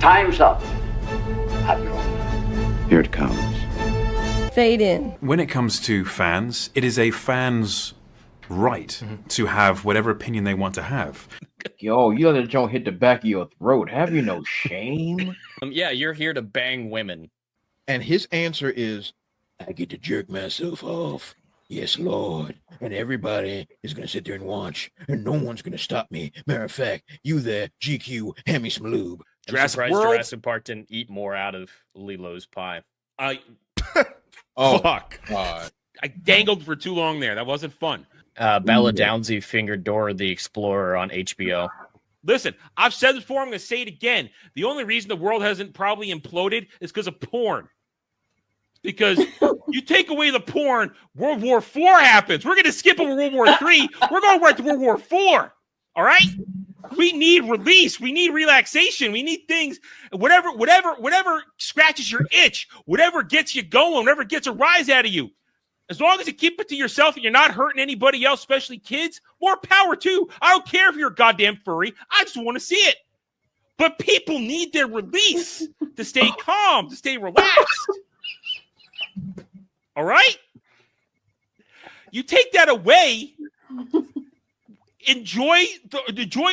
Time's up. Admiral. Here it comes. Fade in. When it comes to fans, it is a fan's right to have whatever opinion they want to have. Yo, you let the joint hit the back of your throat. Have you no shame? Yeah, you're here to bang women. And his answer is, I get to jerk myself off. Yes, Lord. And everybody is going to sit there and watch, and no one's going to stop me. Matter of fact, you there, GQ, hand me some lube. Jurassic Park didn't eat more out of Lilo's pie. Oh, Fuck. God. I dangled for too long there. That wasn't fun. Bella Downsy fingered Dora the Explorer on HBO. Listen, I've said this before. I'm going to say it again. The only reason the world hasn't probably imploded is because of porn. Because you take away the porn, World War IV happens. We're going to skip over World War III. We're going right to World War IV. All right? We need release. We need relaxation. We need things. Whatever scratches your itch, whatever gets you going, whatever gets a rise out of you. As long as you keep it to yourself and you're not hurting anybody else, especially kids, more power to. I don't care if you're a goddamn furry. I just want to see it. But people need their release to stay calm, to stay relaxed. All right? You take that away, enjoy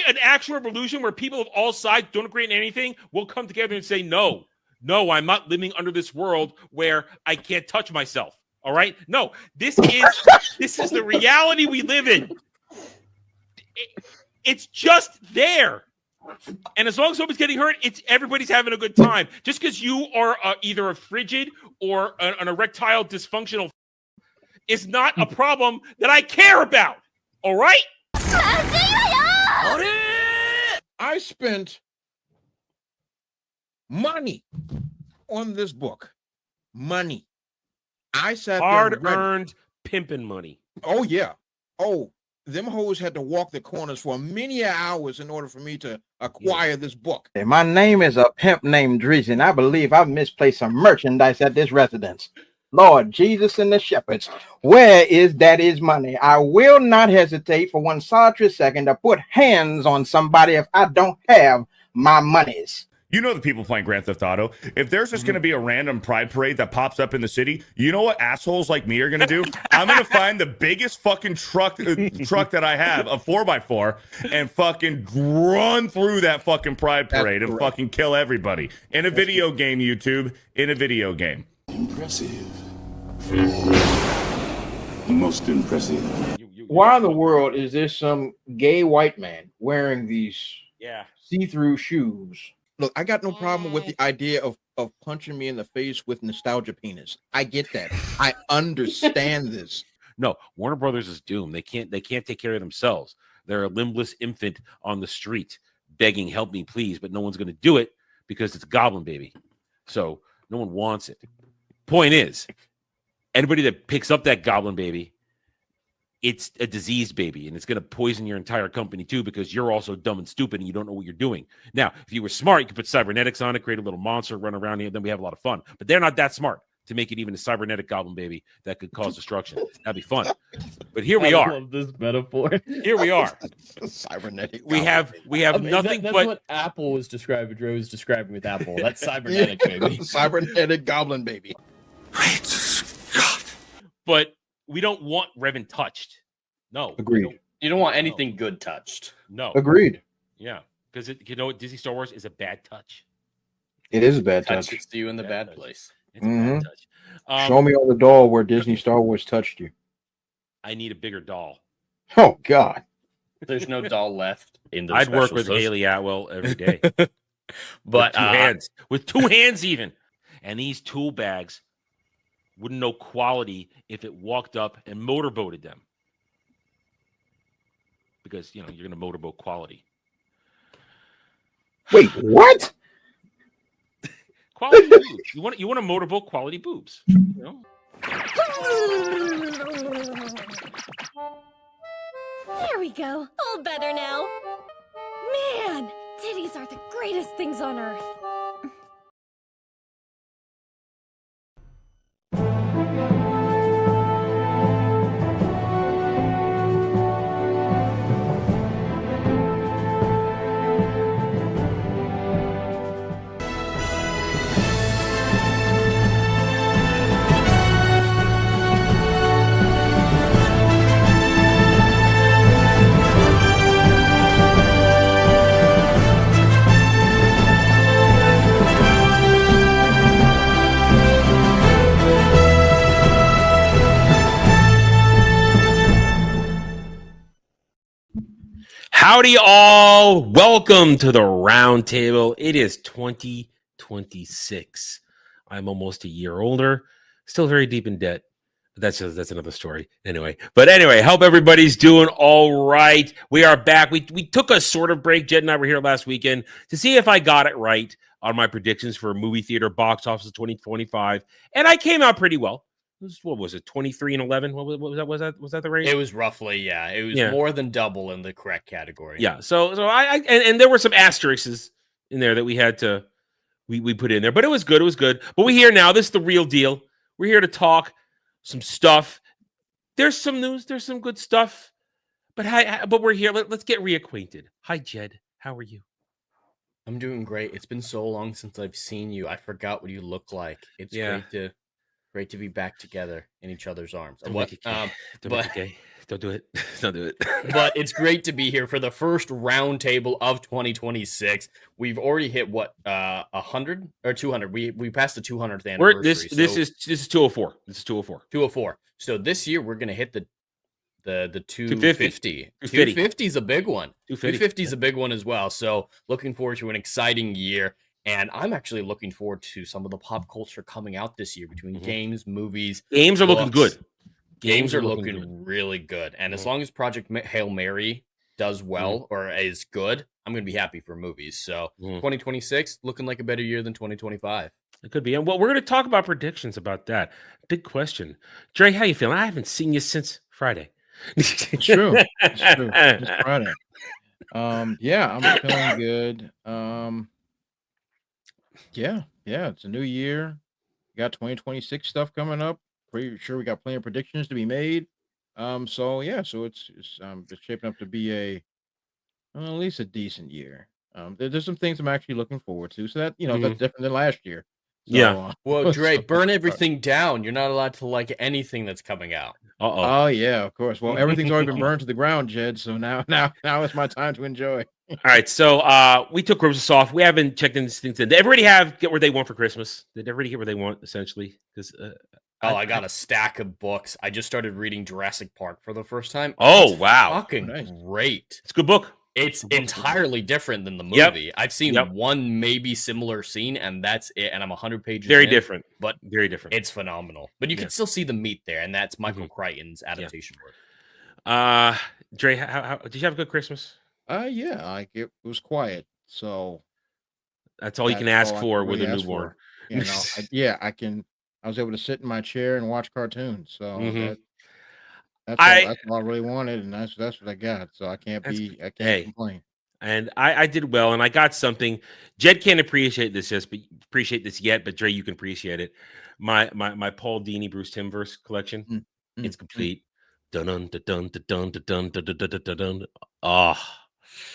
an actual revolution where people of all sides don't agree on anything. We'll come together and say, no, I'm not living under this world where I can't touch myself. All right? No, this is the reality we live in. It's just there. And as long as nobody's getting hurt, everybody's having a good time. Just because you are either a frigid or an erectile dysfunctional is not a problem that I care about. All right? I spent money on this book. Money. I sat there Hard-earned pimping money. Oh, yeah. Oh, them hoes had to walk the corners for many hours in order for me to acquire this book. My name is a pimp named Drizzy, and I believe I've misplaced some merchandise at this residence. Lord Jesus and the shepherds, where is Daddy's money? I will not hesitate for one solitary second to put hands on somebody if I don't have my monies. You know the people playing Grand Theft Auto. If there's just going to be a random pride parade that pops up in the city, you know what assholes like me are going to do? I'm going to find the biggest fucking truck that I have, a 4x4, and fucking run through that fucking pride parade and fucking kill everybody. In a video game, YouTube. In a video game. Impressive. Most impressive. Why in the world is there some gay white man wearing these see-through shoes? Look, I got no problem with the idea of punching me in the face with nostalgia penis. I get that. I understand this. No, Warner Brothers is doomed. They can't take care of themselves. They're a limbless infant on the street begging, help me, please, but no one's going to do it because it's a Goblin Baby. So no one wants it. Point is, anybody that picks up that Goblin Baby, it's a diseased baby, and it's going to poison your entire company too because you're also dumb and stupid and you don't know what you're doing. Now, if you were smart, you could put cybernetics on it, create a little monster, run around here, then we have a lot of fun. But they're not that smart to make it even a cybernetic Goblin Baby that could cause destruction. That'd be fun. But here we are. I love this metaphor. Here we are. Cybernetic. We have nothing that's but what Apple was describing. Joe was describing with Apple. That's cybernetic, baby. Cybernetic Goblin Baby. Great Scott. But we don't want Revan touched. No. Agreed. You don't want anything good touched. No. Agreed. Yeah. Because Disney Star Wars is a bad touch. It is a bad touch. Touches you in the bad place. It's a bad touch. Show me on the doll where Disney Star Wars touched you. I need a bigger doll. Oh, God. There's no doll left in the I'd work with Haley Atwell every day. But with two hands even. And these tool bags wouldn't know quality if it walked up and motorboated them. Because, you're going to motorboat quality. Wait, what? Quality boobs. You want to motorboat quality boobs. There we go. All better now. Man, titties are the greatest things on earth. Howdy, all. Welcome to the round table. It is 2026. I'm almost a year older, still very deep in debt. That's another story. Anyway, hope everybody's doing all right. We are back. We took a sort of break. Jed and I were here last weekend to see if I got it right on my predictions for movie theater box office 2025, and I came out pretty well. What was it, 23 and 11? What was that? Was that the range? It was roughly, yeah. It was more than double in the correct category. Yeah. So and there were some asterisks in there that we had to we put in there, but it was good. It was good. But we're here now. This is the real deal. We're here to talk some stuff. There's some news. There's some good stuff. But we're here. Let's get reacquainted. Hi, Jed. How are you? I'm doing great. It's been so long since I've seen you. I forgot what you look like. It's great to be back together in each other's arms. Don't do it. Don't do it. But it's great to be here for the first round table of 2026. We've already hit 100 or 200. We passed the 200th anniversary. This is 204. This is 204. 204. So this year we're gonna hit the 250. 250 is a big one. 250 is a big one as well. So looking forward to an exciting year. And I'm actually looking forward to some of the pop culture coming out this year between games, movies. Games are looking good. Games are looking really good. And as long as Project Hail Mary does well or is good, I'm going to be happy for movies. So 2026 looking like a better year than 2025. It could be. And well, we're going to talk about predictions about that. Big question. Dre, how you feeling? I haven't seen you since Friday. It's true. It's Friday. Yeah, I'm feeling good. Yeah, it's a new year. We got 2026 stuff coming up. Pretty sure we got plenty of predictions to be made. So it's shaping up to be at least a decent year. There's some things I'm actually looking forward to. So that that's different than last year. So, well, Dre, burn everything down. You're not allowed to like anything that's coming out. Oh yeah, of course. Well, everything's already been burned to the ground, Jed. So now it's my time to enjoy. All right, so we took Christmas off. We haven't checked in these things. Did everybody get where they want for Christmas? Did everybody get where they want essentially? Because I got a stack of books. I just started reading Jurassic Park for the first time. Oh, wow. Fucking great. It's a good book. It's entirely different than the movie. I've seen one maybe similar scene, and that's it. And I'm 100 pages Very in, different. But very different. It's phenomenal. But you can still see the meat there, and that's Michael Crichton's adaptation work. Dre, how did you have a good Christmas? Yeah, it was quiet. So that's all you can ask for with a newborn. I was able to sit in my chair and watch cartoons. So that's all I really wanted, and that's what I got. So I can't complain. And I did well, and I got something. Jed can't appreciate this yet, but Dre, you can appreciate it. My Paul Dini Bruce Timm verse collection. It's complete. Dun dun dun dun dun dun dun dun dun dun. Oh,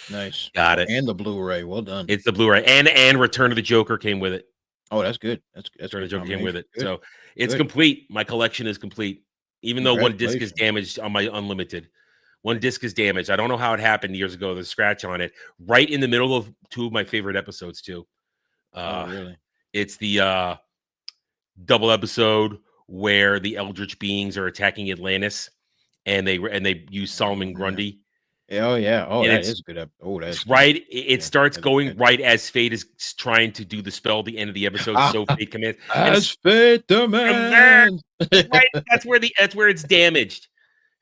nice. Got it. And the Blu-ray. Well done. It's the Blu-ray, and Return of the Joker came with it. Oh, that's good. That's Return of the Joker came with it. Good. So it's complete. My collection is complete. Even though one disc is damaged on my Unlimited. One disc is damaged. I don't know how it happened years ago. There's a scratch on it. Right in the middle of two of my favorite episodes, too. Really? It's the double episode where the Eldritch beings are attacking Atlantis, and they use Solomon Grundy. Oh, yeah. Oh, and that is good. Oh, that's right. It starts going right as Fate is trying to do the spell at the end of the episode. So Fate commands. As Fate demands. Right. That's where it's damaged.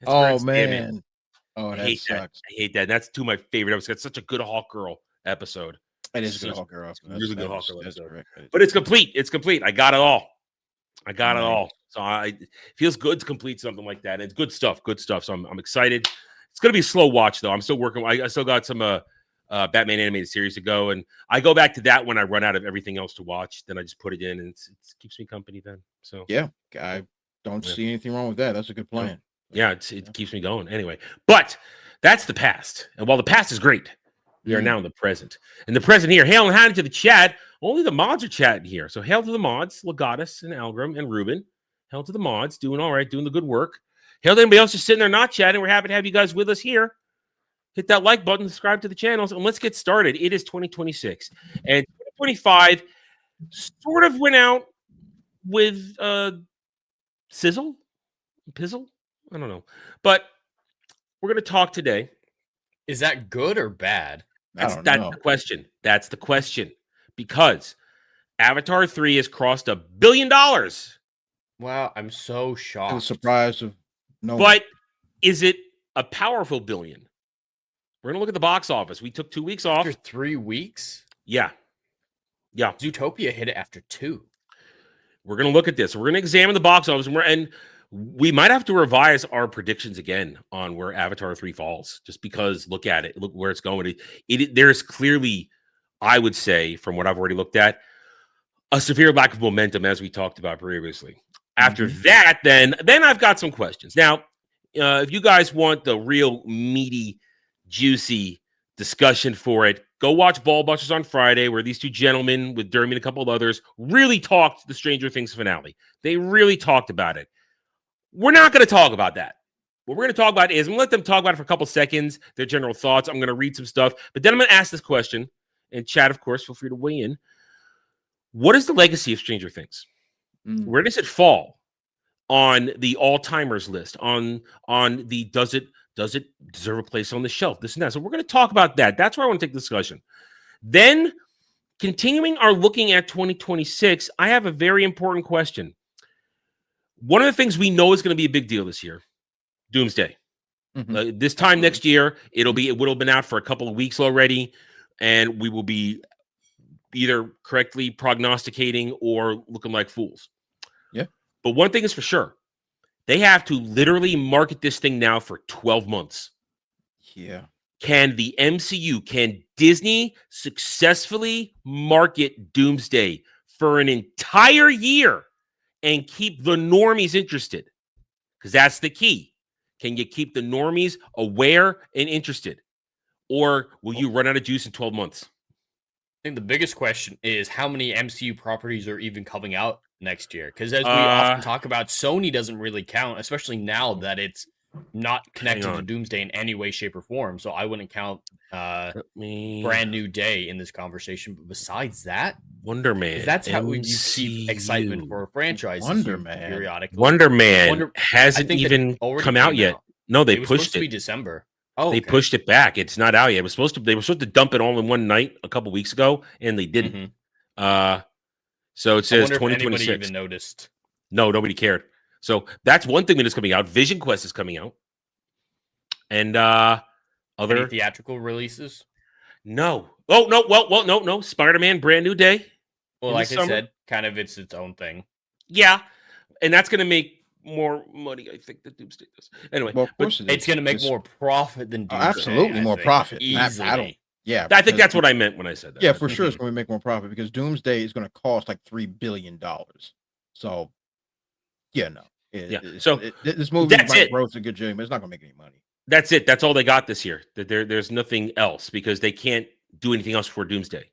Man. Damaged. Oh, that sucks. I hate that. That's two of my favorite episodes. It's such a good Hawk Girl episode. It is a good Hawk Girl. Really good Hawk Girl episode. But it's complete. It's complete. I got it all. So it feels good to complete something like that. And it's good stuff. So I'm excited. It's going to be a slow watch, though. I'm still working. I still got some Batman animated series to go. And I go back to that when I run out of everything else to watch. Then I just put it in, and it keeps me company then. So yeah, I don't see anything wrong with that. That's a good plan. Yeah, it keeps me going. Anyway, but that's the past. And while the past is great, we are now in the present. And the present here, hail and howdy to the chat. Only the mods are chatting here. So hail to the mods, Legatus and Algram and Ruben. Hail to the mods, doing all right, doing the good work. Hail to anybody else just sitting there not chatting. We're happy to have you guys with us here. Hit that like button, subscribe to the channels, and let's get started. It is 2026. And 2025 sort of went out with pizzle? I don't know. But we're going to talk today Is that good or bad? That's know. the question. That's the question. Because Avatar 3 has crossed $1 billion. Wow, I'm so I was shocked. surprised of no. But is it a powerful billion? We're going to look at the box office. We took 2 weeks off. After 3 weeks? Yeah. Zootopia hit it after 2. We're going to look at this. We're going to examine the box office, and we might have to revise our predictions again on where Avatar 3 falls, just because look at it. Look where it's going. There's clearly, I would say, from what I've already looked at, a severe lack of momentum, as we talked about previously. After that, then I've got some questions. Now, if you guys want the real meaty, juicy discussion for it, go watch Ball Busters on Friday, where these two gentlemen with Dermy and a couple of others really talked the Stranger Things finale. They really talked about it. We're not going to talk about that. What we're going to talk about is I'm going to let them talk about it for a couple seconds, their general thoughts. I'm going to read some stuff, but then I'm going to ask this question, and Chad, of course, feel free to weigh in. What is the legacy of Stranger Things? Where does it fall on the all-timers list? On the does it deserve a place on the shelf? This and that. So we're going to talk about that. That's where I want to take the discussion. Then, continuing our looking at 2026, I have a very important question. One of the things we know is going to be a big deal this year, Doomsday. This time next year, it would have been out for a couple of weeks already, and we will be either correctly prognosticating or looking like fools. Yeah. But one thing is for sure, they have to literally market this thing now for 12 months. Yeah. Can the MCU, can Disney successfully market Doomsday for an entire year and keep the normies interested? Because that's the key. Can you keep the normies aware and interested? Or will you run out of juice in 12 months? I think the biggest question is how many MCU properties are even coming out next year? Because as we often talk about, Sony doesn't really count, especially now that it's not connected to Doomsday in any way, shape, or form. So I wouldn't count Brand New Day in this conversation. But besides that, Wonder Man. That's how you keep excitement for a franchise. Wonder Man. Periodically. Wonder Man hasn't even come out yet. No, they It was pushed supposed to it. be December. Oh, They pushed it back. It's not out yet. They were supposed to dump it all in one night a couple weeks ago, and they didn't. So it says I wonder if 2026. anybody even noticed. No, nobody cared. So that's one thing that is coming out. Vision Quest is coming out, and Any theatrical releases? no. Oh no. Well, no. Spider-Man, Brand New Day. Well, in like the I summer. said, kind of it's its own thing. Yeah, and that's going to make more money, I think, than Doomsday does. Anyway, Well, of course It's going to make more profit than Doomsday. absolutely I more think. profit. Easily. I don't. Yeah, I think because- that's what I meant when I said that. Yeah, for sure, it's going to make more profit because Doomsday is going to cost like $3 billion. So, yeah, no. So, this movie that's might it. gross a good job, but it's not going to make any money. That's it. That's all they got this year. There's nothing else because they can't do anything else for Doomsday.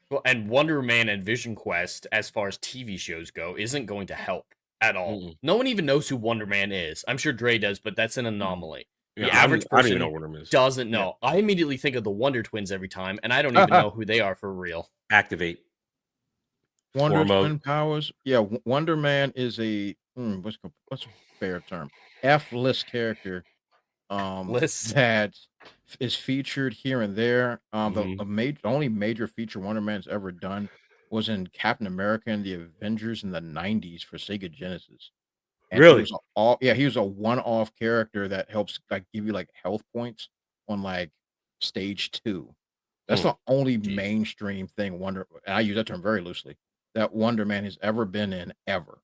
Well, and Wonder Man and Vision Quest, as far as TV shows go, isn't going to help at all. No one even knows who Wonder Man is. I'm sure Dre does, but that's an anomaly. The average I don't person even know what it is. doesn't know. I immediately think of the Wonder Twins every time, and I don't even know who they are for real. Activate. Wonder Formo. Twin Powers. Yeah, Wonder Man is a what's a fair term? F-list character. List. That is featured here and there. The only major feature Wonder Man's ever done was in Captain America and the Avengers in the 90s for Sega Genesis. And Really? He was a one-off character that helps like give you like health points on like stage 2. That's the only mainstream thing and I use that term very loosely, that Wonder Man has ever been in ever.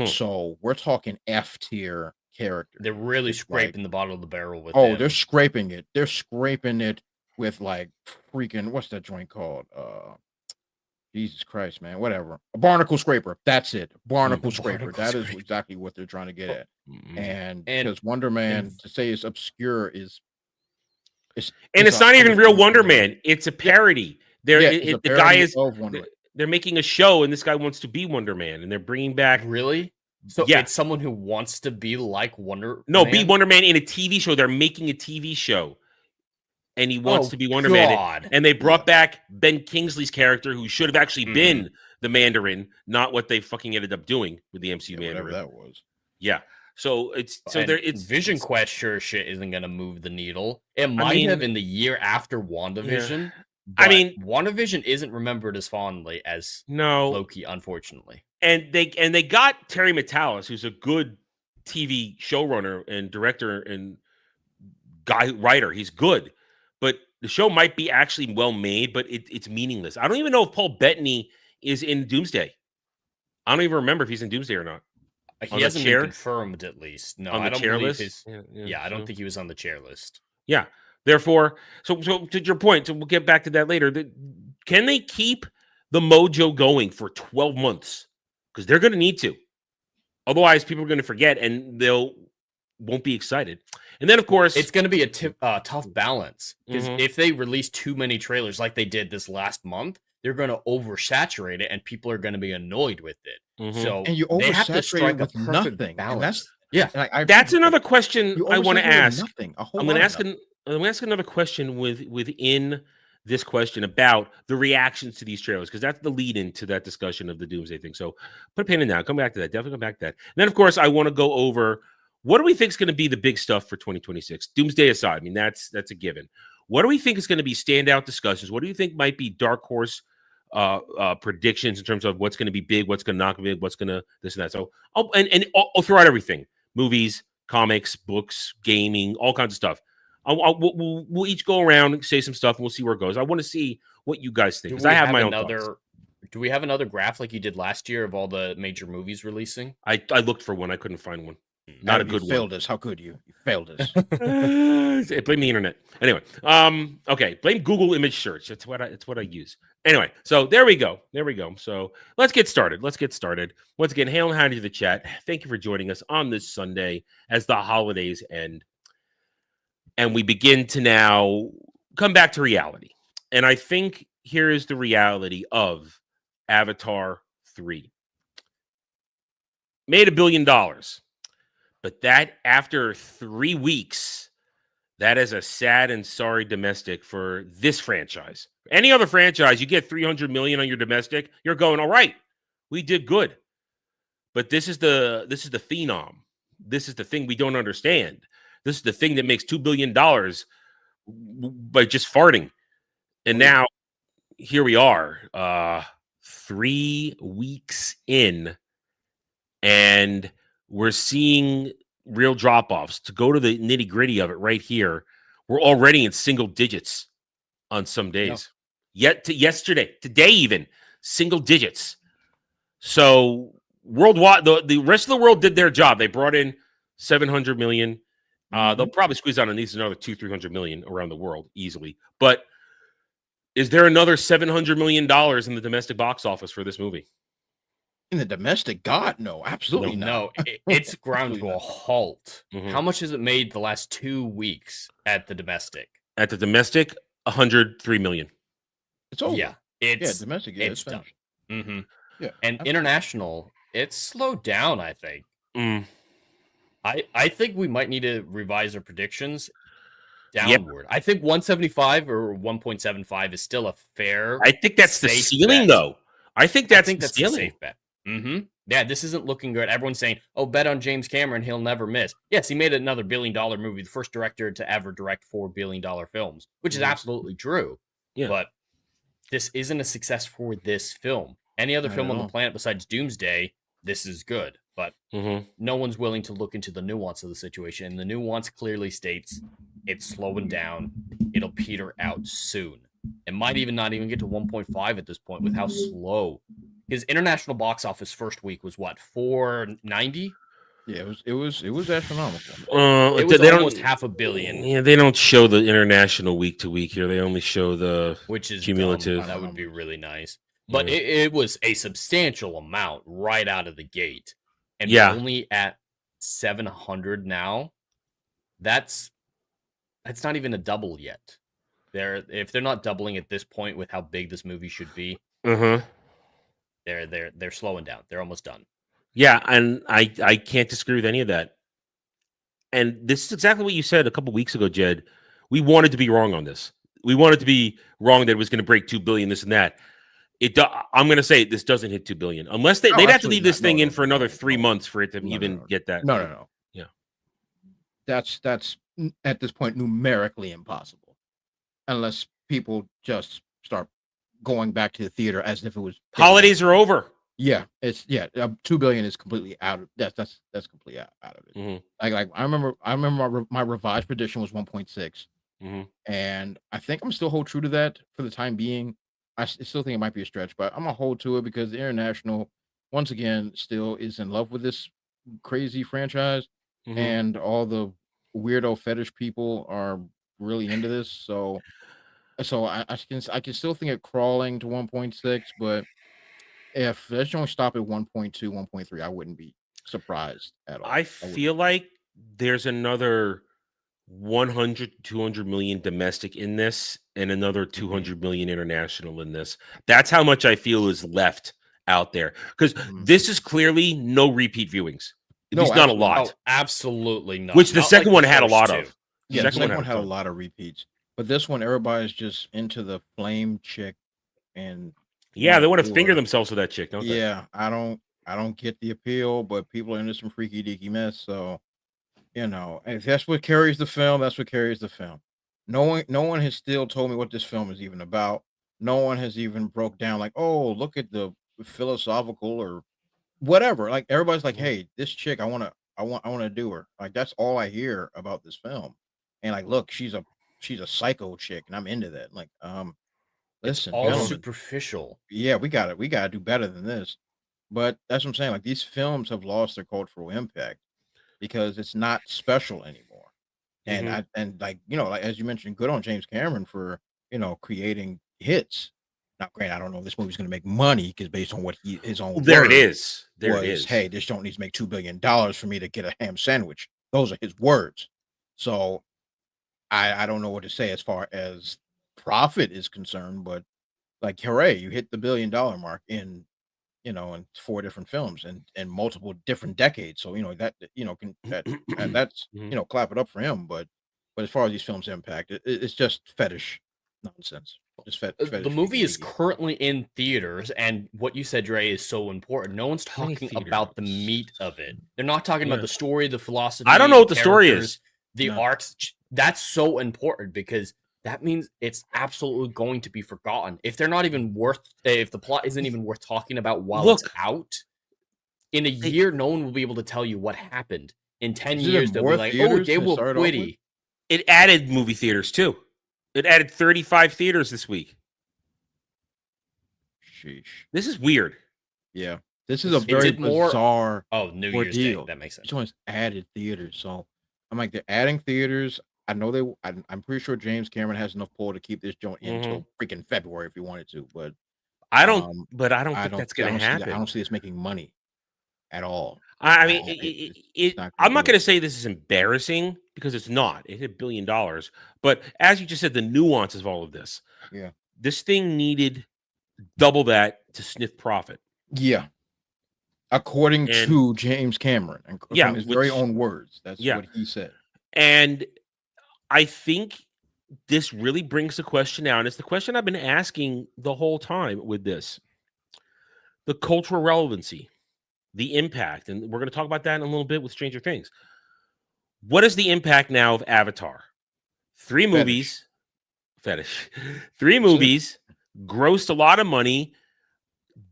So we're talking F tier character. They're really scraping the bottom of the barrel with Oh, him. they're scraping it. They're scraping it with like freaking what's that joint called? Jesus Christ, man. Whatever. A barnacle scraper. That's it. Barnacle scraper. That is exactly what they're trying to get at. And because Wonder Man, to say it's obscure is it's not even real Wonder Man. It's a parody. The guy is they're making a show, and this guy wants to be Wonder Man, and they're bringing back Really? So it's someone who wants to be like Wonder Man? be Wonder Man in a TV show. They're making a TV show, and he wants to be Wonder Man. And they brought back Ben Kingsley's character, who should have actually been the Mandarin, not what they fucking ended up doing with the MCU Mandarin. Whatever that was. Yeah. So it's And there. It's Vision Quest sure shit isn't gonna move the needle. It might mean- have in the year after WandaVision. I But mean- WandaVision isn't remembered as fondly as no, Loki, unfortunately. and they got Terry Matalas, who's a good TV showrunner and director and writer. He's good, but the show might be actually well made, but it's meaningless. I don't even know if Paul Bettany is in Doomsday. I don't even remember if he's in Doomsday or not. He On the hasn't chair? been confirmed, at least. No, On the I don't chair believe list? his. Yeah, I don't think he was on the chair list. Yeah. Therefore, so to your point, so we'll get back to that later. Can they keep the mojo going for 12 months? Because they're going to need to. Otherwise, people are going to forget and won't be excited. And then, of course, It's going to be a tough balance because Mhm. if they release too many trailers like they did this last month, they're going to oversaturate it and people are going to be annoyed with it. Mhm. So And you they have to oversaturate strike it with a perfect nothing. And balance. that's Yeah, that's another question you I want to oversaturate it with ask. Nothing. A whole I'm going lot to of ask nothing. I'm going to ask another question within this question about the reactions to these trailers, because that's the lead into that discussion of the Doomsday thing. So put a pin in that. Come back to that. Definitely come back to that. And then, of course, I want to go over what do we think is going to be the big stuff for 2026? Doomsday aside, I mean, that's a given. What do we think is going to be standout discussions? What do you think might be dark horse predictions in terms of what's going to be big, what's going to not be big, what's going to this and that? So I'll throw out everything: movies, comics, books, gaming, all kinds of stuff. We'll each go around and say some stuff, and we'll see where it goes. I want to see what you guys think, because I have my own thoughts. Do we have another graph like you did last year of all the major movies releasing? I looked for one, I couldn't find one. Not a You good failed one. us. How could you? You failed us. Blame the internet. Anyway, okay, blame Google image search. It's what I use. Anyway, so there we go. So let's get started. Once again, hail and howdy to the chat. Thank you for joining us on this Sunday as the holidays end. And we begin to now come back to reality. And I think here is the reality of Avatar 3. Made $1 billion. But that, after 3 weeks, that is a sad and sorry domestic for this franchise. Any other franchise, you get 300 million on your domestic, you're going, all right, we did good. But this is the phenom. This is the thing we don't understand. This is the thing that makes $2 billion by just farting. And now here we are, 3 weeks in, and we're seeing real drop-offs. To go to the nitty-gritty of it right here, we're already in single digits on some days. Yesterday, today even, single digits. So worldwide, the rest of the world did their job. They brought in 700 million. They'll probably squeeze out at least another 200-300 million around the world easily. But is there another $700 million in the domestic box office for this movie? In the domestic, God, no, absolutely not. No, it's ground to a halt. Mhm. How much has it made the last 2 weeks at the domestic? At the domestic, 103 million. It's over. Yeah, yeah, it's domestic. Yeah, it's done. finished. Mm-hmm. Yeah, And absolutely. international, it's slowed down, I think. Mm. I think we might need to revise our predictions Yep. downward. I think 175 or 1.75 is still a fair. I think that's the safe ceiling, bet. though. I think that's the a ceiling. safe bet. Mm-hmm. Yeah, this isn't looking good. Everyone's saying, "Oh, bet on James Cameron; he'll never miss." Yes, he made another $1 billion movie, the first director to ever direct $4 billion films, which is absolutely true. Yeah. But this isn't a success for this film. Any other Not film at on the all. planet besides Doomsday, this is good. But Mhm. no one's willing to look into the nuance of the situation. And the nuance clearly states it's slowing down. It'll peter out soon. It might even not even get to 1.5 at this point with how slow. His international box office first week was what, 490? Yeah, it was astronomical. It was they almost don't. $500 million, Yeah, they don't show the international week to week here. They only show the. which is Cumulative. dumb. That would be really nice. But Yeah. it was a substantial amount right out of the gate. And Yeah. we're only at 700 now. That's not even a double yet. If they're not doubling at this point with how big this movie should be, Uh-huh. they're slowing down. They're almost done. Yeah, and I can't disagree with any of that. And this is exactly what you said a couple weeks ago, Jed. We wanted to be wrong on this. We wanted to be wrong that it was going to break 2 billion, this and that. I'm going to say this doesn't hit 2 billion unless they'd have to absolutely leave this not. thing No, in no, for another no, 3 no. months for it to No, even no. get that. No. that's at this point numerically impossible, unless people just start going back to the theater as if it was Holidays are over. Yeah, it's 2 billion is completely out of that's completely out of it. Mhm. Like I remember my revised prediction was 1.6, Mhm. and I think I'm still hold true to that for the time being. Still think it might be a stretch, but I'm gonna hold to it because the international, once again, still is in love with this crazy franchise, Mhm. and all the weirdo fetish people are really into this. So I can still think it crawling to 1.6, but if let's only stop at 1.2, 1.3, I wouldn't be surprised at all. I I wouldn't feel like there's another 100 to 200 million domestic in this and another 200 million international in this. That's how much I feel is left out there, because this is clearly no repeat viewings. At No, least not a absolutely not. lot. Oh, absolutely not. Which the Not second like one the had a lot first of. two. Yeah, the second one a had a ton. lot of repeats, but this one, everybody's just into the flame chick, and Yeah, they want to do finger her. themselves with that chick, don't they? Yeah, I don't get the appeal, but people are into some freaky deaky mess. So if that's what carries the film, that's what carries the film. No one has still told me what this film is even about. No one has even broke down like, oh, look at the philosophical or whatever. Like everybody's like, hey, this chick, I want to do her. Like that's all I hear about this film. And like, look, she's a psycho chick, and I'm into that. Like, It's listen, all gentlemen, superficial. yeah, we gotta do better than this. But that's what I'm saying. Like these films have lost their cultural impact because it's not special anymore. And Mhm. like like as you mentioned, good on James Cameron for creating hits. Now, granted, I don't know if this movie's going to make money because based on what his own Well, there it words is. There it was, is. hey, this don't need to make $2 billion for me to get a ham sandwich. Those are his words. So I don't know what to say as far as profit is concerned, but like, hooray, you hit the $1 billion mark in 4 different films and multiple different decades. So, that can that's Mhm. clap it up for him. But as far as these films impact, it's just fetish nonsense. Just The fetish movie is freaky. currently in theaters, and what you said, Dre, is so important. No one's How many talking theater about the runs? meat of it. They're not talking about Yeah. the story, the philosophy. I don't know what the story characters, is. the No. arcs. That's so important because that means it's absolutely going to be forgotten. If they're not even worth, if the plot isn't even worth talking about while it's Look. out, in a year, no one will be able to tell you what happened. In 10 Is it years, they'll be more like, oh, theaters they to were start off with? witty. It added movie theaters too. It added 35 theaters this week. Sheesh. This is weird. Yeah. This is a It very did more- bizarre Oh, New Year's Day. ordeal. That makes sense. This one's added theaters. So I'm like, they're adding theaters. I know I'm pretty sure James Cameron has enough pull to keep this joint until freaking February if he wanted to. But I don't think that's going to I happen. don't see this making money at all. I mean, it's not gonna I'm not do going it. to say this is embarrassing because it's not. It hit $1 billion. But as you just said, the nuances of all of this. Yeah. This thing needed double that to sniff profit. Yeah. According And- to James Cameron, and Yeah, from his very which- own words, that's yeah. what he said. And I think this really brings the question out. And it's the question I've been asking the whole time with this. The cultural relevancy, the impact. And we're going to talk about that in a little bit with Stranger Things. What is the impact now of Avatar? 3 movies. Fetish. 3 movies, grossed a lot of money.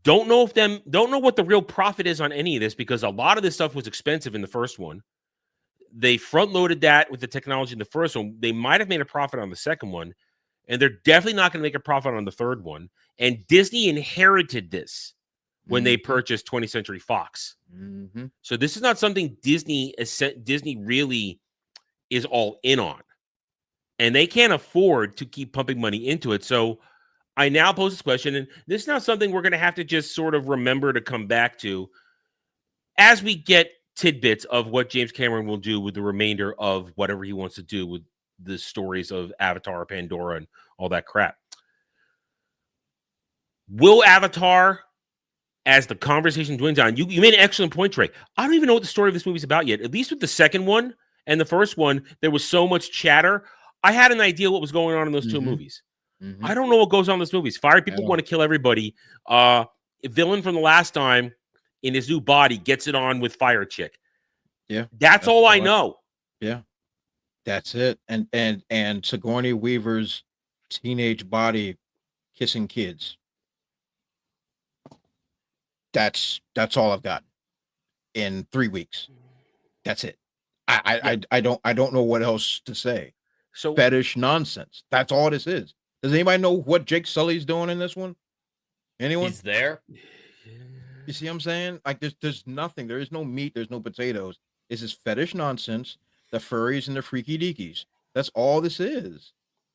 Don't know what the real profit is on any of this because a lot of this stuff was expensive in the first one. They front loaded that with the technology in the first one. They might have made a profit on the second one, and they're definitely not going to make a profit on the third one. And Disney inherited this when they purchased 20th Century Fox. Mm-hmm. So this is not something Disney really is all in on. And they can't afford to keep pumping money into it. So I now pose this question, and this is not something we're going to have to just sort of remember to come back to as we get tidbits of what James Cameron will do with the remainder of whatever he wants to do with the stories of Avatar, Pandora, and all that crap. Will Avatar, as the conversation dwindles down, you made an excellent point, Trey. I don't even know what the story of this movie is about yet. At least with the second one and the first one, there was so much chatter. I had an idea what was going on in those 2 movies. I don't know what goes on in those movies. Fire people want to kill everybody. A villain from the last time in his new body gets it on with Fire Chick. Yeah. That's all I know. Yeah. That's it. And Sigourney Weaver's teenage body kissing kids. That's all I've got in 3 weeks. That's it. I don't know what else to say. So Fetish nonsense. That's all this is. Does anybody know what Jake Sully's doing in this one? Anyone? He's there. You see what I'm saying? Like there's nothing. There is no meat. There's no potatoes. This is fetish nonsense. The furries and the freaky deakies. That's all this is.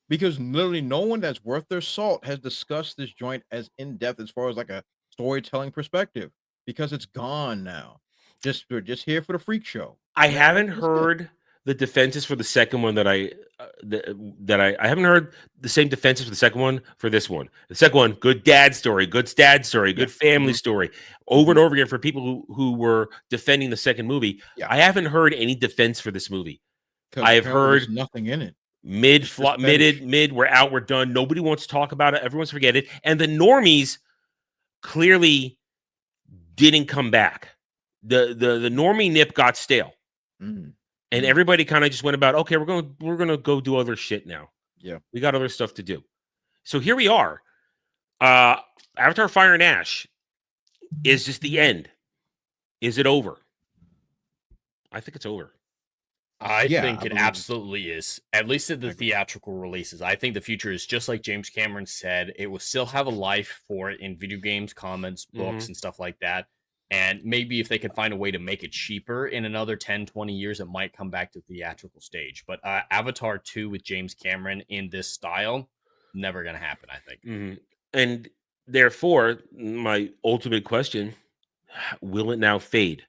Because literally no one that's worth their salt has discussed this joint as in depth as far as like a storytelling perspective. Because it's gone now. We're just here for the freak show. I haven't heard the defenses for the second one I haven't heard the same defenses for the second one for this one. The second one, good dad story, good family story, over and over again for people who were defending the second movie. Yeah. I haven't heard any defense for this movie. 'Cause I have apparently heard there's nothing in it. mid, we're out, we're done. Nobody wants to talk about it. Everyone's forget it. And the normies clearly didn't come back. The normie nip got stale. Mm. And everybody kind of just went about, okay, we're gonna go do other shit now. Yeah. We got other stuff to do. So here we are. Avatar Fire and Ash is just the end. Is it over? I think it's over. I think I it believe absolutely is. At least at the theatrical releases. I think the future is just like James Cameron said. It will still have a life for it in video games, comics, books, and stuff like that. And maybe if they can find a way to make it cheaper in another 10, 20 years, it might come back to the theatrical stage. But Avatar 2 with James Cameron in this style, never going to happen, I think. And therefore, my ultimate question, will it now fade?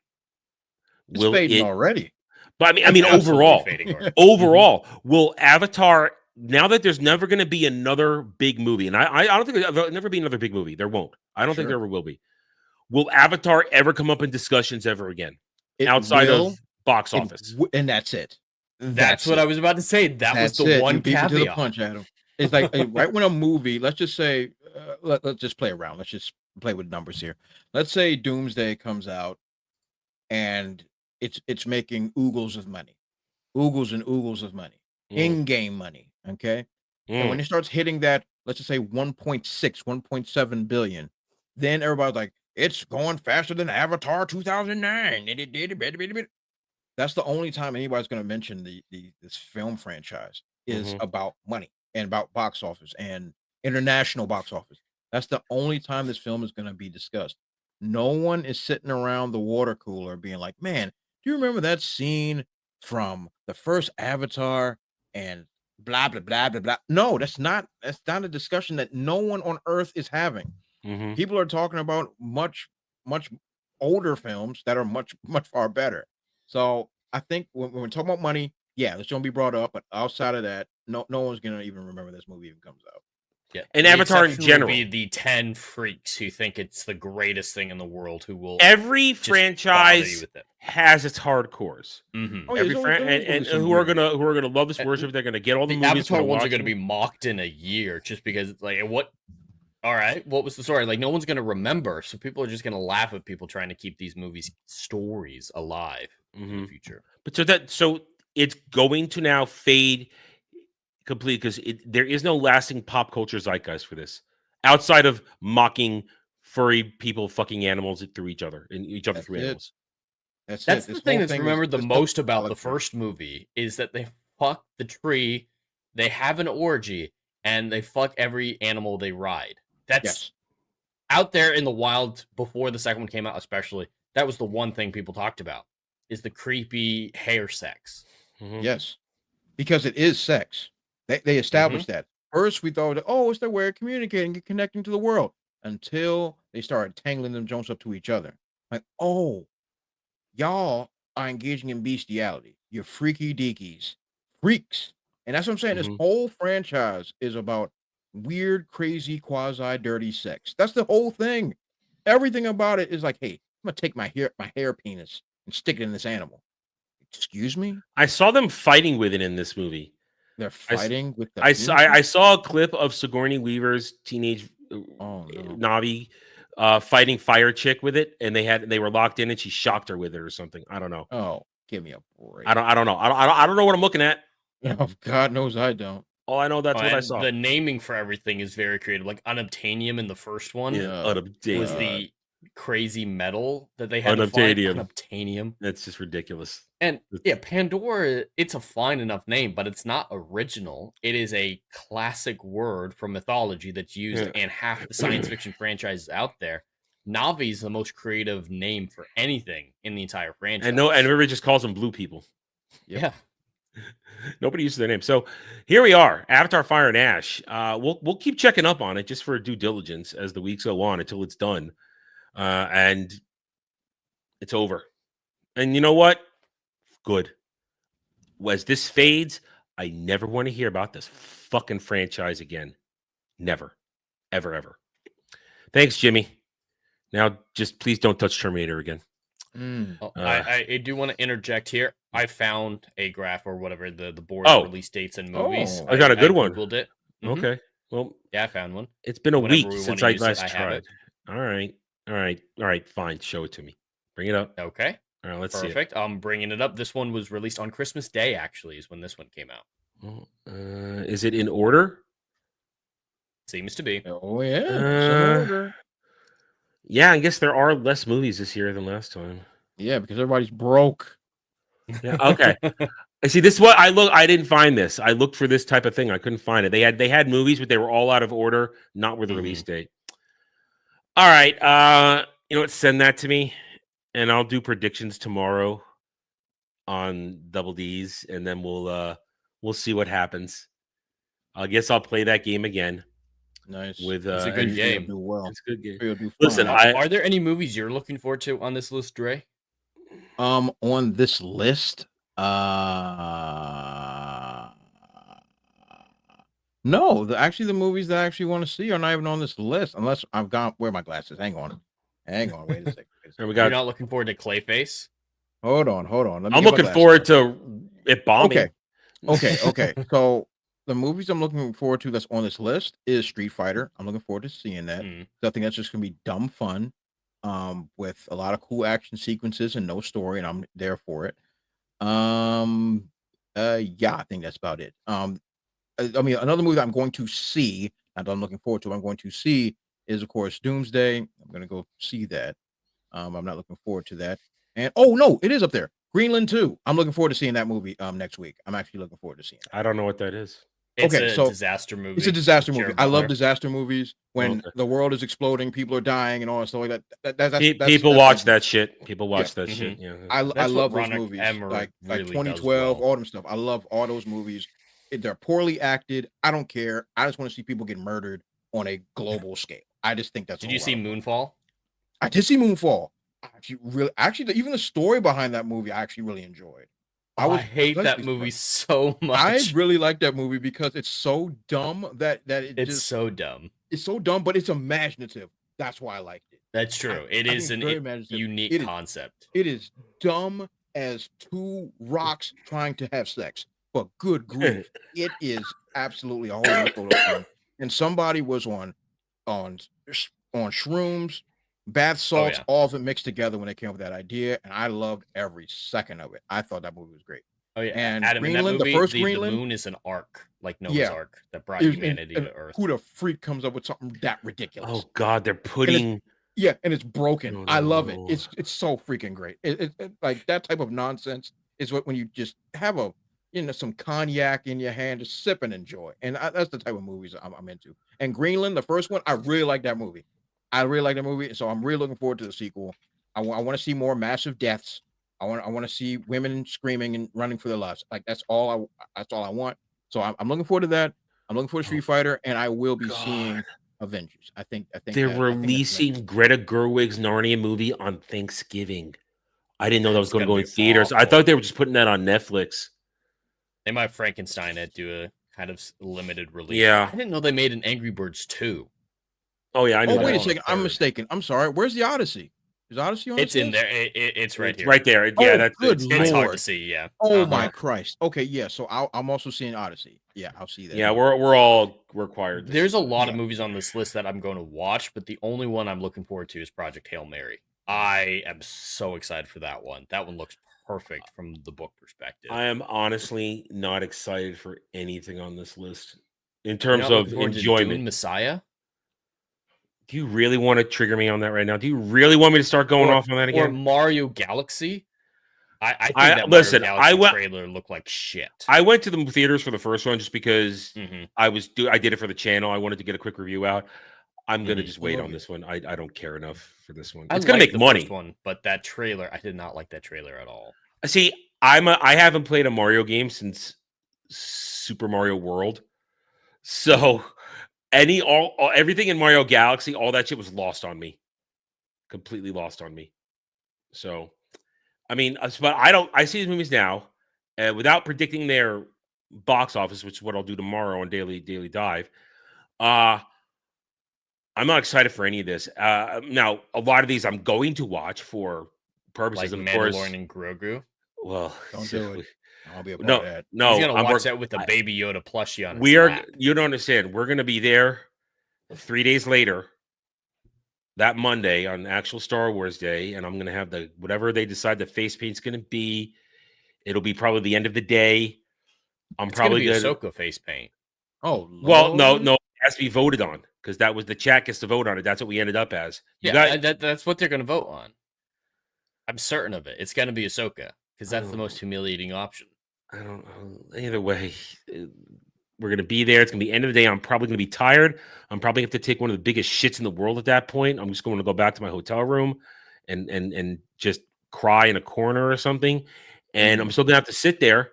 It's fading already. But I mean, overall, will Avatar, now that there's never going to be another big movie, and I don't think there'll never be another big movie. There won't. I don't think there ever will be. Will Avatar ever come up in discussions ever again outside of box office? And that's it. That's what I was about to say. That's was the one caveat. To the punch, Adam. It's like right when a movie, let's just say, let's just play around. Let's just play with numbers here. Let's say Doomsday comes out and it's making oogles of money, in-game money. Okay. And when it starts hitting that, let's just say 1.6, 1.7 billion, then everybody's like, it's going faster than Avatar 2009. That's the only time anybody's going to mention this film franchise is about money and about box office and international box office. That's the only time this film is going to be discussed. No one is sitting around the water cooler being like, man, do you remember that scene from the first Avatar and blah, blah, blah, blah, blah. No, that's not a discussion that no one on earth is having. People are talking about much, much older films that are much, much far better. So I think when we're talking about money, yeah, it's going to be brought up. But outside of that, no one's going to even remember this movie even comes out. Yeah, and Avatar in general, be the 10 freaks who think it's the greatest thing in the world. Who will every franchise has its hardcores. Oh, every and who are gonna love this worship. They're gonna get all the movies. Avatar ones are gonna be mocked in a year just because it's like what. All right, what was the story? Like no one's gonna remember, so people are just gonna laugh at people trying to keep these movies stories alive in the future. But so it's going to now fade completely because there is no lasting pop culture zeitgeist for this outside of mocking furry people fucking animals through each other and each other through animals. That's the thing that's remembered the most about the first movie is that they fuck the tree, they have an orgy, and they fuck every animal they ride. That's out there in the wild before the second one came out, especially. That was the one thing people talked about is the creepy hair sex. Yes, because it is sex. They established that. First, we thought, it's their way of communicating and connecting to the world until they started tangling them Jones up to each other. Like, y'all are engaging in bestiality. You're freaky deakies, freaks. And that's what I'm saying. This whole franchise is about weird, crazy, quasi-dirty sex. That's the whole thing. Everything about it is like, hey, I'm going to take my hair penis and stick it in this animal. Excuse me? I saw them fighting with it in this movie. They're fighting with the I saw a clip of Sigourney Weaver's teenage Navi fighting Fire Chick with it, and they were locked in, and she shocked her with it or something. I don't know. Oh, give me a break. I don't know. I don't know what I'm looking at. Oh, God knows I don't. All I know, that's what I And saw. the naming for everything is very creative. Like unobtainium in the first one Yeah, was unobtainium. the crazy metal that they had to find. Unobtainium. That's just ridiculous. And yeah, Pandora, it's a fine enough name, but it's not original. It is a classic word from mythology that's used in half the science fiction franchises out there. Navi is the most creative name for anything in the entire franchise. And everybody just calls them blue people. Yeah. Nobody uses their name. So here we are, Avatar: Fire and Ash. We'll keep checking up on it just for due diligence as the weeks go on until it's done, and it's over. And you know what? Good. As this fades, I never want to hear about this fucking franchise again. Never, ever, ever. Thanks, Jimmy. Now, just please don't touch Terminator again. I do want to interject here. I found a graph or whatever the board release dates and movies. I got a good one. Googled it. Okay. Well, yeah, I found one. It's been a Whenever week we since wanna I use it, last I have tried. it. All right. Fine. Show it to me. Bring it up. Okay. All right, let's see. Perfect. I'm bringing it up. This one was released on Christmas Day, actually, is when this one came out. Well, is it in order? Seems to be. Oh, yeah. Yeah, I guess there are less movies this year than last time. Yeah, because everybody's broke. Yeah. Okay. I see. This is what I look. I didn't find this. I looked for this type of thing. I couldn't find it. They had movies, but they were all out of order, not with the release date. All right. You know what? Send that to me, and I'll do predictions tomorrow on Double D's, and then we'll see what happens. I guess I'll play that game again. Nice. It's a good game. Do well. It's a good game. You'll do fine. Listen, are there any movies you're looking forward to on this list, Dre? On this list, no. Actually, the movies that I actually want to see are not even on this list, unless I've gone. Where are my glasses? Hang on. Wait a second. You're not looking forward to Clayface? Hold on. I'm looking forward to it bombing. Okay. So the movies I'm looking forward to that's on this list is Street Fighter. I'm looking forward to seeing that. So I think that's just gonna be dumb fun, with a lot of cool action sequences and no story, and I'm there for it. Yeah, I think that's about it. I mean, another movie that I'm going to see, and I'm looking forward to, I'm going to see is, of course, Doomsday. I'm going to go see that. I'm not looking forward to that. And oh no, it is up there. Greenland 2. I'm looking forward to seeing that movie next week. I'm actually looking forward to seeing it. I don't know what that is. It's a disaster movie. It's a disaster movie. Jared I love Butler. disaster movies when the world is exploding, people are dying, and all that stuff like that. People watch that shit. People watch that shit. Yeah. I That's love what those Ronak movies, Emmer like really 2012, does well. all them stuff. I love all those movies. They're poorly acted. I don't care. I just want to see people get murdered on a global scale. I just think that's. Did you see Moonfall? I did see Moonfall. Actually, even the story behind that movie, I actually really enjoyed. I hate that movie so much. I really like that movie because it's so dumb that it's so dumb. It's so dumb, but it's imaginative. That's why I liked it. That's true. It is an unique concept. It is dumb as two rocks trying to have sex, but good grief, it is absolutely a whole nother fun. And somebody was on shrooms, bath salts, all of it mixed together when they came up with that idea, and I loved every second of it. I thought that movie was great. Oh yeah, and Adam, Greenland, in that movie, the first the Greenland, moon is an ark, like Noah's Ark, that brought humanity to Earth. Who the freak comes up with something that ridiculous? Oh God, they're putting. And it's broken. Oh, I love it. It's so freaking great. It like that type of nonsense is what when you just have some cognac in your hand, just sip and enjoy. And that's the type of movies I'm into. And Greenland, the first one, I really like that movie. So I'm really looking forward to the sequel. I want to see more massive deaths. I want to see women screaming and running for their lives. Like that's all I want. So I'm looking forward to that. I'm looking forward to Street Fighter, and I will be seeing Avengers. I think they're releasing Greta Gerwig's Narnia movie on Thanksgiving. I didn't know that was going to go in theaters. I thought they were just putting that on Netflix. They might Frankenstein it, do a kind of limited release. Yeah, I didn't know they made an Angry Birds 2. Oh yeah, I know. Oh wait a second, I'm mistaken. I'm sorry. Where's the Odyssey? Is Odyssey on? It's in there. It's right here. Right there. Yeah, that's good. It's hard to see. Yeah. Oh my Christ. Okay, yeah. So I'm also seeing Odyssey. Yeah, I'll see that. Yeah, we're all required. There's a lot of movies on this list that I'm going to watch, but the only one I'm looking forward to is Project Hail Mary. I am so excited for that one. That one looks perfect from the book perspective. I am honestly not excited for anything on this list in You're terms not of looking forward to enjoyment. Dune Messiah? Do you really want to trigger me on that right now? Do you really want me to start going off on that Or again? Mario Galaxy? I think I- that listen, Mario I Galaxy went- trailer looked like shit. I went to the theaters for the first one just because Mhm. I did it for the channel. I wanted to get a quick review out. I'm gonna Mhm. just wait on this one. I don't care enough for this one. I It's gonna liked make the money. first one, but that trailer, I did not like that trailer at all. See, I haven't played a Mario game since Super Mario World, so everything in Mario Galaxy, all that shit was lost on me, completely lost on me. So, I mean, but I see these movies now, without predicting their box office, which is what I'll do tomorrow on Daily Dive. I'm not excited for any of this. Now, a lot of these I'm going to watch for purposes, Like of course. Mandalorian and Grogu. Well, Don't do it. I'll be a part no, of that. no. He's gonna I'm watch work- that with a Baby Yoda plushie on his We are. lap. You don't understand. We're going to be there 3 days later, that Monday on actual Star Wars Day, and I'm going to have whatever they decide the face paint's going to be. It'll be probably the end of the day. I'm It's probably gonna be going to. Ahsoka face paint. Oh, Well, no, Lord. no. It has to be voted on because that was the chat gets to vote on it. That's what we ended up as. That's what they're gonna vote on. I'm certain of it. It's gonna be Ahsoka because that's the most humiliating option. I don't know. Either way, we're going to be there. It's going to be end of the day. I'm probably going to be tired. I'm probably have to take one of the biggest shits in the world at that point. I'm just going to go back to my hotel room and just cry in a corner or something. And I'm still going to have to sit there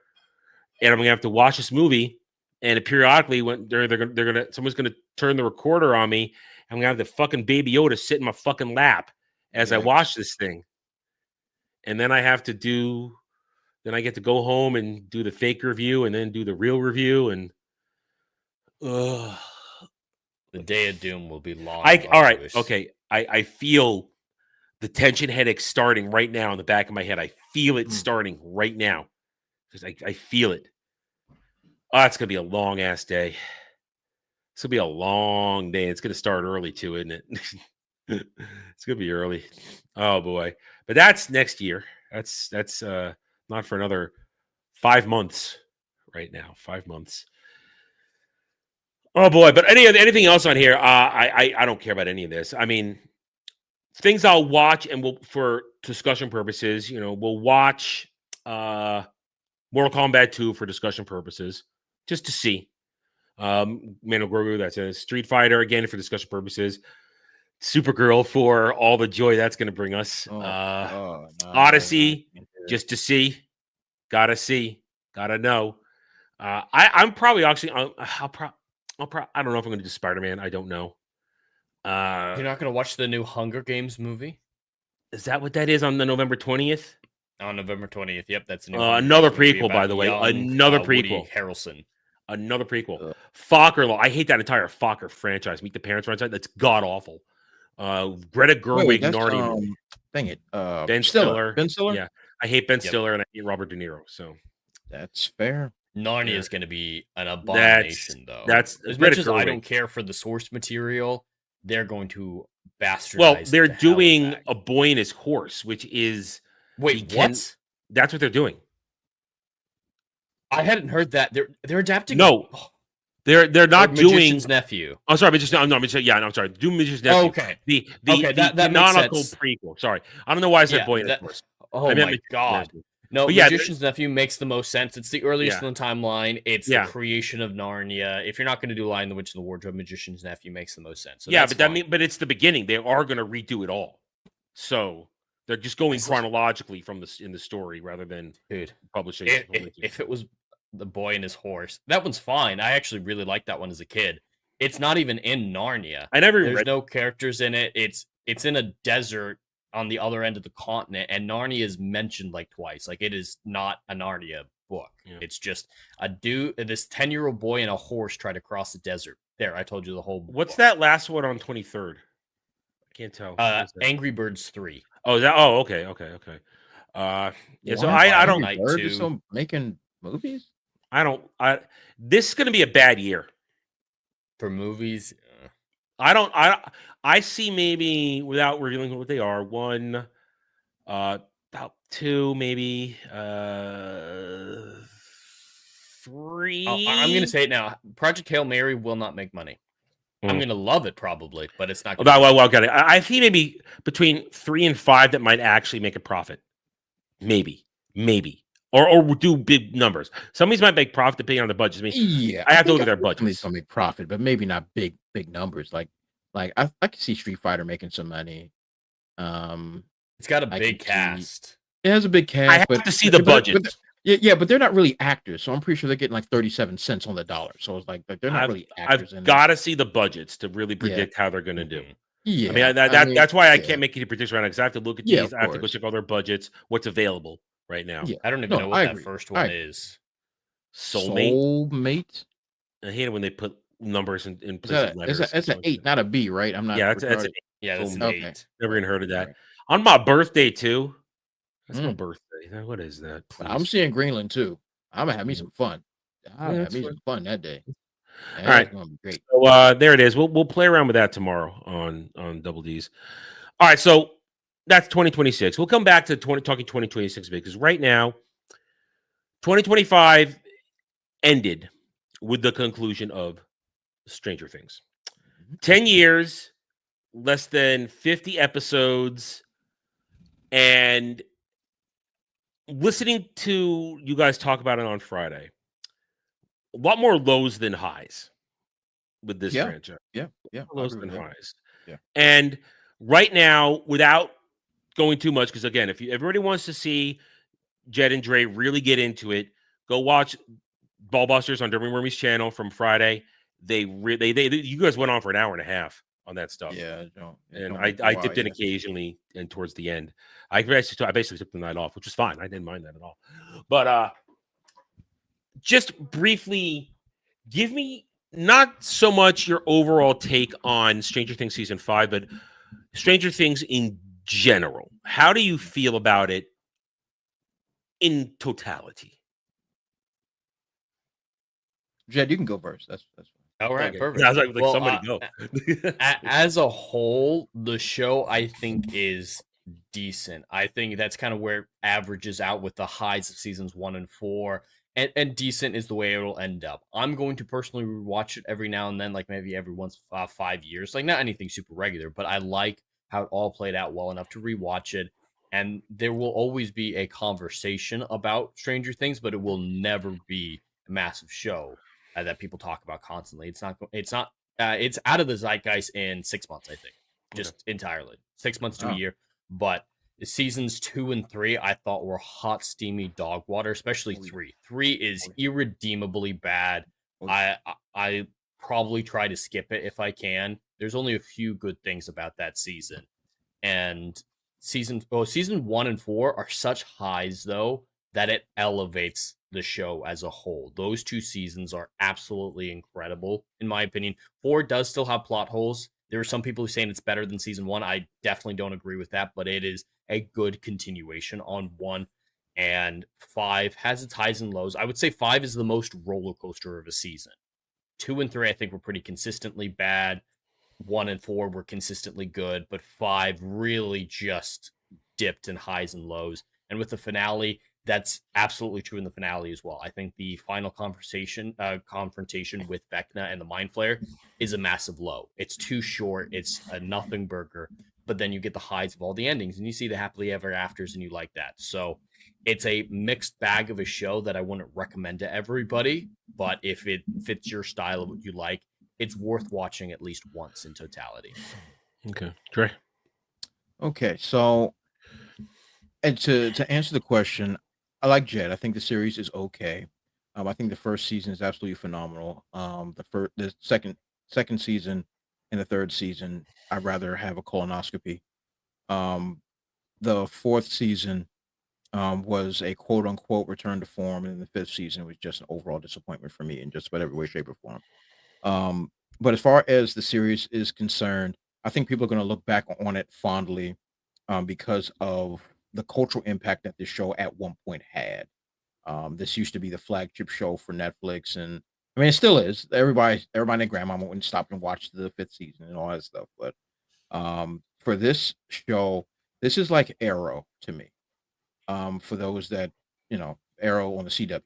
and I'm going to have to watch this movie. And periodically, when someone's going to turn the recorder on me, I'm going to have the fucking Baby Yoda sit in my fucking lap as I watch this thing. And then I have to do. Then I get to go home and do the fake review and then do the real review. And The Day of Doom will be long. all right. Okay. I feel the tension headache starting right now in the back of my head. I feel it starting right now. Because I feel it. Oh, it's going to be a long ass day. It's going to be a long day. It's going to start early too, isn't it? It's going to be early. Oh boy. But that's next year. That's not for another 5 months right now. 5 months. Oh boy! But anything else on here? I don't care about any of this. I mean, things I'll watch and for discussion purposes. We'll watch Mortal Kombat 2 for discussion purposes, just to see. Mano Grogu, that's a Street Fighter again for discussion purposes. Supergirl for all the joy that's going to bring us. Odyssey, just to see. Gotta see. Gotta know. I'm probably actually. I don't know if I'm going to do Spider-Man. I don't know. You're not gonna watch the new Hunger Games movie Is that what that is on the November 20th? on November 20th? Yep, that's a new another Hunger Games movie prequel, by about the way. young, Another Woody prequel. Harrelson. Another prequel. Fokker. I hate that entire Fokker franchise. Meet the Parents franchise. That's god awful. Greta Gerwig, Narnia. Dang it. Ben Stiller. Ben Stiller? Yeah. I hate Ben Stiller and I hate Robert De Niro. So that's fair. Narnia is going to be an abomination, though. That's as Greta much as I Gerwig. don't care for the source material, they're going to bastardize. Well, they're the hell doing out of that. A Boy and His Horse, which is Wait, what? That's what they're doing. I hadn't heard that. They're adapting. No, they're not doing Magician's Nephew. Oh, sorry, I'm sorry. Do Magician's Nephew. Oh, okay. The that makes canonical sense. prequel. Sorry, I don't know why I said Yeah, Boy and His Horse. Oh I meant my Magician's god. Nephew. No, But yeah, Magician's Nephew makes the most sense. It's the earliest Yeah. in the timeline. It's Yeah. the creation of Narnia. If you're not going to do Lion, the Witch, and the Wardrobe, Magician's Nephew makes the most sense. So Yeah, that's but fine. but it's the beginning. They are going to redo it all. So they're just going chronologically from in the story rather than Dude, publishing. if it was The Boy and His Horse, that one's fine. I actually really liked that one as a kid. It's not even in Narnia. I never There's read. no characters in it. It's in a desert on the other end of the continent, and Narnia is mentioned like twice. Like, it is not a Narnia book. Yeah. It's just this 10-year-old boy and a horse try to cross the desert. There, I told you the whole. What's book. that last one on 23rd? I can't tell. What is that? Angry Birds 3. Oh, that. Oh, okay. Yeah. So Why I don't. Night Bird 2. is still making movies? I don't. This is going to be a bad year. For movies, I see maybe without revealing what they are. One, About 2, maybe 3. I'm going to say it now. Project Hail Mary will not make money. I'm going to love it probably, but it's not going to. Well, got it. I see maybe between 3 and 5 that might actually make a profit. Maybe. Or do big numbers. Some of these might make profit depending on the budget. I mean, Yeah, I have to look at their Somebody's budgets. gonna make profit, but maybe not big numbers. Like I can see Street Fighter making some money. It's got a I big can see- cast. It has a big cast. I have to see the budget. But they're not really actors, so I'm pretty sure they're getting like 37 cents on the dollar. So it's like they're not really actors. I've got to see the budgets to really predict how they're going to do. Yeah, I mean, that's why I can't make any predictions right now because I have to look at Yeah, these. of I have to go course. check all their budgets, what's available right now. Yeah, I don't even know what I that agree. first I one agree. is. Soulmate. I hate it when they put numbers in Is place that of letters. that's an 8, not a B, right? I'm not. Yeah, that's retarded. an Yeah, that's an Okay. 8. Never even heard of that. Right. On my birthday too. That's my Mm. birthday. Now, what is that? But I'm please? seeing Greenland too. I'm gonna have me some fun. I'll have that's me fine. some fun that day. All right. It's gonna be great. So there it is. We'll play around with that tomorrow on Double D's. All right, so that's 2026. We'll come back to talking 2026 because right now, 2025 ended with the conclusion of Stranger Things. 10 years, less than 50 episodes, and listening to you guys talk about it on Friday, a lot more lows than highs with this franchise. Yeah. Lows than highs. Yeah. And right now, without going too much, because again, if everybody wants to see Jed and Dre really get into it, go watch Ballbusters on Derby Wormy's channel from Friday. You guys went on for an hour and a half on that stuff. Yeah. And I dipped in occasionally and towards the end. I basically took the night off, which was fine. I didn't mind that at all. But just briefly, give me not so much your overall take on Stranger Things season 5, but Stranger Things in general. How do you feel about it in totality? Jed, you can go first. That's All right, Okay. perfect. I was like Well, somebody go. As a whole, the show I think is decent. I think that's kind of where it averages out with the highs of seasons 1 and 4. And decent is the way it'll end up. I'm going to personally rewatch it every now and then, like maybe every once 5 years. Like not anything super regular, but I like how it all played out well enough to rewatch it. And there will always be a conversation about Stranger Things, but it will never be a massive show that people talk about constantly. It's out of the zeitgeist in 6 months, I think, just entirely 6 months to a year. But seasons 2 and 3, I thought were hot, steamy dog water, especially 3. 3 is irredeemably bad. I probably try to skip it if I can. There's only a few good things about that season. And season 1 and 4 are such highs, though, that it elevates the show as a whole. Those 2 seasons are absolutely incredible, in my opinion. 4 does still have plot holes. There are some people who are saying it's better than season 1. I definitely don't agree with that, but it is a good continuation on 1. And 5 has its highs and lows. I would say 5 is the most roller coaster of a season. 2 and 3, I think, were pretty consistently bad. 1 and 4 were consistently good, but 5 really just dipped in highs and lows. And with the finale, that's absolutely true in the finale as well. I think the final confrontation with Vecna and the Mind Flayer is a massive low. It's too short. It's a nothing burger. But then you get the highs of all the endings, and you see the happily ever afters, and you like that. So it's a mixed bag of a show that I wouldn't recommend to everybody. But if it fits your style of what you like, it's worth watching at least once in totality. Okay, Dre. okay. So, and to answer the question, I like Jed. I think the series is okay. I think the first season is absolutely phenomenal. The second season and the third season, I'd rather have a colonoscopy. The fourth season was a quote unquote return to form, and the fifth season was just an overall disappointment for me in just about every way, shape, or form. But as far as the series is concerned, I think people are going to look back on it fondly because of the cultural impact that this show at one point had. This used to be the flagship show for Netflix, and I mean, it still is. Everybody and their grandmama wouldn't stop and watch the fifth season and all that stuff. But for this show, this is like Arrow to me. For those that Arrow on the CW.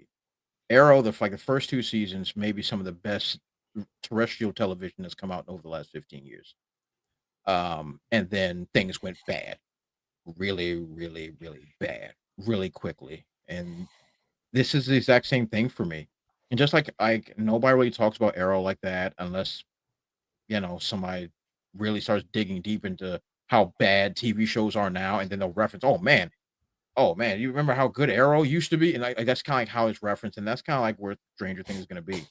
Arrow, the first 2 seasons, maybe some of the best terrestrial television that's come out over the last 15 years. And then things went bad, really, really, really bad, really quickly. And this is the exact same thing for me. And just like nobody really talks about Arrow like that unless somebody really starts digging deep into how bad TV shows are now, and then they'll reference, oh man, you remember how good Arrow used to be? And that's kind of like how it's referenced, and that's kind of like where Stranger Things is going to be.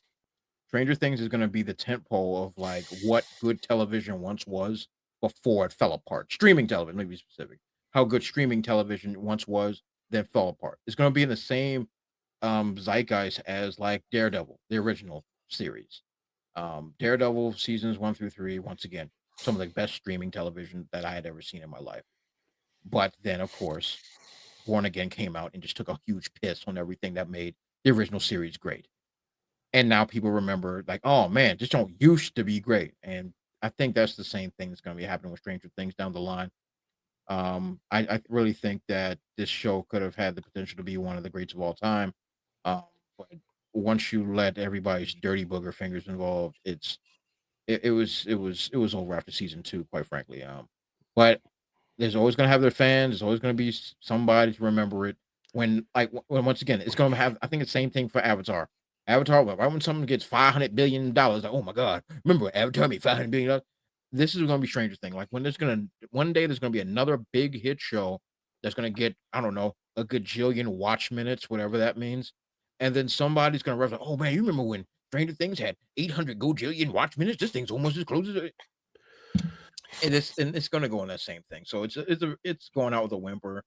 Stranger Things is going to be the tentpole of like what good television once was before it fell apart. Streaming television, let me be specific. How good streaming television once was, then fell apart. It's going to be in the same zeitgeist as like Daredevil, the original series. Daredevil seasons 1 through 3, once again, some of the best streaming television that I had ever seen in my life. But then, of course, Born Again came out and just took a huge piss on everything that made the original series great. And now people remember, like, oh man, this don't used to be great. And I think that's the same thing that's going to be happening with Stranger Things down the line. I really think that this show could have had the potential to be one of the greats of all time. But once you let everybody's dirty booger fingers involved, it was over after season 2, quite frankly. But there's always going to have their fans. There's always going to be somebody to remember it. When once again, it's going to have. I think it's the same thing for Avatar. Avatar, right when someone gets $500 billion, like, oh my God, remember Avatar made $500 billion? This is going to be Stranger Thing. Like one day there's going to be another big hit show that's going to get, I don't know, a gajillion watch minutes, whatever that means. And then somebody's going to reference, oh man, you remember when Stranger Things had 800 gajillion watch minutes? This thing's almost as close as it. And it's going to go on that same thing. So it's going out with a whimper.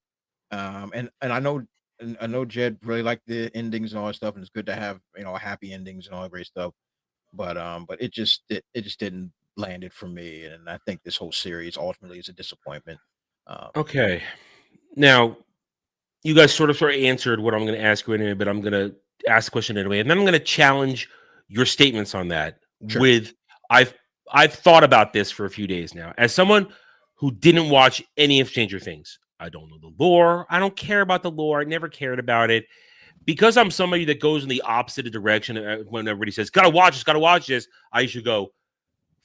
And I know Jed really liked the endings and all that stuff, and it's good to have happy endings and all that great stuff. But it just didn't land it for me, and I think this whole series ultimately is a disappointment. Okay, now you guys sort of answered what I'm going to ask you anyway, but I'm going to ask the question anyway, and then I'm going to challenge your statements on that. Sure. With I've thought about this for a few days now, as someone who didn't watch any of Stranger Things. I don't know the lore. I don't care about the lore. I never cared about it. Because I'm somebody that goes in the opposite direction when everybody says, gotta watch this, I usually go,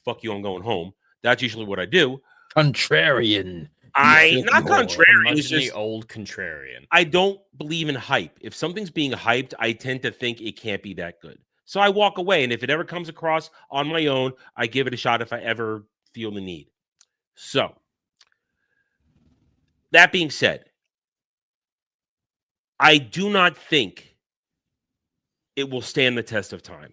fuck you, I'm going home. That's usually what I do. Contrarian. Not contrarian. It's just the old contrarian. I don't believe in hype. If something's being hyped, I tend to think it can't be that good. So I walk away, and if it ever comes across on my own, I give it a shot if I ever feel the need. So, that being said, I do not think it will stand the test of time.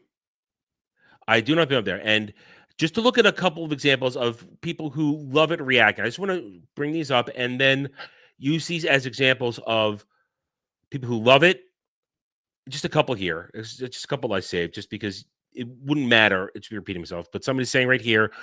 I do not think up there. And just to look at a couple of examples of people who love it reacting, I just want to bring these up and then use these as examples of people who love it. Just a couple here. It's just a couple I saved just because it wouldn't matter. It's repeating myself. But somebody's saying right here,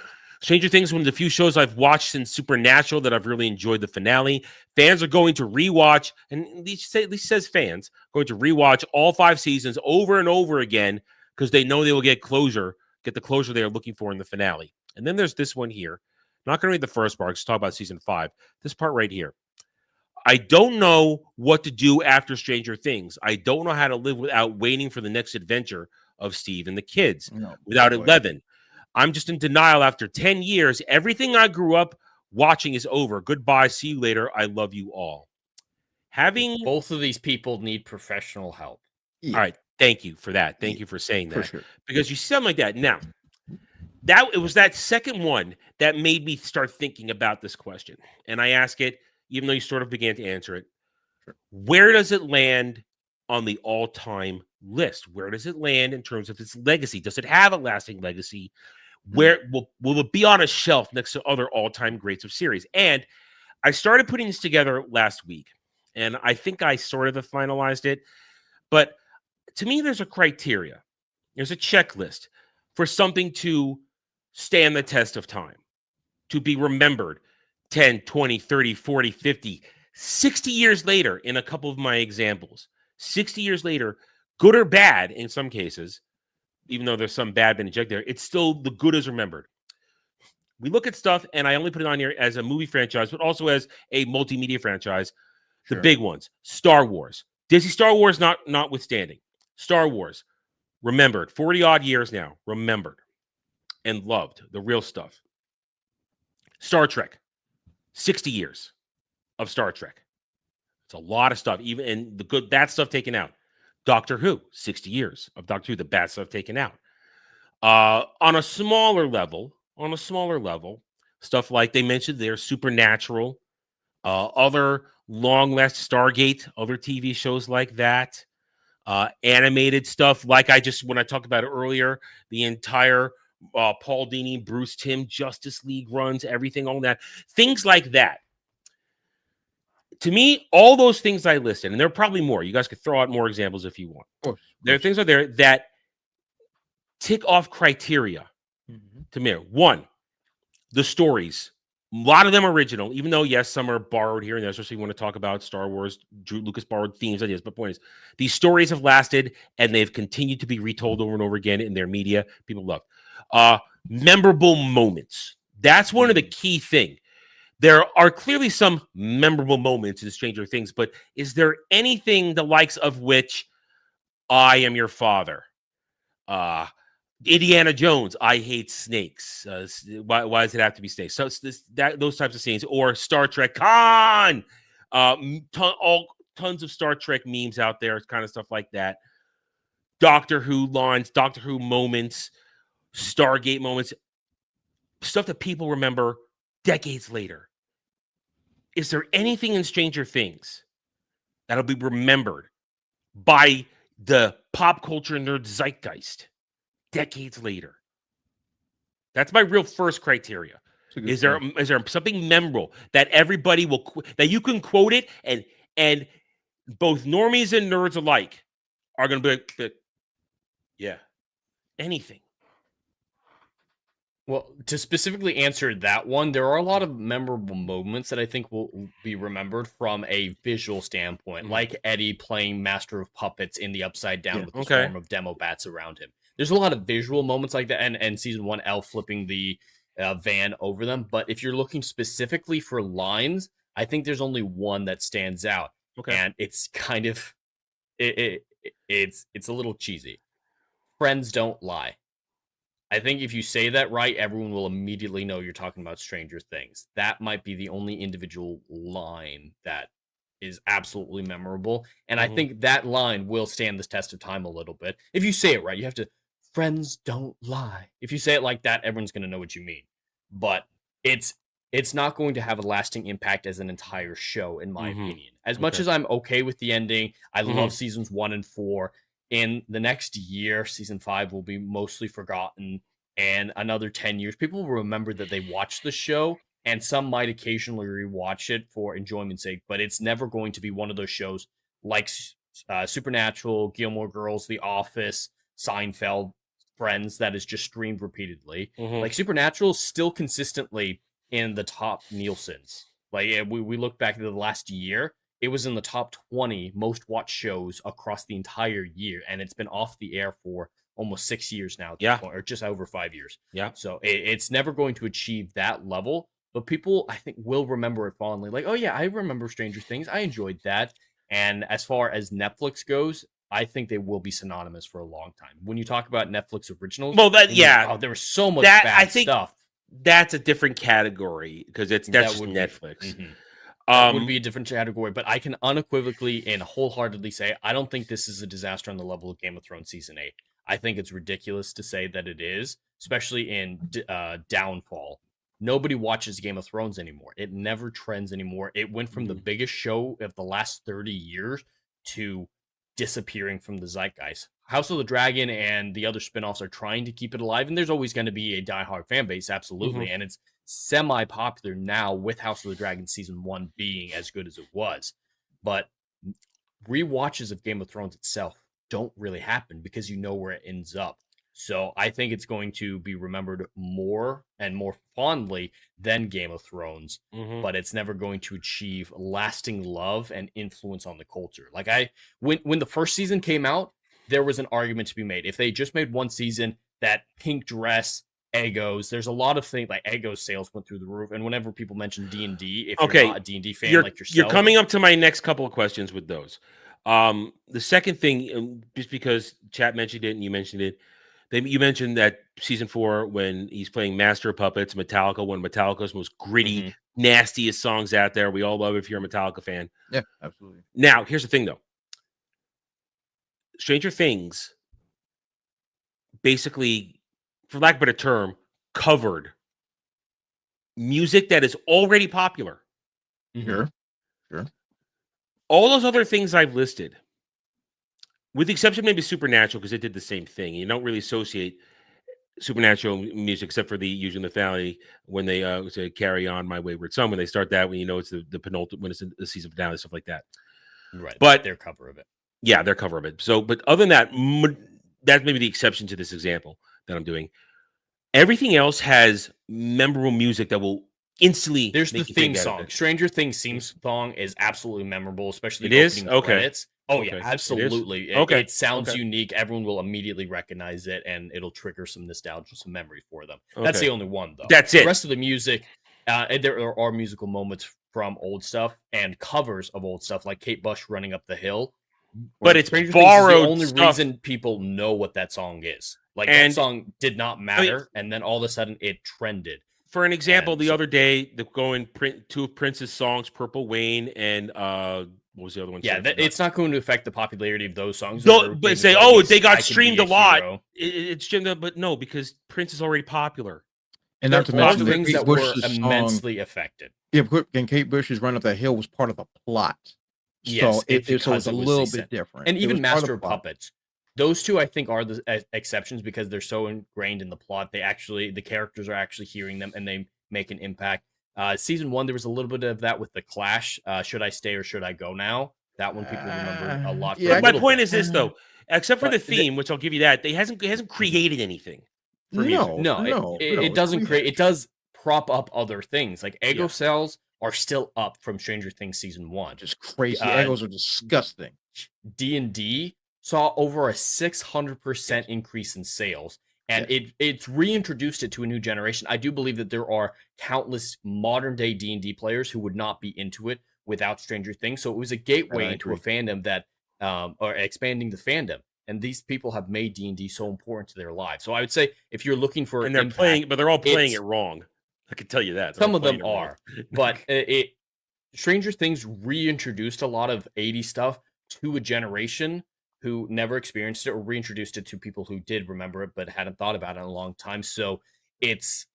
Stranger Things is one of the few shows I've watched since Supernatural that I've really enjoyed the finale. Fans are going to rewatch, and at least says fans, going to rewatch all 5 seasons over and over again because they know they will get the closure they are looking for in the finale. And then there's this one here. I'm not going to read the first part. Just talk about season 5. This part right here. I don't know what to do after Stranger Things. I don't know how to live without waiting for the next adventure of Steve and the kids. Without 11. I'm just in denial after 10 years. Everything I grew up watching is over. Goodbye. See you later. I love you all. Both of these people need professional help. Yeah. All right. Thank you for that. Thank you for saying that. For sure. Because you sound like that. Now, it was that second one that made me start thinking about this question. And I ask it, even though you sort of began to answer it. Sure. Where does it land on the all-time list? Where does it land in terms of its legacy? Does it have a lasting legacy? Where will it be on a shelf next to other all-time greats of series? And I started putting this together last week, and I think I sort of have finalized it. But to me, there's a criteria. There's a checklist for something to stand the test of time, to be remembered 10, 20, 30, 40, 50, 60 years later in a couple of my examples. 60 years later, good or bad in some cases, even though there's some bad been injected there, it's still the good is remembered. We look at stuff, and I only put it on here as a movie franchise, but also as a multimedia franchise. The big ones. Star Wars. Disney Star Wars notwithstanding. Star Wars. Remembered. 40 odd years now. Remembered. And loved. The real stuff. Star Trek. 60 years of Star Trek. It's a lot of stuff. Even and the good, bad stuff taken out. Doctor Who. 60 years of Doctor Who. The bad stuff taken out. On a smaller level, stuff like they mentioned there, Supernatural, other long-last Stargate, other TV shows like that, animated stuff like when I talked about it earlier, the entire Paul Dini, Bruce Timm, Justice League runs, everything, all that, things like that. To me, all those things I listed, and there are probably more. You guys could throw out more examples if you want. Of course. There are things out there that tick off criteria to me. One, the stories. A lot of them are original, even though, yes, some are borrowed here and there, especially when we want to talk about Star Wars. Lucas borrowed themes, ideas. But point is, these stories have lasted, and they've continued to be retold over and over again in their media. People love. Memorable moments. That's one of the key things. There are clearly some memorable moments in Stranger Things, but is there anything the likes of which I am your father? Indiana Jones, I hate snakes. Why does it have to be snakes? So it's those types of scenes, or Star Trek Khan. Tons of Star Trek memes out there, kind of stuff like that. Doctor Who lines, Doctor Who moments, Stargate moments, stuff that people remember decades later. Is there anything in Stranger Things that'll be remembered by the pop culture nerd zeitgeist decades later? That's my real first criteria. Is there something memorable that everybody that you can quote it and both normies and nerds alike are going to be like, yeah, anything. Well, to specifically answer that one, there are a lot of memorable moments that I think will be remembered from a visual standpoint, like Eddie playing Master of Puppets in the Upside Down with the swarm of demo bats around him. There's a lot of visual moments like that, and season 1, Elle flipping the van over them. But if you're looking specifically for lines, I think there's only one that stands out, and it's kind of it's a little cheesy. Friends don't lie. I think if you say that right, everyone will immediately know you're talking about Stranger Things. That might be the only individual line that is absolutely memorable. And I think that line will stand the test of time a little bit. If you say it right, you have to, friends don't lie. If you say it like that, everyone's going to know what you mean. But it's not going to have a lasting impact as an entire show, in my opinion. As much as I'm okay with the ending, I love seasons 1 and 4. In the next year, season 5 will be mostly forgotten, and another 10 years, people will remember that they watched the show, and some might occasionally rewatch it for enjoyment's sake, but it's never going to be one of those shows like Supernatural, Gilmore Girls, The Office, Seinfeld, Friends that is just streamed repeatedly. Like Supernatural is still consistently in the top Nielsen's. Like we look back at the last year, it was in the top 20 most watched shows across the entire year, and it's been off the air for almost 6 years now, or just over 5 years. So it's never going to achieve that level, but people, I think, will remember it fondly. Like, oh yeah, I remember Stranger Things. I enjoyed that. And as far as Netflix goes, I think they will be synonymous for a long time. When you talk about Netflix originals, there was so much bad stuff. That's a different category because that's just Netflix. That would be a different category, but I can unequivocally and wholeheartedly say I don't think this is a disaster on the level of Game of Thrones Season 8. I think it's ridiculous to say that it is, especially in Downfall. Nobody watches Game of Thrones anymore. It never trends anymore. It went from the biggest show of the last 30 years to disappearing from the zeitgeist. House of the Dragon and the other spinoffs are trying to keep it alive, and there's always going to be a diehard fan base, absolutely, and it's semi-popular now with House of the Dragon Season 1 being as good as it was. But rewatches of Game of Thrones itself don't really happen because you know where it ends up. So I think it's going to be remembered more and more fondly than Game of Thrones, but it's never going to achieve lasting love and influence on the culture. Like when the first season came out, there was an argument to be made. If they just made one season, that pink dress Egos. There's a lot of things like Egos sales went through the roof. And whenever people mention D&D, if Okay, you're not a D&D fan You're, like yourself, you're coming up to my next couple of questions with those. The second thing, just because chat mentioned it and you mentioned it, you mentioned that season 4 when he's playing Master of Puppets, Metallica, one of Metallica's most gritty, nastiest songs out there. We all love it if you're a Metallica fan. Yeah, absolutely. Now, here's the thing, though. Stranger Things basically, for lack of a better term, covered music that is already popular. Sure. All those other things I've listed, with the exception maybe Supernatural, because it did the same thing. You don't really associate Supernatural music except for the usual the finale when they say "Carry On, My Wayward Son." When they start that, when you know it's the penultimate, when it's the season finale, stuff like that. Right, but their cover of it. Yeah, their cover of it. So, but other than that, that's maybe the exception to this example that I'm doing. Everything else has memorable music that will instantly. There's the make you think theme out of song. it. Stranger Things theme song is absolutely memorable, especially It the is? opening Okay. credits. Oh Okay. yeah, It is? absolutely. Okay. It sounds Okay. unique. Everyone will immediately recognize it, and it'll trigger some nostalgia, some memory for them. That's Okay. the only one, though. That's The it. rest of the music, there are musical moments from old stuff and covers of old stuff, like Kate Bush running up the hill. But it's Stranger Things is borrowed the only stuff. reason people know what that song is. Like And- that song did not matter, and then all of a sudden it trended. For an example, And the so- other day, two of Prince's songs, "Purple Rain" and what was the other one? Yeah, Sorry, I forgot. it's not going to affect the popularity of those songs. No, or but David say, Bowie's they I got Can streamed Be a lot. Hero. It's streamed, but no, because Prince is already popular. And not to There are mention that things Kate that were Bush's song. immensely affected. Yeah, and Kate Bush's Run Up That Hill was part of the plot. Yes, So it because was a it was little the bit different. And It even was part of Master the of plot. Puppets. Those two, I think, are the exceptions because they're so ingrained in the plot. The characters are actually hearing them and they make an impact. Season 1, there was a little bit of that with the Clash. Should I stay or should I go now? That one people remember a lot. yeah, for a My little point bit. is this, though. Except for the But theme, which I'll give you that, it hasn't created anything for music. No, it doesn't create. It does prop up other things. Like Ego cells are still up from Stranger Things season 1. Just crazy. Egos are disgusting. D&D saw over a 600% increase in sales, and it's reintroduced it to a new generation. I do believe that there are countless modern day D&D players who would not be into it without Stranger Things. So it was a gateway into a fandom that, or expanding the fandom. And these people have made D&D so important to their lives. So I would say if you're looking for, And they're impact, playing, but they're all playing it wrong. I can tell you that. They're some all of them playing it wrong. are, but Stranger Things reintroduced a lot of 80s stuff to a generation who never experienced it, or reintroduced it to people who did remember it but hadn't thought about it in a long time. So it's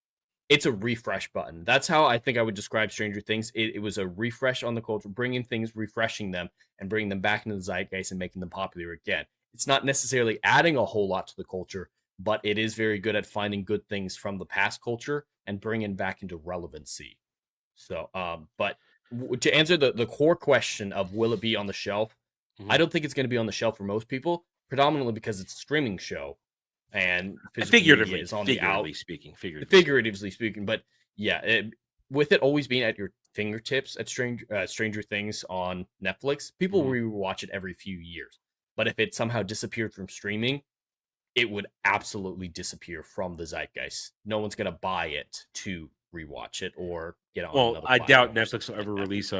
a refresh button. That's how I think I would describe Stranger Things. It was a refresh on the culture, bringing things, refreshing them, and bringing them back into the zeitgeist and making them popular again. It's not necessarily adding a whole lot to the culture, but it is very good at finding good things from the past culture and bringing back into relevancy. So, but to answer the core question of will it be on the shelf, I don't think it's going to be on the shelf for most people, predominantly because it's a streaming show and Figuratively, is on the out. figuratively speaking. But yeah, with it always being at your fingertips at Stranger Things on Netflix, people will rewatch it every few years. But if it somehow disappeared from streaming, it would absolutely disappear from the zeitgeist. No one's going to buy it to rewatch it or get on. Well, another I doubt platform or Netflix will something ever like that. release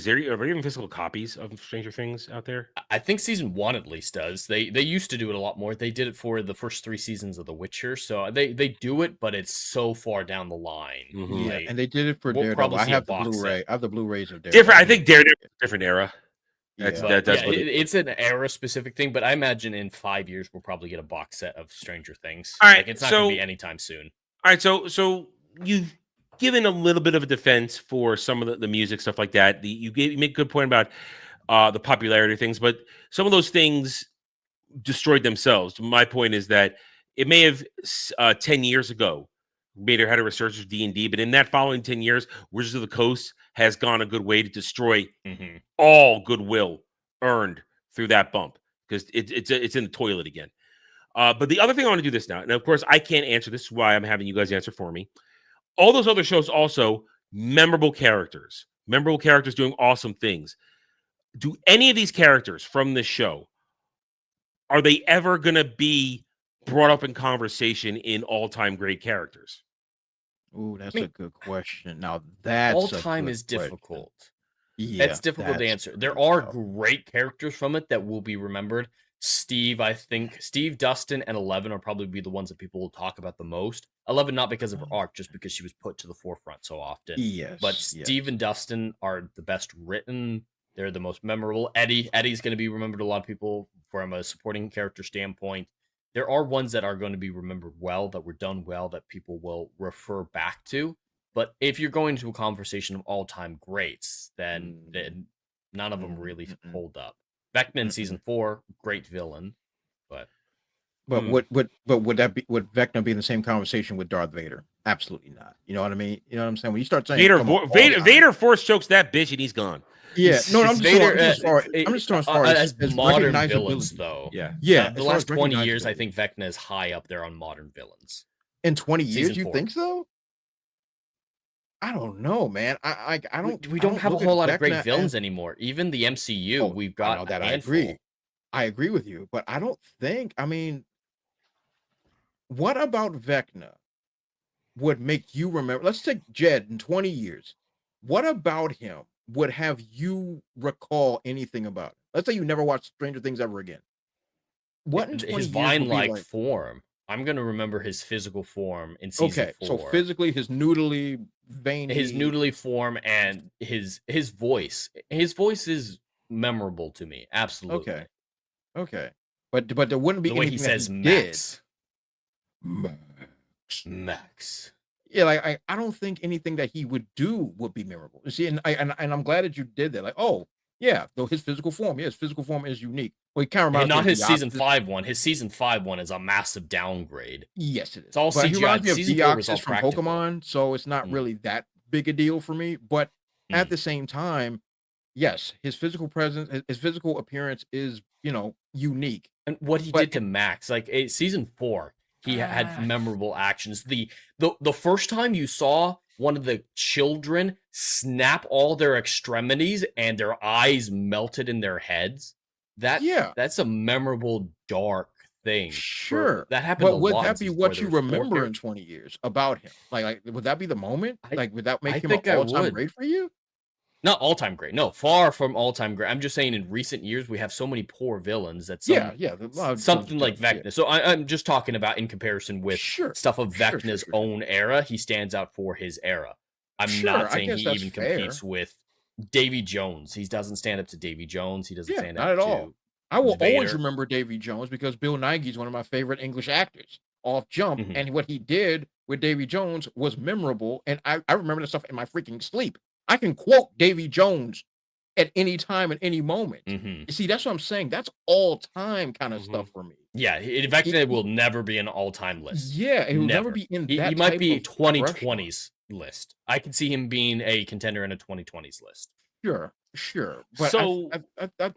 are there even physical copies of Stranger Things out there? I think season 1 at least does. They used to do it a lot more. They did it for the first 3 seasons of The Witcher, so they do it, but it's so far down the line. Yeah, and they did it for we'll Daredevil. probably I see a have the box Blu-ray. set. I have the Blu-rays of Daredevil. Different. I think Daredevil, different era. That's Yeah. that, that's Yeah, what it's an era specific thing, but I imagine in 5 years we'll probably get a box set of Stranger Things. All right, like, it's not going so- to be anytime soon. All right, so you've given a little bit of a defense for some of the music stuff like that. You make a good point about the popularity of things, but some of those things destroyed themselves. My point is that it may have 10 years ago made or had a resurgence of D&D, but in that following 10 years, Wizards of the Coast has gone a good way to destroy all goodwill earned through that bump because it's in the toilet again. But the other thing I want to do this now, and of course I can't answer this, is why I'm having you guys answer for me. All those other shows also memorable characters doing awesome things. Do any of these characters from this show, are they ever going to be brought up in conversation in all-time great characters? Ooh, that's a good question. Now that's All a time good is question. difficult. Yeah, It's difficult to that's answer. There pretty are tough. great characters from it that will be remembered. I think Steve, Dustin, and 11 will probably be the ones that people will talk about the most. 11 not because of her arc, just because she was put to the forefront so often. Yes, But yes. Steve and Dustin are the best written. They're the most memorable. Eddie's going to be remembered to a lot of people from a supporting character standpoint. There are ones that are going to be remembered well, that were done well, that people will refer back to. But if you're going to a conversation of all-time greats, then none of them really hold up. Vecna in season 4, great villain, but would Vecna be in the same conversation with Darth Vader? Absolutely not. You know what I mean? You know what I'm saying? When you start saying Vader force chokes that bitch and he's gone. Yeah, no, I'm just Vader, as far as modern recognizability. villains, though. Yeah. The last 20 years, I think Vecna is high up there on modern villains. In 20 years, Season you 4. think so? I don't know, man. I don't. We don't have a look at whole lot of Vecna great villains as- anymore. Even the MCU, we've I got know that. a I handful. agree. I agree with you, but I don't think. I mean, what about Vecna would make you remember? Let's take Jed in 20 years. What about him would have you recall anything about it? Let's say you never watched Stranger Things ever again. What in 20 His years would be vine-like like? form. I'm gonna remember his physical form in season 4. So physically, his noodly, veiny, his noodly form and his voice. His voice is memorable to me. Absolutely. Okay. But there wouldn't be The way he anything that says did. Max. Yeah, like I don't think anything that he would do would be memorable. You see, and I'm glad that you did that. Like, oh yeah, though his physical form, his physical form is unique. Well, he kind of And not his season Deoxys. 5 one. His season 5 one is a massive downgrade. Yes, it is. It's all But he CGI. reminds me of Season 4 was all Deoxys from practical. Pokemon, so it's not really that big a deal for me. But at the same time, yes, his physical presence, his physical appearance is, unique. And what he did to Max, like season 4, he had memorable actions. The first time you saw one of the children snap all their extremities and their eyes melted in their heads, that's a memorable dark thing. Sure, that happened. But would that be what you remember in 20 years about him? Like would that be the moment? Would that make him an all-time great for you? Not all-time great. No, far from all-time great. I'm just saying in recent years, we have so many poor villains that something like Vecna. Yeah. So I'm just talking about in comparison with stuff of Vecna's own era. He stands out for his era. I'm not saying he even competes with Davy Jones. He doesn't stand up to Davy Jones. He doesn't stand up not at to all. I will Vader. always remember Davy Jones because Bill Nighy is one of my favorite English actors off Jump. And what he did with Davy Jones was memorable. And I remember that stuff in my freaking sleep. I can quote Davy Jones at any time, at any moment. You see, that's what I'm saying. That's all-time kind of stuff for me. Yeah, Vecna will never be an all-time list. Yeah, it will never be in that. He might be 2020s list. I can see him being a contender in a 2020s list. Sure. But So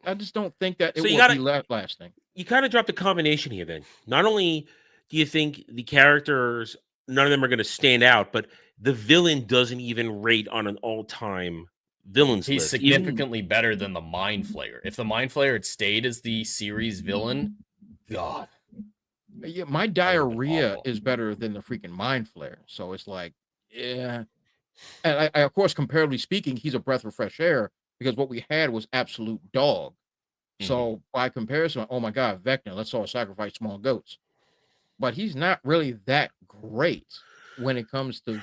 I just don't think that it will be lasting. You kind of dropped a combination here then. Not only do you think the characters, none of them are going to stand out, but the villain doesn't even rate on an all-time villains He's list. significantly better than the Mind Flayer. If the Mind Flayer had stayed as the series villain, God. Yeah, my diarrhea is better than the freaking Mind Flayer. So it's like, yeah. And I of course, comparatively speaking, he's a breath of fresh air because what we had was absolute dog. So by comparison, oh my God, Vecna, let's all sacrifice small goats. But he's not really that great when it comes to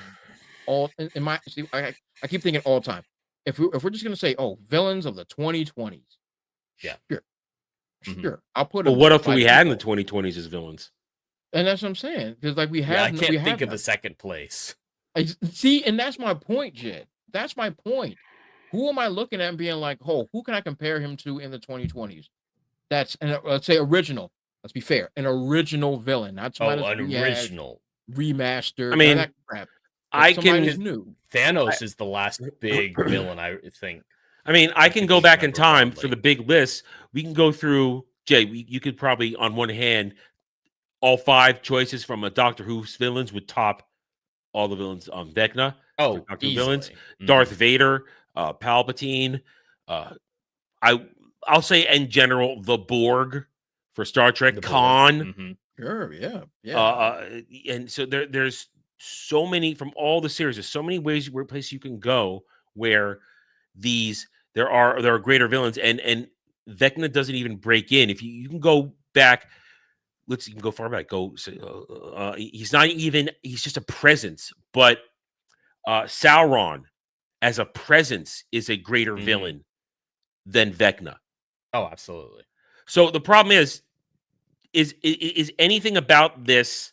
I keep thinking all time. If we're just gonna say, oh, villains of the 2020s, sure, I'll put. Well, what else we had in the 2020s as villains? And that's what I'm saying because like we have. I can't think of a second place. See, and that's my point, Jed. That's my point. Who am I looking at and being like, oh, who can I compare him to in the 2020s? That's let's say original. Let's be fair, an original villain. Not an original remaster. I mean, that crap. I can. New. Thanos is the last big villain, I think. I mean, I can go back in time for the big list. We can go through. Jay, you could probably, on one hand, all 5 choices from a Doctor Who's villains would top all the villains on Vecna. Oh, Doctor Who villains. Darth Vader, Palpatine. I'll say in general the Borg for Star Trek. Khan Sure, yeah, yeah. And so there's so many from all the series. There's so many places you can go where there are greater villains, and Vecna doesn't even break in. If you can go back, you can go far back. He's not even. He's just a presence, but Sauron as a presence is a greater villain than Vecna. Oh, absolutely. So the problem is anything about this?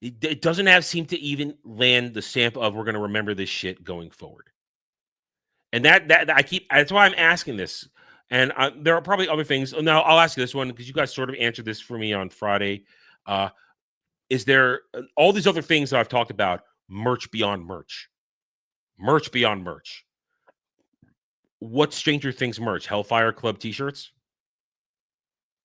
It doesn't seem to even land the stamp of we're going to remember this shit going forward. And that's why I'm asking this. And there are probably other things. Now I'll ask you this one because you guys sort of answered this for me on Friday. Is there all these other things that I've talked about? Merch beyond merch, merch beyond merch. What Stranger Things merch? Hellfire Club T-shirts.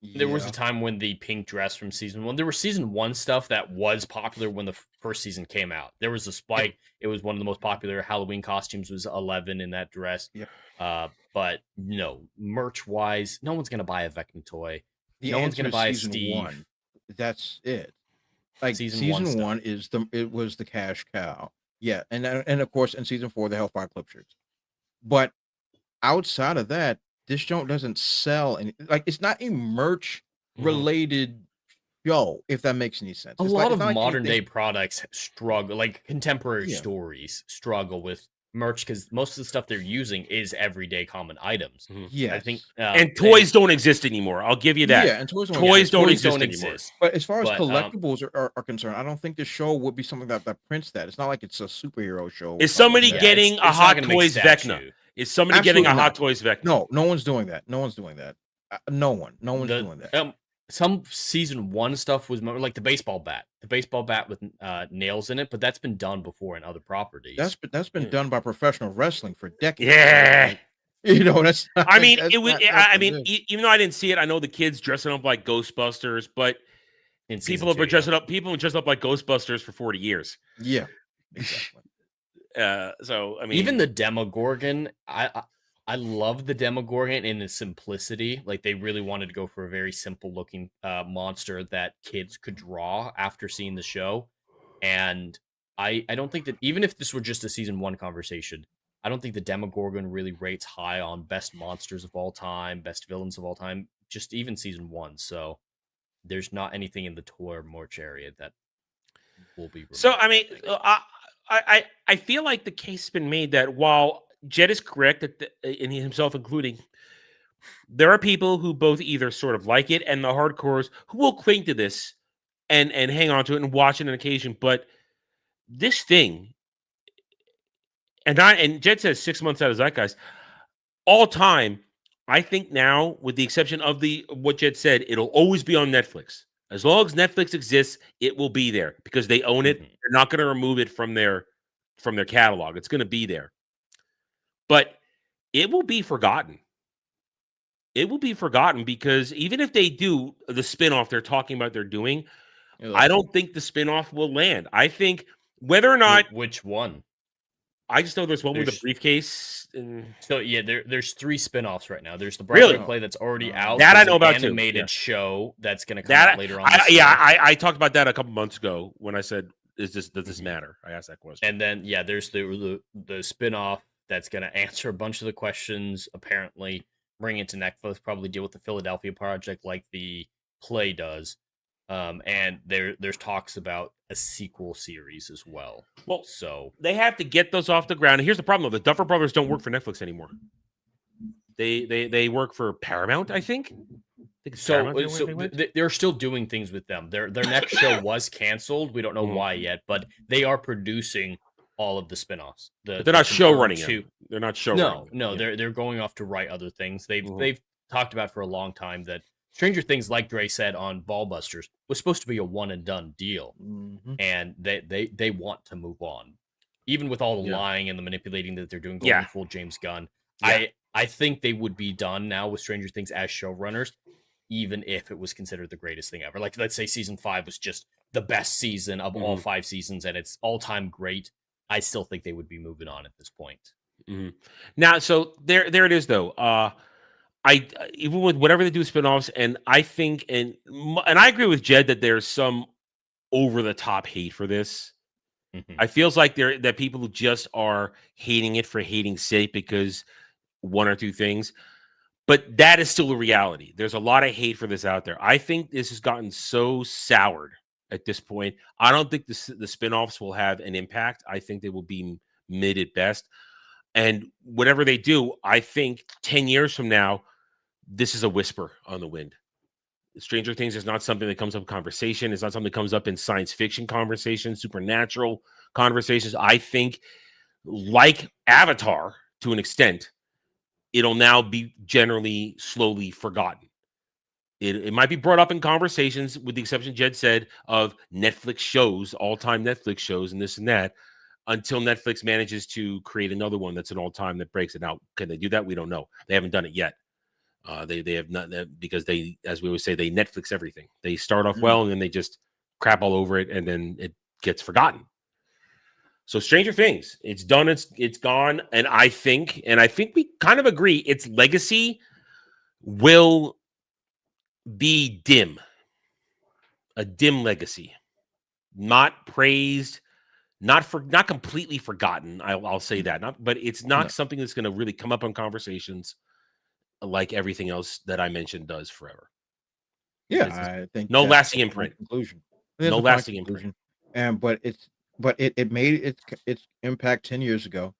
There was a time when the pink dress from season 1, there was season 1 stuff that was popular when the first season came out. There was a spike. It was one of the most popular Halloween costumes was 11 in that dress. Yeah. But no, merch wise, no one's going to buy a Vecna toy. The No one's going to buy a season Steve. 1. That's it. Like Season season one 1 it was the cash cow. Yeah, and of course in season 4 the Hellfire Club shirts. But outside of that, this show doesn't sell any. Like it's not a merch related show, if that makes any sense. A It's lot like, of modern day products struggle, like contemporary Yeah. stories struggle with merch because most of the stuff they're using is everyday common items. Yes. I think, And toys don't exist anymore. I'll give you that. Yeah, and toys don't toys exist don't anymore. exist. But as far as But, collectibles are concerned, I don't think the show would be something that prints that. It's not like it's a superhero show. Is somebody Yeah, getting a it's not Hot gonna make Toys statue. Vecna? Is somebody getting a Absolutely Hot not. Toys Vecna? No one's doing that. No one's doing that. No one's doing that. Some season 1 stuff was more like the baseball bat with nails in it, but that's been done before in other properties. That's been done by professional wrestling for decades. Yeah. You know, that's not, I mean, that's it was. not I nothing mean, new. even though I didn't see it, I know the kids dressing up like Ghostbusters, but in people season have been 2, dressing up. People have dressed up like Ghostbusters for 40 years. Yeah, exactly. So I mean, even the Demogorgon, I love the Demogorgon in its simplicity. Like they really wanted to go for a very simple looking monster that kids could draw after seeing the show. And I don't think that even if this were just a season 1 conversation, I don't think the Demogorgon really rates high on best monsters of all time, best villains of all time, just even season 1. So there's not anything in the toy or merch area that will be. So I mean, I feel like the case has been made that while Jed is correct that and he himself including, there are people who both either sort of like it and the hardcores who will cling to this and hang on to it and watch it on occasion. But this thing, and Jed says 6 months out of Zeitgeist, all time, I think now, with the exception of what Jed said, it'll always be on Netflix. As long as Netflix exists, it will be there because they own it. They're not going to remove it from their catalog. It's going to be there. But it will be forgotten. It will be forgotten because even if they do the spinoff they're talking about they're doing, I don't think the spinoff will land. I think whether or not... Which one? I just know there's one with a briefcase. So yeah, there's 3 spinoffs right now. There's the Broadway play that's already out. That There's I know about an animated too. show that's going to come out later on. I talked about that a couple months ago when I said, does this matter? I asked that question. And then there's the spinoff that's going to answer a bunch of the questions. Apparently, bring it to Netflix. Probably deal with the Philadelphia project like the play does. And there's talks about a sequel series as well. Well, so they have to get those off the ground. And here's the problem: though. The Duffer Brothers don't work for Netflix anymore. They work for Paramount, I think. They're still doing things with them. Their next show was canceled. We don't know why yet, but they are producing all of the spinoffs. But they're not show running it. They're not show running. No, they're going off to write other things. They've talked about for a long time that Stranger Things, like Dre said on Ballbusters, was supposed to be a one and done deal, and they want to move on, even with all the lying and the manipulating that they're doing, going full James Gunn. Yeah. I think they would be done now with Stranger Things as showrunners, even if it was considered the greatest thing ever. Like, let's say season 5 was just the best season of all 5 seasons, and it's all time great. I still think they would be moving on at this point. Now, so there it is, though. even with whatever they do with spinoffs, and I think, and I agree with Jed that there's some over the top hate for this. I feels like that people who just are hating it for hating's sake because one or two things, but that is still a reality. There's a lot of hate for this out there. I think this has gotten so soured at this point. I don't think the spinoffs will have an impact. I think they will be mid at best. And whatever they do, I think 10 years from now, this is a whisper on the wind. Stranger Things is not something that comes up in conversation. It's not something that comes up in science fiction conversations, supernatural conversations. I think, like Avatar, to an extent, it'll now be generally slowly forgotten. It might be brought up in conversations, with the exception, Jed said, of Netflix shows, all-time Netflix shows, and this and that, until Netflix manages to create another one that's an all-time that breaks it out. Can they do that? We don't know. They haven't done it yet. They have not, because they, as we always say, they Netflix everything. They start off well and then they just crap all over it and then it gets forgotten. So Stranger Things, it's done, it's gone, and I think we kind of agree its legacy will be dim. A dim legacy. Not praised, not completely forgotten. I'll say that. But it's not something that's going to really come up in conversations like everything else that I mentioned does forever. Yeah, I think no that's lasting the imprint. conclusion. No lasting imprint. And but it made its impact 10 years ago.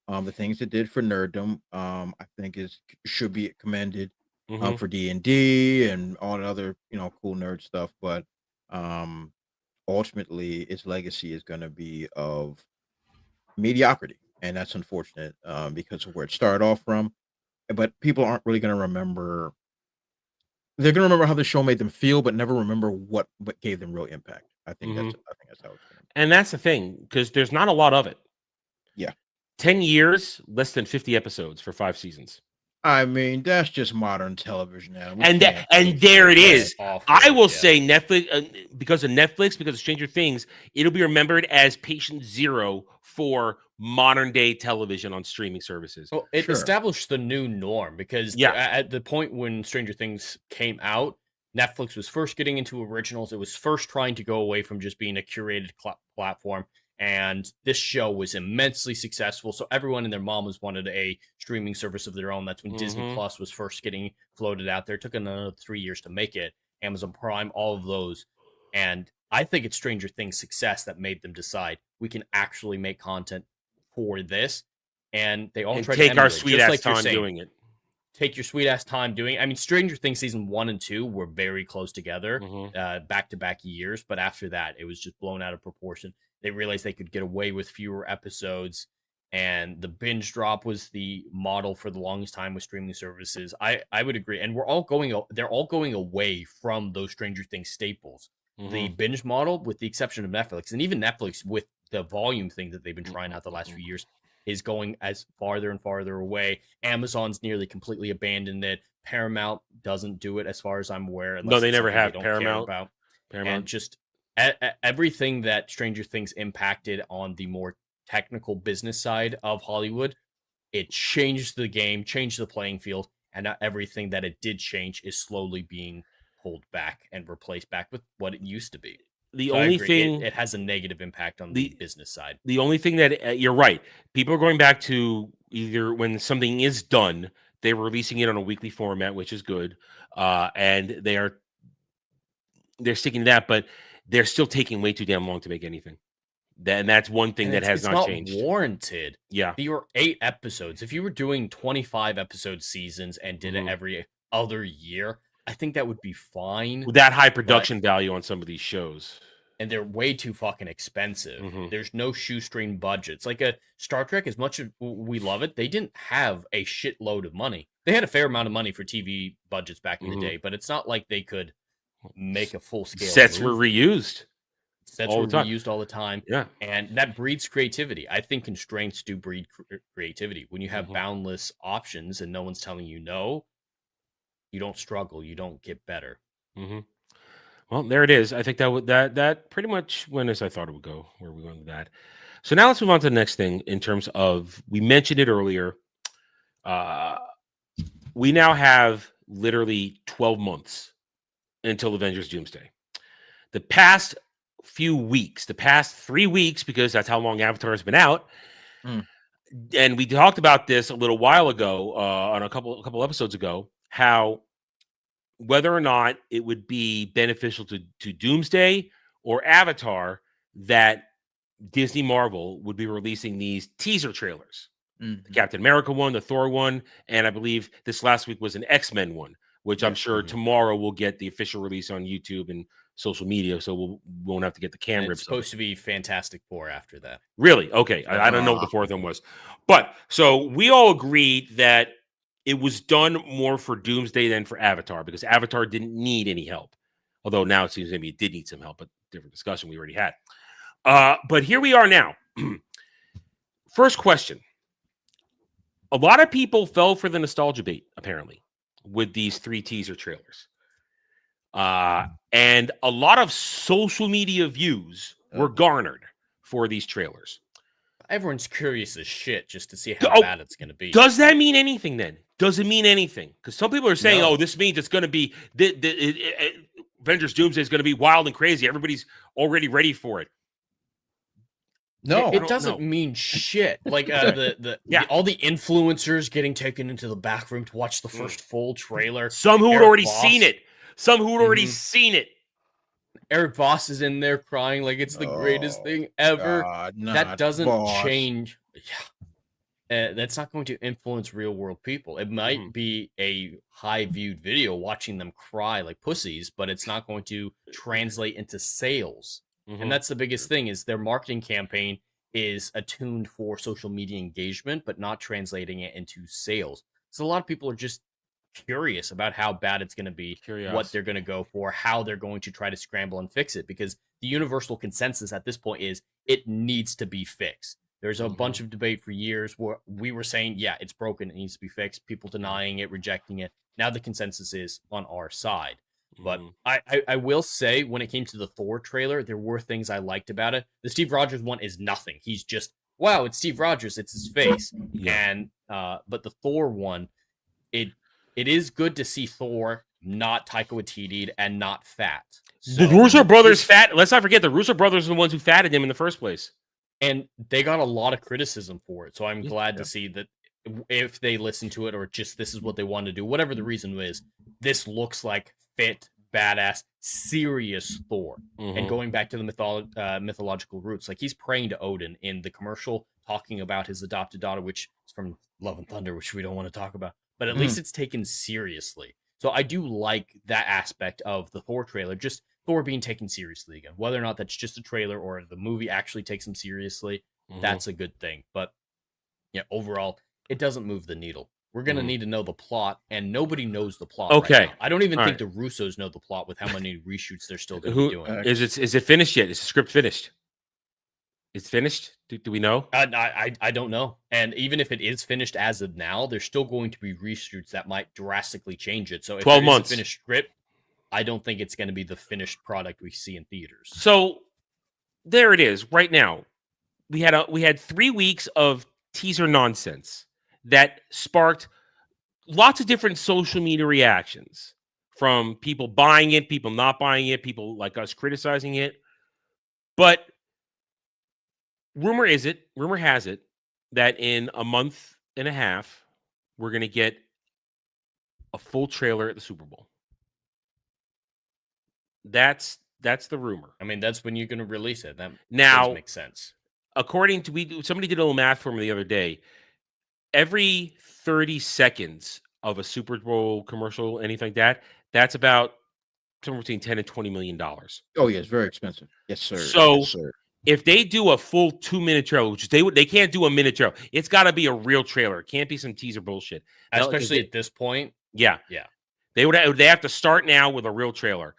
The things it did for nerddom, I think should be commended. For D&D and all the other cool nerd stuff, but ultimately its legacy is going to be of mediocrity, and that's unfortunate because of where it started off from. But people aren't really going to remember. They're going to remember how the show made them feel, but never remember what gave them real impact. I think that's how it's going. And that's the thing, because there's not a lot of it. Yeah, 10 years, less than 50 episodes for 5 seasons. I mean, that's just modern television now. And there it is. I will say Netflix, because of Netflix, because of Stranger Things, it'll be remembered as patient zero for modern day television on streaming services. Well, it established the new norm because at the point when Stranger Things came out, Netflix was first getting into originals. It was first trying to go away from just being a curated platform. And this show was immensely successful. So everyone and their mamas wanted a streaming service of their own. That's when Disney Plus was first getting floated out there. It took another 3 years to make it. Amazon Prime, all of those. And I think it's Stranger Things' success that made them decide we can actually make content for this. And they all tried to take our sweet ass time doing it. Take your sweet ass time doing it. I mean, Stranger Things season 1 and 2 were very close together, back-to-back years. But after that, it was just blown out of proportion. They realized they could get away with fewer episodes, and the binge drop was the model for the longest time with streaming services. I would agree, and they're all going away from those Stranger Things staples. The binge model, with the exception of Netflix, and even Netflix with the volume thing that they've been trying out the last few years, is going as farther and farther away. Amazon's nearly completely abandoned it. Paramount doesn't do it, as far as I'm aware. No, they never have. They Paramount. And just everything that Stranger Things impacted on the more technical business side of Hollywood, it changed the game, changed the playing field, and now everything that it did change is slowly being pulled back and replaced back with what it used to be. The only thing it has a negative impact on the business side. The only thing that you're right, people are going back to either when something is done, they're releasing it on a weekly format, which is good, and they're sticking to that, but they're still taking way too damn long to make anything. And that's one thing that has not changed. Warranted. Yeah. If you were 8 episodes, if you were doing 25 episode seasons and did it every other year, I think that would be fine. With that high production value on some of these shows. And they're way too fucking expensive. There's no shoestring budgets. Like a Star Trek, as much as we love it, they didn't have a shitload of money. They had a fair amount of money for TV budgets back in the day, but it's not like they could make a full scale. Sets were reused. Sets were reused all the time. Yeah. And that breeds creativity. I think constraints do breed creativity. When you have boundless options and no one's telling you no, you don't struggle. You don't get better. Well, there it is. I think that pretty much went as I thought it would go, where we went with that. So now let's move on to the next thing in terms of, we mentioned it earlier, we now have literally 12 months until Avengers Doomsday. The past few weeks, the past 3 weeks, because that's how long Avatar has been out. And we talked about this a little while ago on a couple episodes ago, how whether or not it would be beneficial to Doomsday or Avatar that Disney Marvel would be releasing these teaser trailers. The Captain America one, the Thor one, and I believe this last week was an X-Men one, which I'm sure tomorrow we'll get the official release on YouTube and social media, so we won't have to get the camera. It's supposed to be Fantastic Four after that. Really? Okay. I don't know what the fourth one was. But so we all agreed that it was done more for Doomsday than for Avatar because Avatar didn't need any help. Although now it seems maybe it did need some help, but different discussion we already had. But here we are now. First question. A lot of people fell for the nostalgia bait, apparently, with these 3 teaser trailers. And a lot of social media views were garnered for these trailers. Everyone's curious as shit just to see how bad it's going to be. Does that mean anything then? Does it mean anything? Because some people are saying, oh, this means it's going to be, Avengers Doomsday is going to be wild and crazy. Everybody's already ready for it. No, it doesn't mean shit. Like all the influencers getting taken into the back room to watch the first full trailer. Some who had already seen it. Some who had already seen it. Eric Voss is in there crying like it's the greatest thing ever. That doesn't change. Yeah. That's not going to influence real world people. It might be a high viewed video watching them cry like pussies, but it's not going to translate into sales. And that's the biggest thing is their marketing campaign is attuned for social media engagement, but not translating it into sales. So a lot of people are just curious about how bad it's going to be, what they're going to go for, how they're going to try to scramble and fix it. Because the universal consensus at this point is it needs to be fixed. There's a bunch of debate for years where we were saying, yeah, it's broken. It needs to be fixed. People denying it, rejecting it. Now the consensus is on our side. But I will say when it came to the Thor trailer, there were things I liked about it. The Steve Rogers one is nothing. He's just, wow, it's Steve Rogers. It's his face. And but the Thor one, it is good to see Thor not Taika Waititi'd and not fat. So, the Russo brothers fat. Let's not forget the Russo brothers are the ones who fatted him in the first place. And they got a lot of criticism for it. So I'm glad to see that if they listen to it or just this is what they want to do, whatever the reason is, this looks like fit, badass, serious Thor. And going back to the mythological roots, like he's praying to Odin in the commercial, talking about his adopted daughter, which is from Love and Thunder, which we don't want to talk about. But at least it's taken seriously. So I do like that aspect of the Thor trailer, just Thor being taken seriously again. Whether or not that's just a trailer or the movie actually takes him seriously, that's a good thing. But yeah, overall, it doesn't move the needle. We're going to need to know the plot, and nobody knows the plot. Okay. Right now. I don't even think the Russos know the plot with how many reshoots they're still going to be doing. Is it finished yet? Is the script finished? It's finished? Do we know? I don't know. And even if it is finished as of now, there's still going to be reshoots that might drastically change it. So if 12 there months. is a finished script, I don't think it's going to be the finished product we see in theaters. So there it is. Right now, we had 3 weeks of teaser nonsense that sparked lots of different social media reactions from people buying it, people not buying it, people like us criticizing it. But rumor has it that in a month and a half, we're going to get a full trailer at the Super Bowl. That's the rumor. I mean, that's when you're going to release it. That now does make sense. According to somebody did a little math for me the other day. Every 30 seconds of a Super Bowl commercial, anything like that's about somewhere between $10 and $20 million. Oh, yeah, it's very expensive. Yes, sir. So yes, sir. If they do a full 2-minute trailer, which they can't do a minute trailer, it's got to be a real trailer. It can't be some teaser bullshit. Especially at this point. Yeah. They have to start now with a real trailer.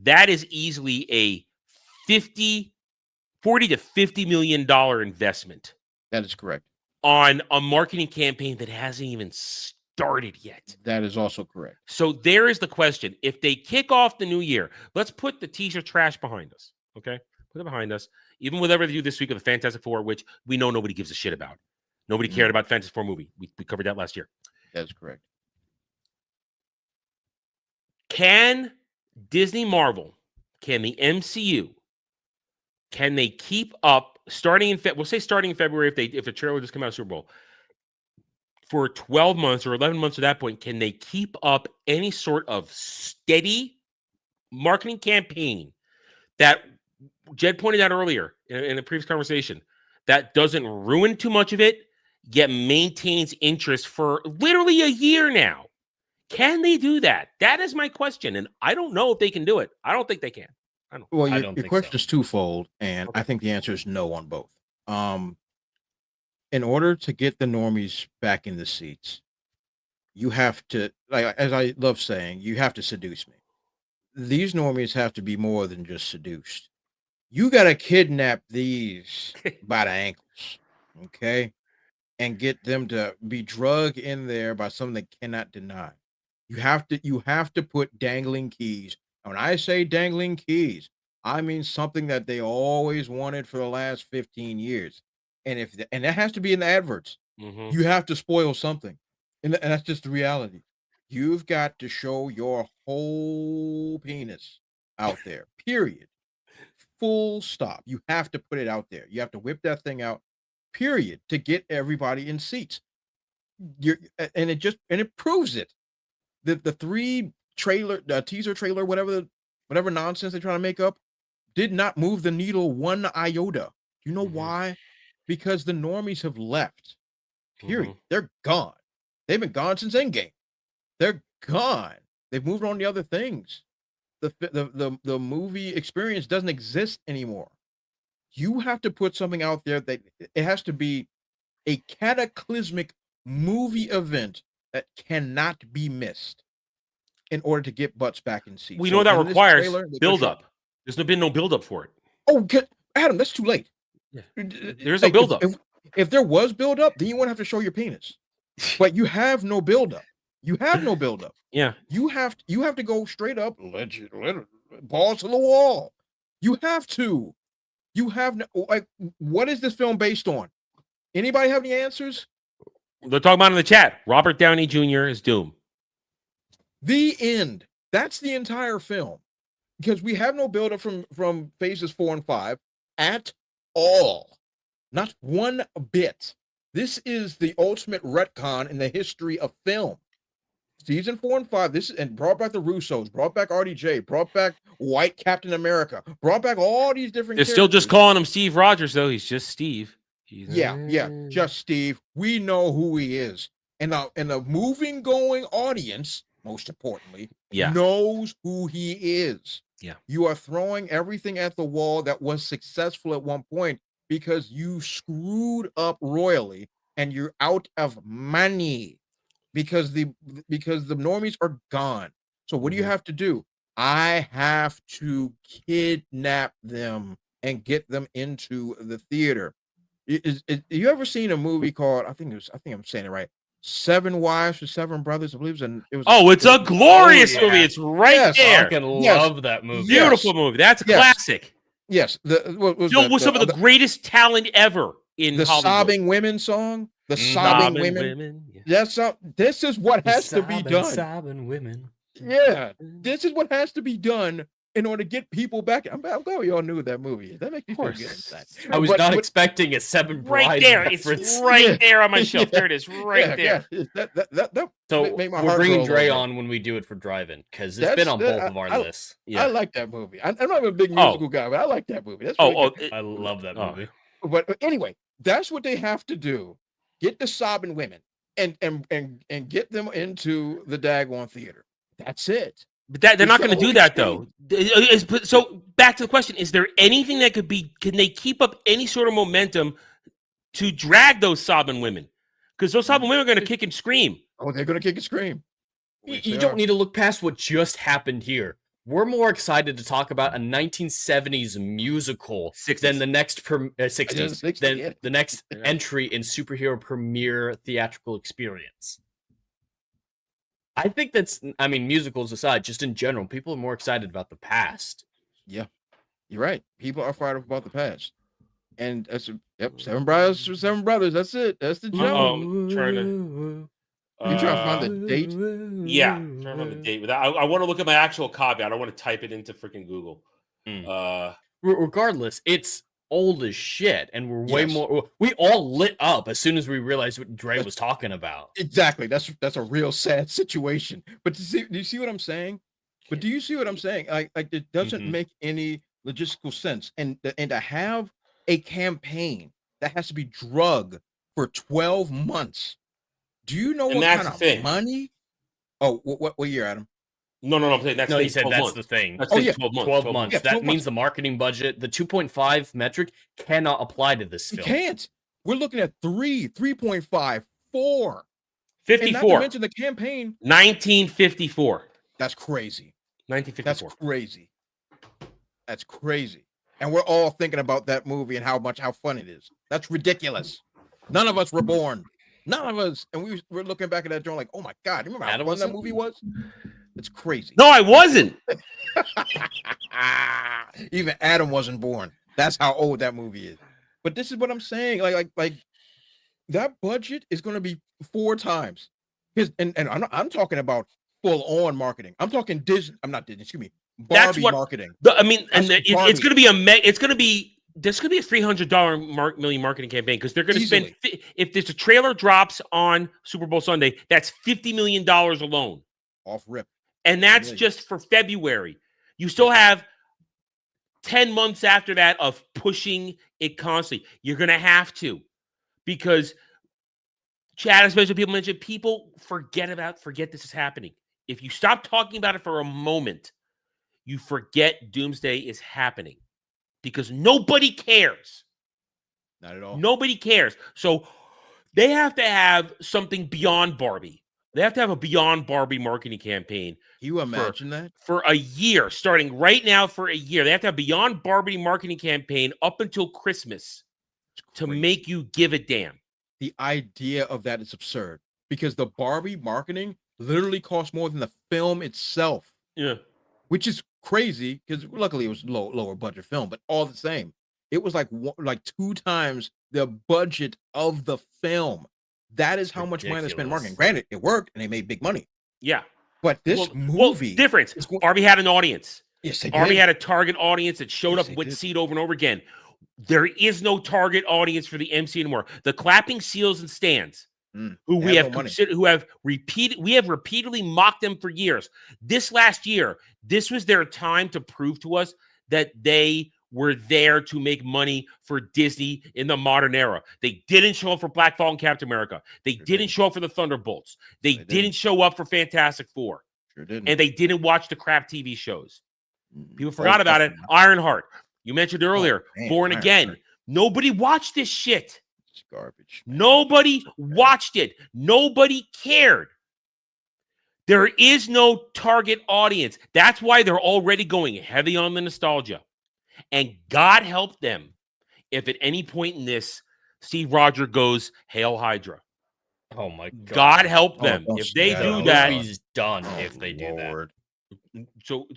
That is easily a $40 to $50 million investment. That is correct. On a marketing campaign that hasn't even started yet. That is also correct. So there is the question. If they kick off the new year, let's put the teaser trash behind us. Okay? Put it behind us. Even with everything this week of the Fantastic Four, which we know nobody gives a shit about. Nobody cared about Fantastic Four movie. We covered that last year. That's correct. Can Disney Marvel, can the MCU, can they keep up starting in we'll say starting in February if the trailer just come out of Super Bowl for 12 months or 11 months at that point, can they keep up any sort of steady marketing campaign that Jed pointed out earlier in a previous conversation that doesn't ruin too much of it, yet maintains interest for literally a year now? Can they do that? That is my question, and I don't know if they can do it. I don't think they can. Well, I your don't think question so. is twofold, and I think the answer is no on both. In order to get the normies back in the seats, you have to, like as I love saying, you have to seduce me. These normies have to be more than just seduced. You got to kidnap these by the ankles, okay, and get them to be drugged in there by something they cannot deny. You have to put dangling keys. And when I say dangling keys, I mean something that they always wanted for the last 15 years. And and that has to be in the adverts. Mm-hmm. You have to spoil something. And that's just the reality. You've got to show your whole penis out there. Period. Full stop. You have to put it out there. You have to whip that thing out. Period. To get everybody in seats. And it proves it. The three trailer, the teaser trailer, whatever nonsense they're trying to make up, did not move the needle one iota. You know why? Because the normies have left. Period. They're gone. They've been gone since Endgame. They're gone. They've moved on to other things. The movie experience doesn't exist anymore. You have to put something out there that it has to be a cataclysmic movie event that cannot be missed in order to get butts back in seats. We know that requires build up. There's been no build up for it. Oh, Adam, that's too late. Yeah. There's no build up. If there was build up, then you wouldn't have to show your penis. But you have no build up. You have no build up. Yeah. You have to go straight up, let balls to the wall. You have to. You have no, like, what is this film based on? Anybody have any answers? They're talking about in the chat. Robert Downey Jr. is Doom. The end. That's the entire film. Because we have no buildup from phases 4 and 5 at all. Not one bit. This is the ultimate retcon in the history of film. Season 4 and 5, and brought back the Russos, brought back RDJ, brought back White Captain America, brought back all these different They're still just calling him Steve Rogers, though. He's just Steve. Yeah, just Steve. We know who he is. And the moving going audience, most importantly, knows who he is. Yeah. You are throwing everything at the wall that was successful at one point because you screwed up royally and you're out of money because the normies are gone. So what do you have to do? I have to kidnap them and get them into the theater. You ever seen a movie called, I think I'm saying it right, 7 Wives for 7 Brothers? I believe it was. Oh, it's a glorious movie. It's right there. I fucking love that movie. Beautiful movie. That's a classic. Yes. Filled with some of the greatest talent ever in the Hollywood. Sobbing Women song. The Sobbing Women. Yeah. This is what has to be done. Sobbing women. Yeah. This is what has to be done in order to get people back. I'm glad we all knew that movie. That makes me feel good inside. I was not expecting a 7 Brides right there. reference. It's right there on my shelf. There it is. Right there. Yeah. That So make my we're heart bringing roll Dre over. on when we do it for drive-in because it's been on both of our lists. I like that movie. I'm not a big musical guy, but I like that movie. That's really good. I love that movie. But anyway, that's what they have to do. Get the sobbing women and get them into the daggone theater. That's it. But they're not going to do that, though. So back to the question: is there anything that could be? Can they keep up any sort of momentum to drag those sobbing women? Because those sobbing women are going to kick and scream. Oh, they're going to kick and scream. You don't need to look past what just happened here. We're more excited to talk about a 1970s musical than the next 60s, than the next entry in superhero premiere theatrical experience. I think musicals aside, just in general, people are more excited about the past. Yeah, you're right. People are fired up about the past. And that's 7 Brothers for 7 Brothers. That's it. That's the joke. Trying to You trying to find the date? Yeah, trying to find the date. I want to look at my actual copy. I don't want to type it into freaking Google. Regardless, it's old as shit, and we're way Yes. more. We all lit up as soon as we realized what Dre was talking about. Exactly. That's a real sad situation. But do you see what I'm saying? But do you see what I'm saying? Like it doesn't make any logistical sense. And to have a campaign that has to be drug for 12 months. Do you know And what that's kind the thing. of money? Oh, what year, Adam? No, I'm saying that's No, the he said 12 that's months. the thing. That's Oh, the yeah. 12 months. 12 months. Yeah, That 12 means months. the marketing budget, the 2.5 metric, cannot apply to this You film. can't. We're looking at 3.5, 4. And not to 54. mention the campaign. 1954. That's crazy. That's 1954. crazy. That's crazy. And we're all thinking about that movie and how fun it is. That's ridiculous. None of us were born. None of us. And we're looking back at that joint like, oh my God, you remember how Adam fun that wasn't? movie was? It's crazy. No, I wasn't. Even Adam wasn't born. That's how old that movie is. But this is what I'm saying. Like that budget is going to be 4 times. And I'm talking about full on marketing. I'm talking Disney. I'm not Disney. Excuse me. That's Barbie what marketing. I mean, and That's it's Barbie. going to be it's going to be there's going to be a $300 million marketing campaign because they're going to spend if there's a trailer drops on Super Bowl Sunday, that's $50 million alone. Off rip. And that's just for February. You still have 10 months after that of pushing it constantly. You're going to have to because Chad, especially people mentioned, people forget this is happening. If you stop talking about it for a moment, you forget Doomsday is happening because nobody cares. Not at all. Nobody cares. So they have to have something beyond Barbie. They have to have a beyond Barbie marketing campaign. Can you imagine that? For a year, starting right now for a year. They have to have beyond Barbie marketing campaign up until Christmas to make you give a damn. The idea of that is absurd because the Barbie marketing literally costs more than the film itself. Yeah. Which is crazy because luckily it was lower budget film, but all the same, it was like 2 times the budget of the film. That is how much money they spent marketing. Granted, it worked and they made big money. Yeah. But this movie difference. Barbie had an audience. Yes, they Barbie did. had a target audience that showed up with seat over and over again. There is no target audience for the MC anymore. The clapping seals and stands, who we have considered, we have repeatedly mocked them for years. This last year, this was their time to prove to us that they were there to make money for Disney in the modern era. They didn't show up for Black Fall and Captain America. They didn't show up for the Thunderbolts. They didn't show up for Fantastic Four. Sure didn't. And they didn't watch the crap TV shows. People forgot about it. Ironheart. You mentioned earlier, Born Again. Nobody watched this shit. It's garbage. Nobody watched it. Nobody cared. There is no target audience. That's why they're already going heavy on the nostalgia. And God help them if at any point in this, Steve Rogers goes, Hail Hydra. Oh my God. God help them. If they do that. He's done if they do that. So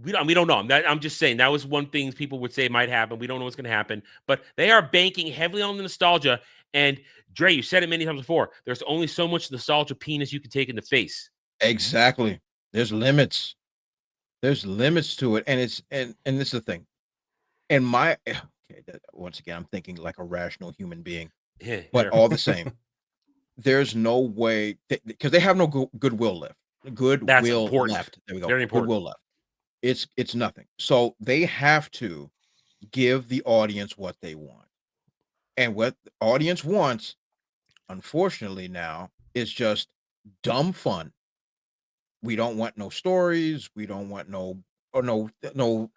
we don't know. I'm just saying that was one thing people would say might happen. We don't know what's going to happen. But they are banking heavily on the nostalgia. And Dre, you said it many times before. There's only so much nostalgia penis you can take in the face. Exactly. There's limits. There's limits to it. And it's and this is the thing. And once again, I'm thinking like a rational human being, but all the same, there's no way because they have no goodwill left. Goodwill left. There we go. Very important. Goodwill left. It's nothing. So they have to give the audience what they want, and what the audience wants, unfortunately, now is just dumb fun. We don't want no stories. We don't want no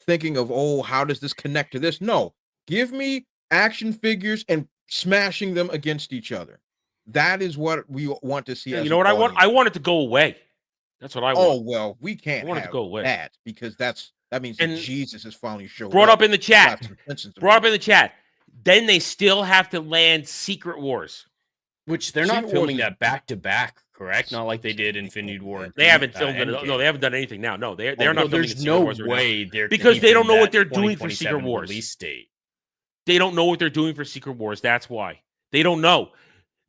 thinking of, oh, how does this connect to this? No, give me action figures and smashing them against each other. That is what we want to see. You know what I want? I want it to go away. That's what I want. Oh well, we can't want it to go away. That because that means that Jesus has finally showed brought up in the chat. Then they still have to land Secret Wars, which they're not filming that back to back. Correct? Not like they did Infinity War. They haven't filmed it. No, they haven't done anything now. No, they're not. There's no way they're because they don't know what they're doing for Secret Wars. Release date. They don't know what they're doing for Secret Wars. That's why they don't know.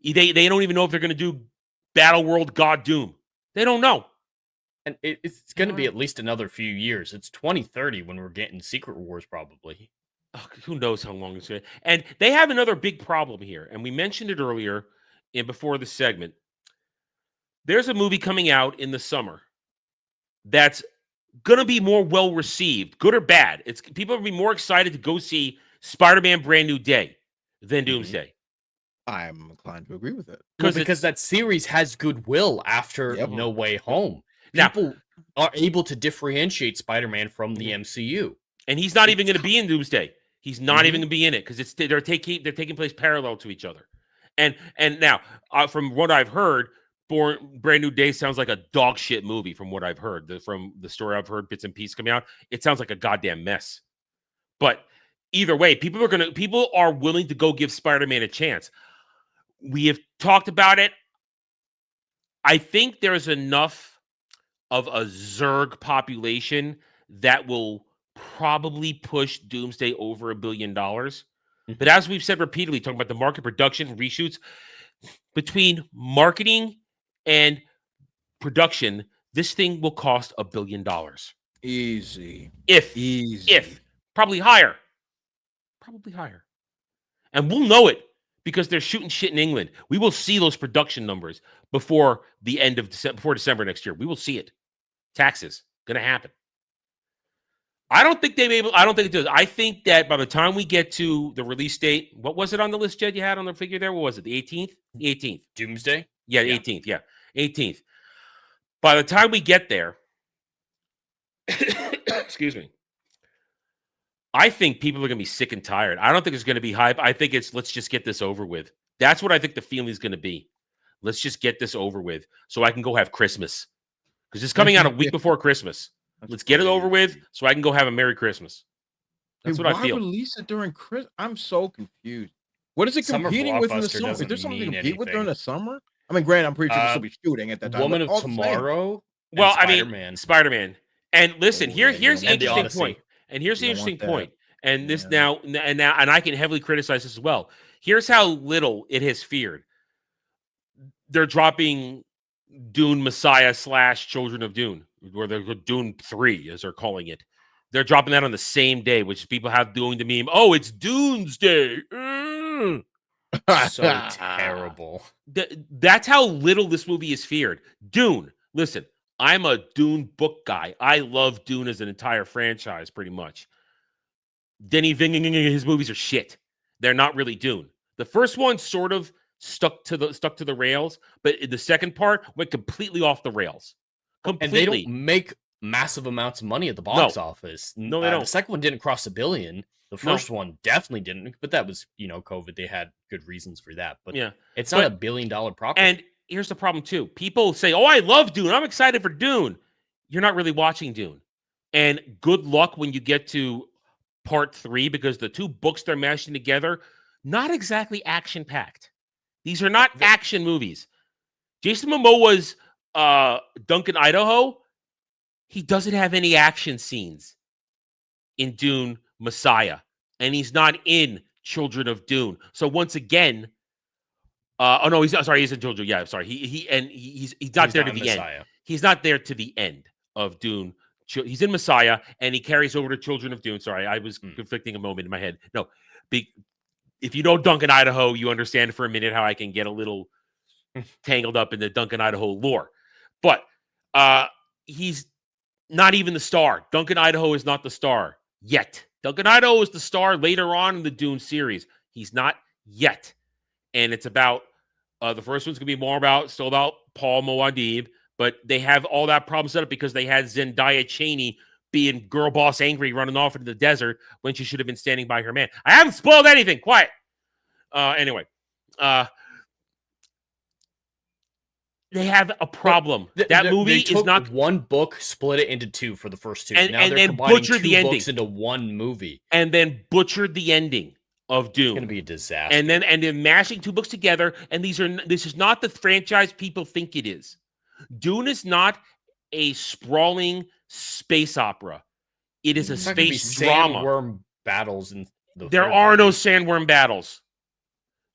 They don't even know if they're going to do Battle World God Doom. They don't know. And it's going to be at least another few years. It's 2030 when we're getting Secret Wars, probably. Who knows how long it's going to. And they have another big problem here. And we mentioned it earlier before the segment. There's a movie coming out in the summer that's going to be more well received, good or bad. People are going to be more excited to go see Spider-Man Brand New Day than Doomsday. I'm inclined to agree with it. Because that series has goodwill after No Way Home. People are able to differentiate Spider-Man from the MCU. And he's not even going to be in Doomsday. He's not even going to be in it because they're taking place parallel to each other. And now, from what I've heard, Brand New Day sounds like a dog shit movie. From what I've heard, from the story I've heard, bits and pieces coming out, it sounds like a goddamn mess. But either way, people are willing to go give Spider-Man a chance. We have talked about it. I think there's enough of a Zerg population that will probably push Doomsday over $1 billion. But as we've said repeatedly, talking about the market, production, reshoots, between marketing and production, this thing will cost $1 billion. Easy. If probably higher. And we'll know it because they're shooting shit in England. We will see those production numbers before the end of December next year. We will see it. Taxes gonna happen. I don't think it does. I think that by the time we get to the release date, what was it on the list, Jed? You had on the figure there? What was it? The 18th? The 18th. Doomsday? Yeah, the 18th. Yeah, 18th. By the time we get there, excuse me, I think people are going to be sick and tired. I don't think it's going to be hype. I think it's let's just get this over with. That's what I think the feeling is going to be. Let's just get this over with so I can go have Christmas. Because it's coming out a week before Christmas. Let's get it over with so I can go have a Merry Christmas. That's what I feel. Why release it during Christmas? I'm so confused. What is it competing with in the summer? Is there something to compete with during the summer? I mean, granted, I'm pretty sure this will be shooting at that time. Woman of Tomorrow. Well, Spider-Man. And listen, here's the interesting point. And here's the interesting point. And this now, and I can heavily criticize this as well. Here's how little it has feared. They're dropping Dune Messiah / Children of Dune, or they're Dune 3, as they're calling it. They're dropping that on the same day, which people have doing the meme. Oh, it's Doomsday. So terrible. That's how little this movie is feared. Dune. Listen, I'm a Dune book guy. I love Dune as an entire franchise, pretty much. Denis Villeneuve, his movies are shit. They're not really Dune. The first one sort of stuck to the rails, but the second part went completely off the rails. Completely. And they don't make massive amounts of money at the box office. No, they don't. The second one didn't cross $1 billion. The first one definitely didn't, but that was, COVID. They had good reasons for that. But it's not $1 billion property. And here's the problem too. People say, "Oh, I love Dune. I'm excited for Dune." You're not really watching Dune. And good luck when you get to part 3, because the two books they're mashing together, not exactly action-packed. These are not action movies. Jason Momoa's Duncan, Idaho, he doesn't have any action scenes in Dune Messiah, and he's not in Children of Dune. So once again, he's in Children. Yeah, I'm sorry. He's not there to the end. He's not there to the end of Dune. He's in Messiah, and he carries over to Children of Dune. Sorry, I was conflicting a moment in my head. No, if you know Duncan, Idaho, you understand for a minute how I can get a little tangled up in the Duncan, Idaho lore. But he's not even the star. Duncan, Idaho is not the star yet. Duncan, Idaho is the star later on in the Dune series. He's not yet. And it's about, the first one's going to be still about Paul Muad'Dib, but they have all that problem set up because they had Zendaya Chaney being girl boss angry, running off into the desert when she should have been standing by her man. I haven't spoiled anything. Quiet. Anyway. They have a problem. That movie is not one book, split it into two for the first two, and then butchered the ending into one movie, and then butchered the ending of Dune. It's gonna be a disaster. And then mashing two books together. And this is not the franchise people think it is. Dune is not a sprawling space opera. It is a space drama. Sandworm battles in there are no sandworm battles.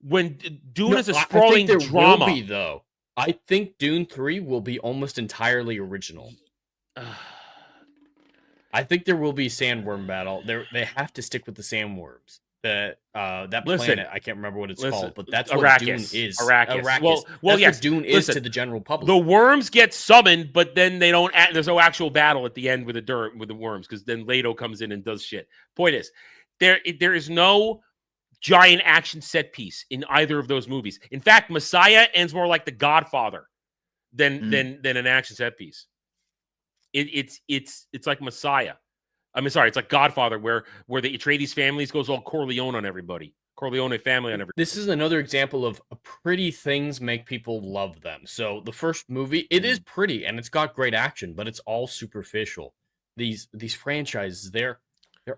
When Dune is a sprawling drama, will be, though. I think Dune 3 will be almost entirely original. I think there will be sandworm battle. They have to stick with the sandworms. That planet, I can't remember what it's called, but that's what Dune is. Arrakis. Well, that's yes. what Dune is to the general public. The worms get summoned, but then they don't. There's no actual battle at the end with the worms, because then Leto comes in and does shit. Point is, there is no giant action set piece in either of those movies. In fact, Messiah ends more like The Godfather than an action set piece. It's like Messiah. I mean, sorry, it's like Godfather, where the Atreides families goes all Corleone on everybody. Corleone family on everybody. This is another example of pretty things make people love them. So the first movie, it is pretty and it's got great action, but it's all superficial. These franchises, they're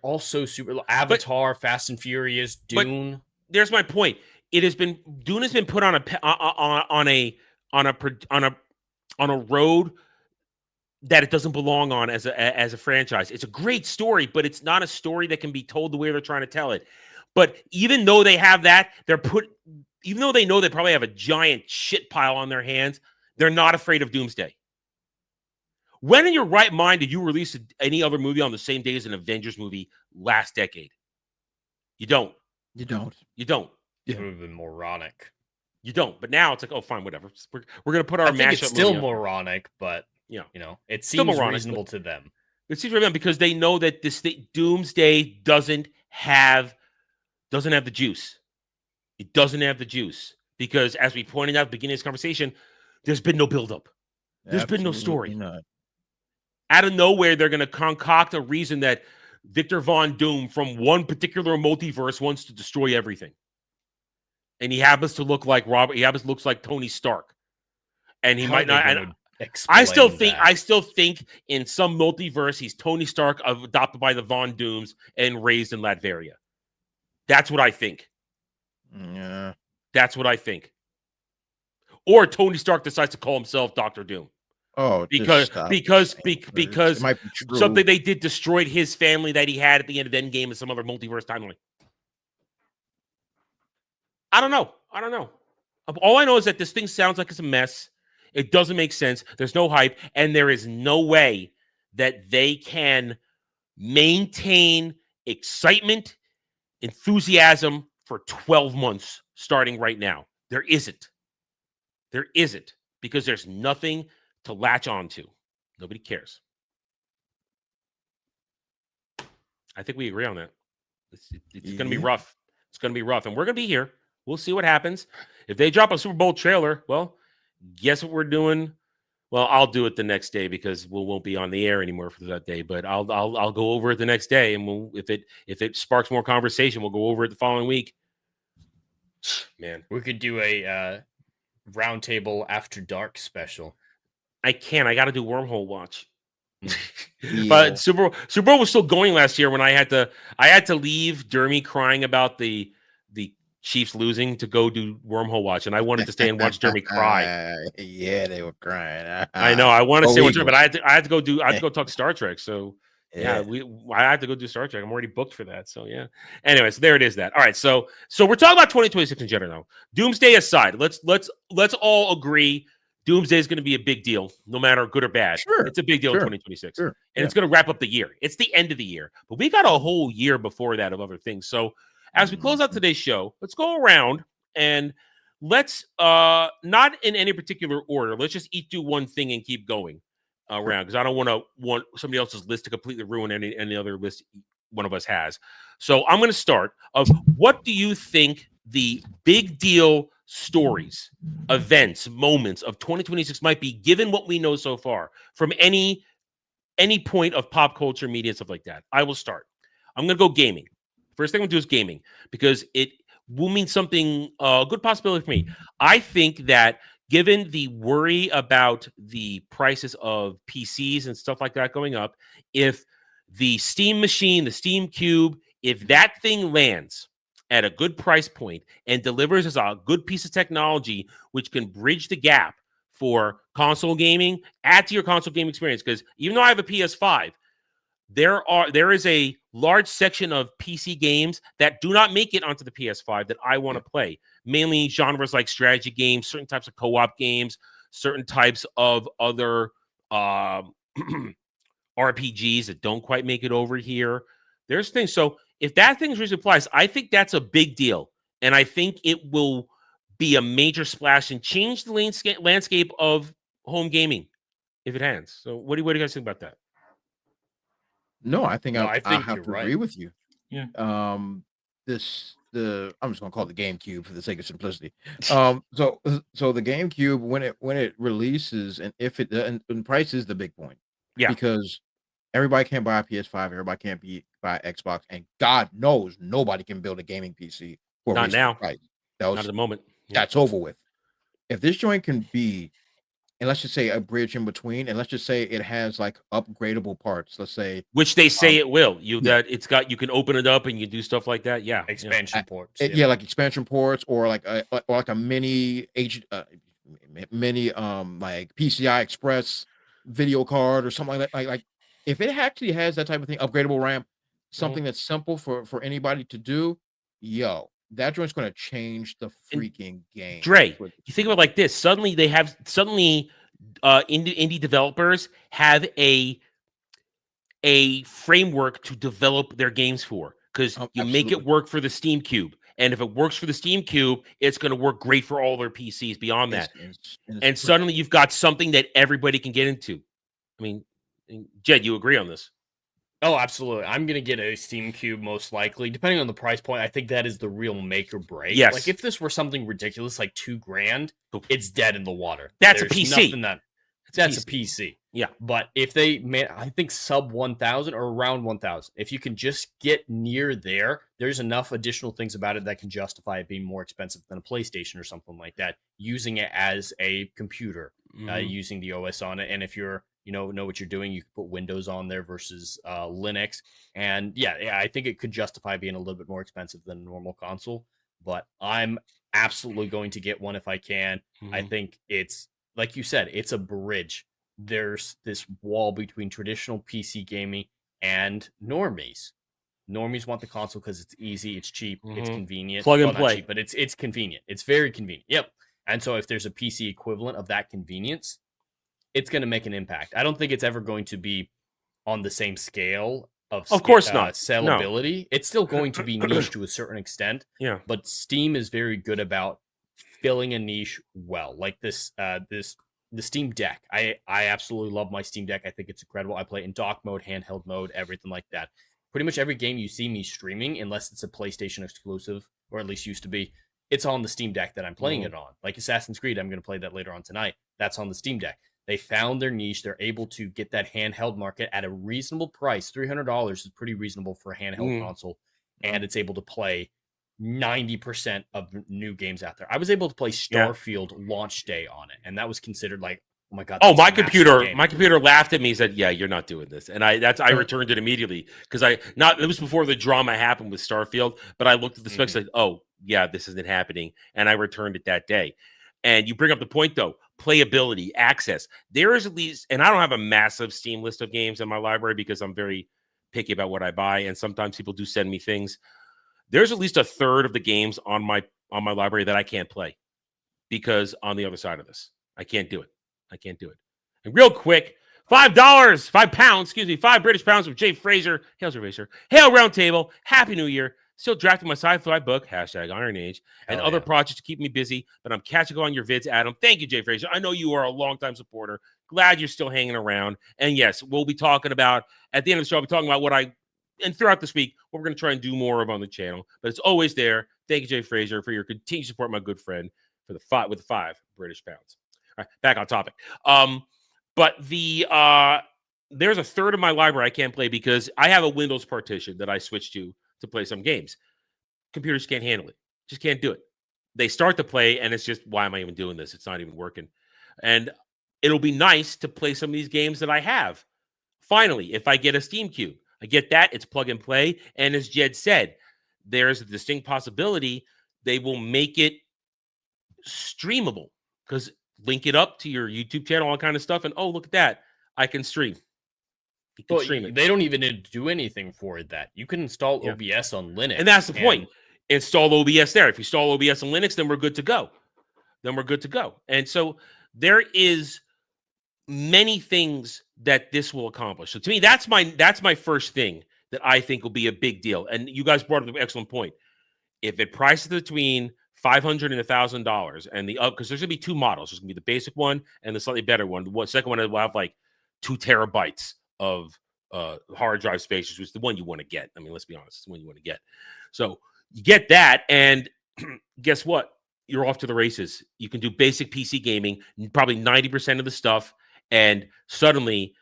all so super. Avatar, Fast and Furious, Dune. There's my point. Dune has been put on a road that it doesn't belong on as a franchise. It's a great story, but it's not a story that can be told the way they're trying to tell it. But even though they have that, even though they know they probably have a giant shit pile on their hands, they're not afraid of Doomsday. When in your right mind did you release any other movie on the same day as an Avengers movie last decade? You don't. You don't. You don't. It would have been moronic. You don't. But now it's like, oh, fine, whatever. We're going to put our mashup. I think it's still moronic, but it seems reasonable to them. It seems reasonable because they know that Doomsday doesn't have the juice. It doesn't have the juice because, as we pointed out at the beginning of this conversation, there's been no buildup. There's been no story. Not. Out of nowhere, they're going to concoct a reason that Victor Von Doom from one particular multiverse wants to destroy everything, and he happens to look like Robert. He happens to look like Tony Stark, and he might not. I still think in some multiverse he's Tony Stark adopted by the Von Dooms and raised in Latveria. That's what I think. Yeah. That's what I think. Or Tony Stark decides to call himself Dr. Doom. Oh, because something they did destroyed his family that he had at the end of Endgame in some other multiverse timeline. I don't know. All I know is that this thing sounds like it's a mess. It doesn't make sense. There's no hype, and there is no way that they can maintain excitement, enthusiasm for 12 months starting right now. There isn't. Because there's nothing to latch on to. Nobody cares. I think we agree on that. It's going to be rough. It's going to be rough, and we're going to be here. We'll see what happens. If they drop a Super Bowl trailer, well, guess what we're doing? Well, I'll do it the next day because we won't be on the air anymore for that day. But I'll go over it the next day, and if it sparks more conversation, we'll go over it the following week. Man, we could do a roundtable after dark special. I can't. I got to do Wormhole Watch. Yeah. But Super Bowl was still going last year when I had to leave Dermy crying about the Chiefs losing to go do Wormhole Watch, and I wanted to stay and watch Dermy cry. Yeah, they were crying. I know. I want to stay and watch, but I had to go talk Star Trek. So I have to go do Star Trek. I'm already booked for that. So yeah. Anyways, there it is. That all right. So we're talking about 2026 in general now. Doomsday aside, let's all agree Doomsday is going to be a big deal, no matter good or bad. Sure. It's a big deal in 2026. Sure. And it's going to wrap up the year. It's the end of the year. But we got a whole year before that of other things. So as we close out today's show, let's go around and let's, not in any particular order, let's just each do one thing and keep going around, because I don't want somebody else's list to completely ruin any other list one of us has. So I'm going to start of what do you think the big deal stories, events, moments of 2026 might be, given what we know so far from any point of pop culture, media, stuff like that. I will start. I'm going to go gaming. First thing I'm going to do is gaming, because it will mean something, a good possibility for me. I think that given the worry about the prices of PCs and stuff like that going up, if the Steam machine, the Steam Cube, if that thing lands at a good price point and delivers us a good piece of technology which can bridge the gap for console gaming, add to your console game experience. Because even though I have a PS5, there is a large section of PC games that do not make it onto the PS5 that I want to play. Mainly genres like strategy games, certain types of co-op games, certain types of other RPGs that don't quite make it over here. There's things. So if that thing really applies, I think that's a big deal. And I think it will be a major splash and change the landscape of home gaming if it has. So what do you guys think about that? No, I think I think have you're to right. agree with you. Yeah. I'm just gonna call it the GameCube for the sake of simplicity. So the GameCube when it releases and if it and price is the big point. Yeah. Because everybody can't buy a PS5, everybody can't buy Xbox, and God knows nobody can build a gaming PC for a Not reasonable now. price. Not at the moment. Yeah. That's over with. If this joint can be, and let's just say a bridge in between, and let's just say it has like upgradable parts. Let's say Which they say it will. That it's got, you can open it up and you do stuff like that. Yeah. Expansion ports. like expansion ports or like a mini like PCI Express video card or something like that. Like if it actually has that type of thing, upgradable RAM, something that's simple for anybody to do, that joint's going to change the freaking game. Dre, you think about it like this. Suddenly indie developers have a framework to develop their games for, because you make it work for the Steam Cube. And if it works for the Steam Cube, it's going to work great for all their PCs beyond that. And suddenly you've got something that everybody can get into. I mean, Jed, you agree on this? Oh, absolutely. I'm going to get a Steam Cube most likely. Depending on the price point, I think that is the real make or break. Yes. Like if this were something ridiculous like $2,000, it's dead in the water. That's a PC. That's a PC. Yeah. But if they made, I think sub 1,000 or around 1,000, if you can just get near there, there's enough additional things about it that can justify it being more expensive than a PlayStation or something like that. Using it as a computer, using the OS on it. And if you're, know what you're doing, you can put Windows on there versus Linux. And yeah, I think it could justify being a little bit more expensive than a normal console. But I'm absolutely going to get one if I can. I think it's, like you said, it's a bridge. There's this wall between traditional PC gaming and normies. Normies want the console because it's easy, it's cheap, it's convenient. Plug and play. Cheap, but it's convenient. It's very convenient. Yep. And so if there's a PC equivalent of that convenience, it's going to make an impact. I don't think it's ever going to be on the same scale of course not. Sellability. No. It's still going to be niche to a certain extent. Yeah. But Steam is very good about filling a niche well. Like the Steam Deck. I absolutely love my Steam Deck. I think it's incredible. I play it in dock mode, handheld mode, everything like that. Pretty much every game you see me streaming, unless it's a PlayStation exclusive, or at least used to be, it's on the Steam Deck that I'm playing it on. Like Assassin's Creed, I'm going to play that later on tonight. That's on the Steam Deck. They found their niche. They're able to get that handheld market at a reasonable price. $300 is pretty reasonable for a handheld console, and it's able to play 90% of new games out there. I was able to play Starfield launch day on it, and that was considered like, oh my god. Oh, my computer laughed at me and said, "Yeah, you're not doing this." And I returned it immediately because it was before the drama happened with Starfield, but I looked at the specs like, "Oh, yeah, this isn't happening," and I returned it that day. And you bring up the point though, playability, access. There is at least, and I don't have a massive Steam list of games in my library because I'm very picky about what I buy, and sometimes people do send me things. There's at least a third of the games on my library that I can't play because on the other side of this, I can't do it. And real quick, $5 British pounds from Jay Fraser. Hail Jay Fraser. Hail Roundtable. Happy New Year. Still drafting my sci-fi book, #Iron Age, and other projects to keep me busy, but I'm catching on your vids, Adam. Thank you, Jay Fraser. I know you are a longtime supporter. Glad you're still hanging around. And yes, we'll be talking about, at the end of the show, I'll be talking about and throughout this week, what we're going to try and do more of on the channel. But it's always there. Thank you, Jay Fraser, for your continued support, my good friend, with the 5 British pounds. All right, back on topic. But there's a third of my library I can't play because I have a Windows partition that I switched to play some games. Computers can't handle it. Just can't do it. They start to play, and it's just, why am I even doing this? It's not even working. And it'll be nice to play some of these games that I have. Finally, if I get a Steam Cube, I get that. It's plug and play. And as Jed said, there's a distinct possibility they will make it streamable because link it up to your YouTube channel, all kind of stuff. And oh, look at that. I can stream. You can Well, stream it. they don't even need to do anything for that. You can install Yeah. OBS on Linux. And that's the point. Install OBS there. If you install OBS on Linux, then we're good to go. And so there is many things that this will accomplish. So to me, that's my first thing that I think will be a big deal. And you guys brought up an excellent point. If it prices between $500 and $1,000, and because there's gonna be two models. There's gonna be the basic one and the slightly better one. The second one will have like 2 terabytes of hard drive space, which is the one you want to get. I mean, let's be honest, it's the one you want to get. So you get that, and guess what? You're off to the races. You can do basic PC gaming, probably 90% of the stuff, and suddenly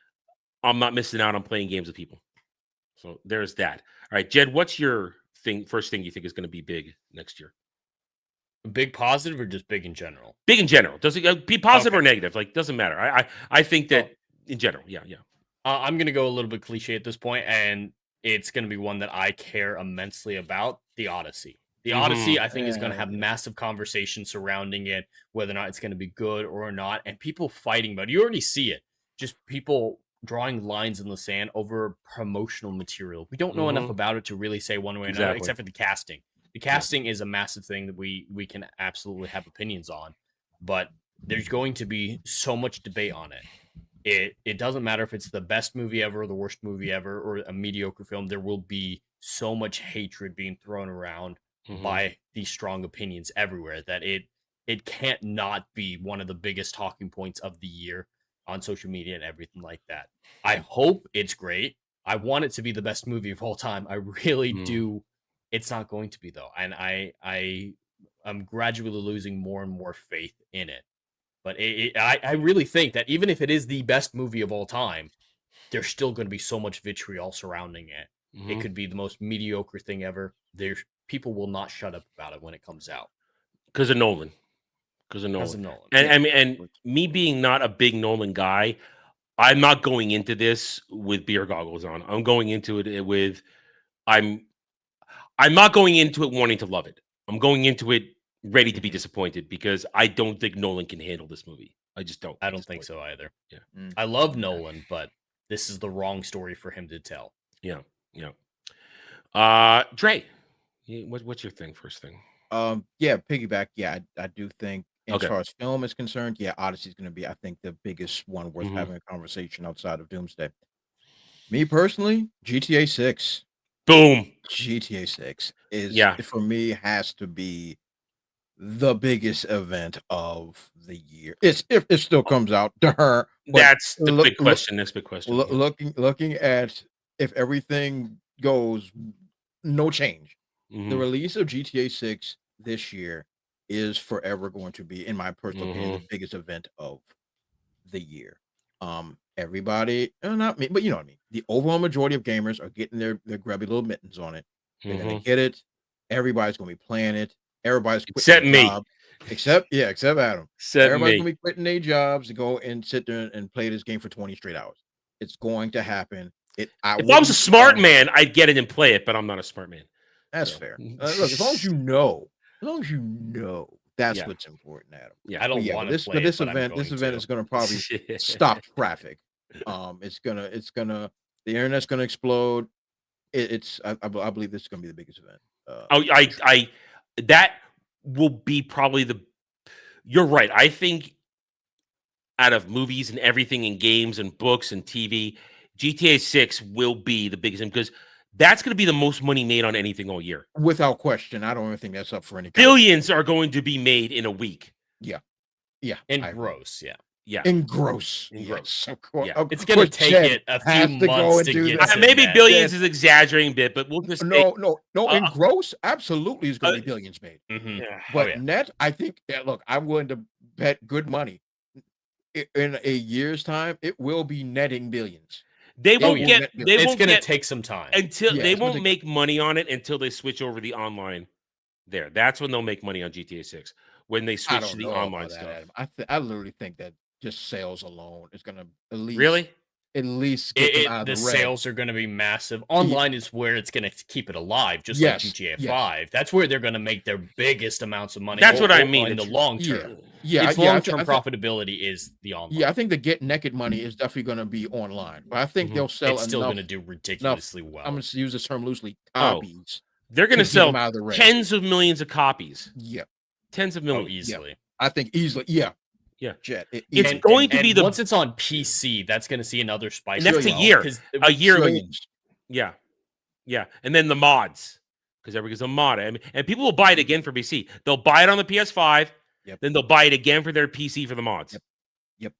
I'm not missing out on playing games with people. So there's that. All right, Jed, what's your first thing you think is going to be big next year? Big positive or just big in general? Big in general. Does it be positive or negative? Like, doesn't matter. I think that in general, yeah. I'm going to go a little bit cliche at this point, and it's going to be one that I care immensely about, the Odyssey. The Odyssey, I think, is going to have massive conversation surrounding it, whether or not it's going to be good or not, and people fighting about it. You already see it. Just people drawing lines in the sand over promotional material. We don't know enough about it to really say one way or another, except for the casting. The casting is a massive thing that we can absolutely have opinions on, but there's going to be so much debate on it. It doesn't matter if it's the best movie ever or the worst movie ever or a mediocre film. There will be so much hatred being thrown around by these strong opinions everywhere that it can't not be one of the biggest talking points of the year on social media and everything like that. I hope it's great. I want it to be the best movie of all time. I really do. It's not going to be, though, and I'm gradually losing more and more faith in it. But I really think that even if it is the best movie of all time, there's still going to be so much vitriol surrounding it. It could be the most mediocre thing ever. People will not shut up about it when it comes out. Because of Nolan. And me being not a big Nolan guy, I'm not going into this with beer goggles on. I'm going into it with I'm not going into it wanting to love it. I'm going into it ready to be disappointed because I don't think Nolan can handle this movie. I just don't. I don't think so either. Yeah. I love Nolan, but this is the wrong story for him to tell. Yeah. Dre, what's your first thing? Piggyback. Yeah, I do think as Okay. far as film is concerned, Odyssey is going to be, I think, the biggest one worth having a conversation outside of Doomsday. Me personally, GTA 6. Boom. GTA 6 is, Yeah. for me, has to be the biggest event of the year. It's if it still comes out to her. That's the big question. Next big question. Looking at if everything goes no change, the release of GTA 6 this year is forever going to be, in my personal opinion, the biggest event of the year. Everybody, not me, but you know what I mean. The overall majority of gamers are getting their grubby little mittens on it. They're gonna get it. Everybody's gonna be playing it. Everybody's except me. Except Adam. Except Everybody's me. gonna be quitting their jobs to go and sit there and play this game for 20 straight hours. It's going to happen. If I was a smart man, I'd get it and play it, but I'm not a smart man. That's fair. Look, as long as you know, that's what's important, Adam. Yeah, I don't want to play this it, but event is going to probably stop traffic. It's gonna the internet's gonna explode. I believe this is gonna be the biggest event. That will be probably you're right. I think out of movies and everything and games and books and TV, GTA 6 will be the biggest because that's going to be the most money made on anything all year. Without question. I don't even think that's up for any billions are going to be made in a week. Yeah. In gross, yeah. In gross. Yes. Yeah. It's going to take it a few months to get to maybe that. billions is exaggerating a bit, but we'll just No. In gross, absolutely is going to be billions made. But net, I think. Look, I'm willing to bet good money. In a year's time, it will be netting billions. They won't get. It's going to take some time until they won't make money on it until they switch over the online. There, that's when they'll make money on GTA 6 when they switch to the online stuff. I literally think that just sales alone is going to at least get them out of the the red. Sales are going to be massive. Online is where it's going to keep it alive, just like GTA 5. That's where they're going to make their biggest amounts of money. That's what I mean in the long term. Yeah, its yeah, long-term profitability is the online. yeah, I think the Get Naked money is definitely going to be online, but I think they'll sell It's still enough. going to do ridiculously well. I'm going to use this term loosely. Oh, Copies. they're going to to keep 'em sell out of the race. tens of millions of copies. Yeah. Tens of Oh, millions. easily. I think easily. Yeah. Yeah. Jet. It's going to be the once it's on PC, that's going to see another spike. And that's as a well, year. 'cause A year. Trillions. Yeah. Yeah. And then the mods. Because everybody's a mod. I mean, and people will buy it again for PC. They'll buy it on the PS5. Yep. Then they'll buy it again for their PC for the mods. Yep.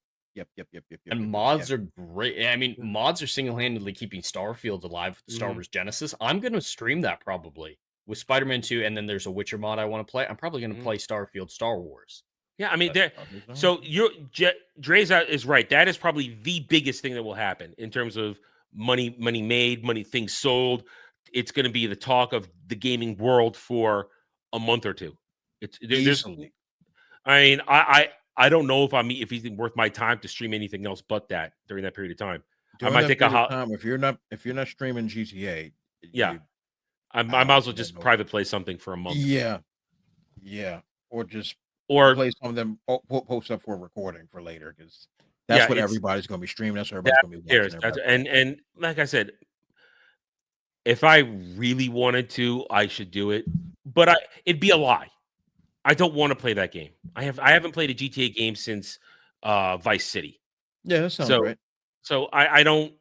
And mods are great. I mean, mods are single-handedly keeping Starfield alive with the Star Wars Genesis. I'm going to stream that probably with Spider-Man 2, and then there's a Witcher mod I want to play. I'm probably going to play Starfield Star Wars. Yeah, I mean, so Dreza is right. That is probably the biggest thing that will happen in terms of money made, things sold. It's going to be the talk of the gaming world for a month or two. Easily. I mean, I don't know if if it's worth my time to stream anything else but that during that period of time. During I might that take a period of time, if you're not streaming GTA, yeah. I might as well just private play something for a month. Yeah, or play some of them. Post up for a recording for later because that's what everybody's going to be streaming. That's what everybody's going to be watching. And like I said, if I really wanted to, I should do it, but it'd be a lie. I don't want to play that game. I haven't played a GTA game since Vice City. Yeah, that sounds right. So I don't.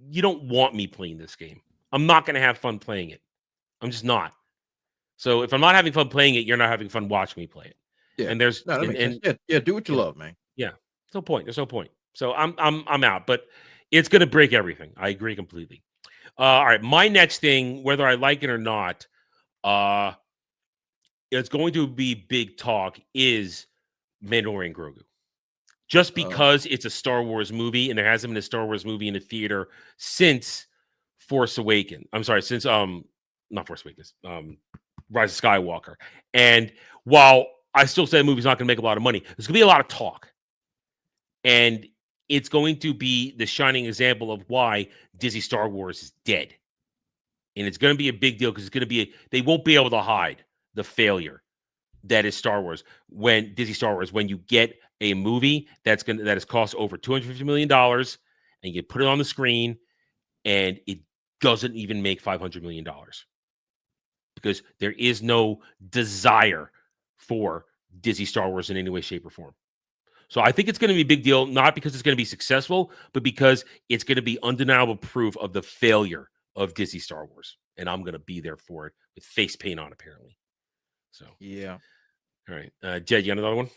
You don't want me playing this game. I'm not going to have fun playing it. I'm just not. So if I'm not having fun playing it, you're not having fun watching me play it. Yeah, and there's no, that makes sense. Yeah, do what you love, man. Yeah, there's no point. There's no point. So I'm out. But it's going to break everything. I agree completely. All right, my next thing, whether I like it or not, it's going to be big talk is Mandalorian Grogu. Just because it's a Star Wars movie and there hasn't been a Star Wars movie in the theater since Force Awakens. I'm sorry, since not Force Awakens, Rise of Skywalker. And while I still say the movie's not going to make a lot of money, there's going to be a lot of talk. And it's going to be the shining example of why Disney Star Wars is dead. And it's going to be a big deal because it's going to be they won't be able to hide the failure that is Star Wars when you get a movie that has cost over $250 million and you put it on the screen and it doesn't even make $500 million because there is no desire for Disney Star Wars in any way, shape, or form. So I think it's going to be a big deal, not because it's going to be successful, but because it's going to be undeniable proof of the failure of Disney Star Wars. And I'm going to be there for it with face paint on, apparently. So, yeah. All right. Jed, you got another one?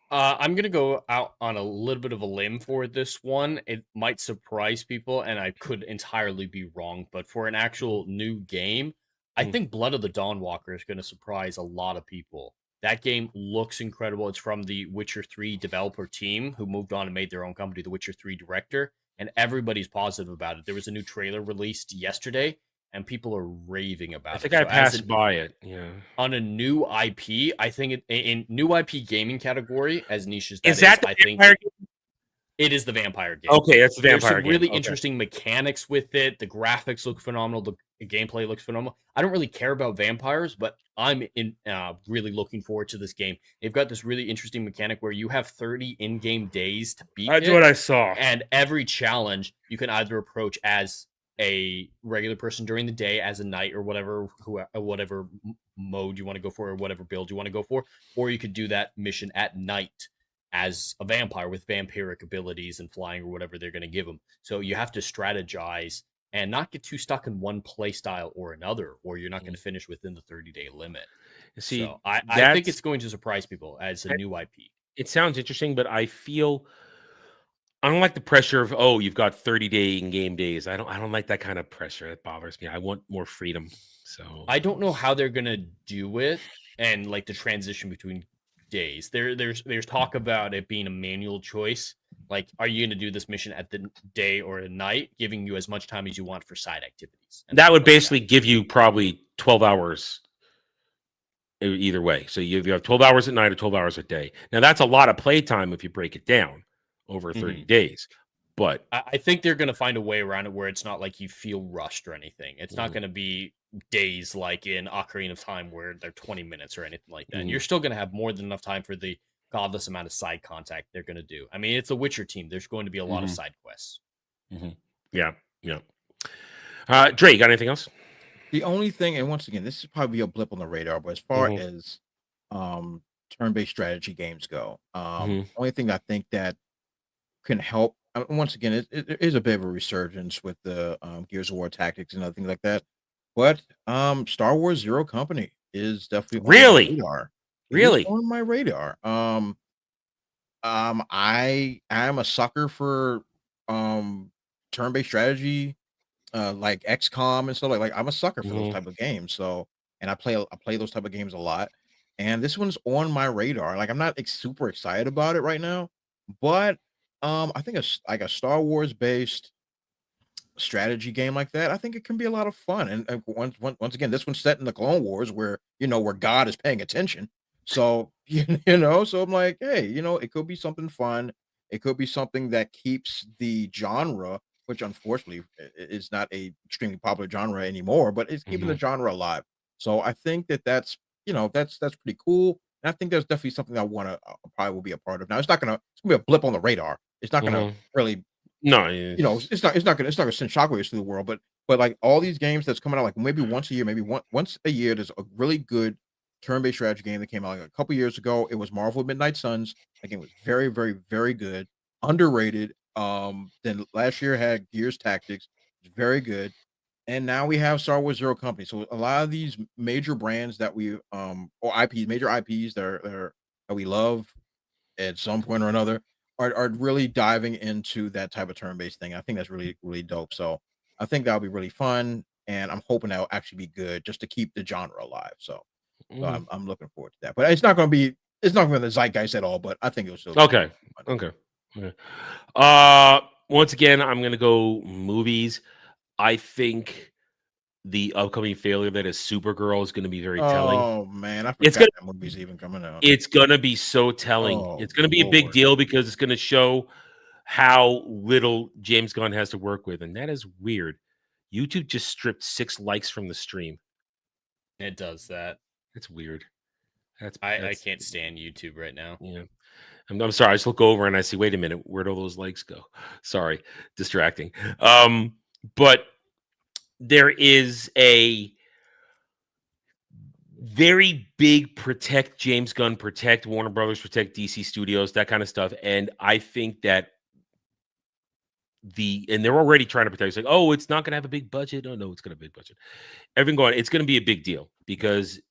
I'm going to go out on a little bit of a limb for this one. It might surprise people, and I could entirely be wrong. But for an actual new game, I think Blood of the Dawnwalker is going to surprise a lot of people. That game looks incredible. It's from the Witcher 3 developer team who moved on and made their own company, the Witcher 3 director, and everybody's positive about it. There was a new trailer released yesterday, and people are raving about it. I think I passed by it. Yeah. On a new IP, I think in new IP gaming category, as niche as is that I think it is the vampire game. Okay, that's the vampire There's some game. really interesting mechanics with it. The graphics look phenomenal. The gameplay looks phenomenal. I don't really care about vampires, but I'm really looking forward to this game. They've got this really interesting mechanic where you have 30 in-game days to beat That's it, what I saw. and every challenge you can either approach as a regular person during the day, as a knight or whatever mode you want to go for, or whatever build you want to go for, or you could do that mission at night as a vampire with vampiric abilities and flying or whatever they're going to give them. So you have to strategize and not get too stuck in one play style or another, or you're not going to finish within the 30-day limit. See, so I think it's going to surprise people as a new IP. It sounds interesting, but I don't like the pressure of, you've got 30-day in-game days. I don't like that kind of pressure. It bothers me. I want more freedom. So I don't know how they're gonna do it and like the transition between days. There's talk about it being a manual choice. Like, are you gonna do this mission at the day or at night, giving you as much time as you want for side activities? And that would basically give you probably 12 hours either way. So you have 12 hours at night or 12 hours a day. Now that's a lot of playtime if you break it down over 30 days. But I think they're going to find a way around it where it's not like you feel rushed or anything. It's not going to be days like in Ocarina of Time where they're 20 minutes or anything like that. And Mhm. you're still going to have more than enough time for the godless amount of side contact they're going to do. I mean, it's a Witcher team. There's going to be a lot of Mhm. side quests. Yeah, yeah. Dre, you got anything else? The only thing, and once again, this is probably a blip on the radar, but as far Mhm. as turn-based strategy games go, Mhm. only thing I think that can help, once again, it is a bit of a resurgence with the Gears of War tactics and other things like that. But Star Wars Zero Company is definitely on my Really? radar. It is Really? on my radar. I am a sucker for turn-based strategy, like XCOM and stuff like I'm a sucker for those Mhm. type of games. So, and I play those type of games a lot. And this one's on my radar. Like I'm not super excited about it right now, but I think like a Star Wars based strategy game like that, I think it can be a lot of fun. And once again, this one's set in the Clone Wars where where God is paying attention. So so I'm like, hey, it could be something fun. It could be something that keeps the genre, which unfortunately is not a extremely popular genre anymore, but it's keeping the Mhm. genre alive. So I think that's pretty cool. And I think there's definitely something I want to probably will be a part of. Now it's gonna be a blip on the radar. It's not gonna Mhm. really No, it's not gonna send shockwaves through the world, but like all these games that's coming out, like maybe once a year, maybe once a year, there's a really good turn-based strategy game that came out like a couple years ago. It was Marvel Midnight Suns. That game was very, very, very good, underrated. Then last year had Gears Tactics, very good, and now we have Star Wars Zero Company. So a lot of these major brands that we or IPs, major IPs that we love at some point or another are really diving into that type of turn-based thing. I think that's really, really dope. So I think that'll be really fun. And I'm hoping that'll actually be good just to keep the genre alive. So Mhm. I'm looking forward to that. But it's not gonna be the zeitgeist at all, but I think it'll still be Okay. fun. Okay. Okay. Once again, I'm gonna go movies. I think the upcoming failure that is Supergirl is gonna be very telling. Oh man, I It's forgot gonna that movie's even coming out. it's gonna be so telling. Oh It's gonna be a big Lord. deal because it's gonna show how little James Gunn has to work with, and that is weird. YouTube just stripped 6 likes from the stream. It does that. That's weird. I That's can't stand YouTube right now. yeah. I'm sorry. I just look over and I see, wait a minute, where'd all those likes go? Sorry, distracting. But there is a very big protect James Gunn, protect Warner Brothers, protect DC Studios, that kind of stuff. And I think that and they're already trying to protect. It's like, oh, it's not going to have a big budget. Oh no, it's going to have a big budget. Everything going, it's going to be a big deal because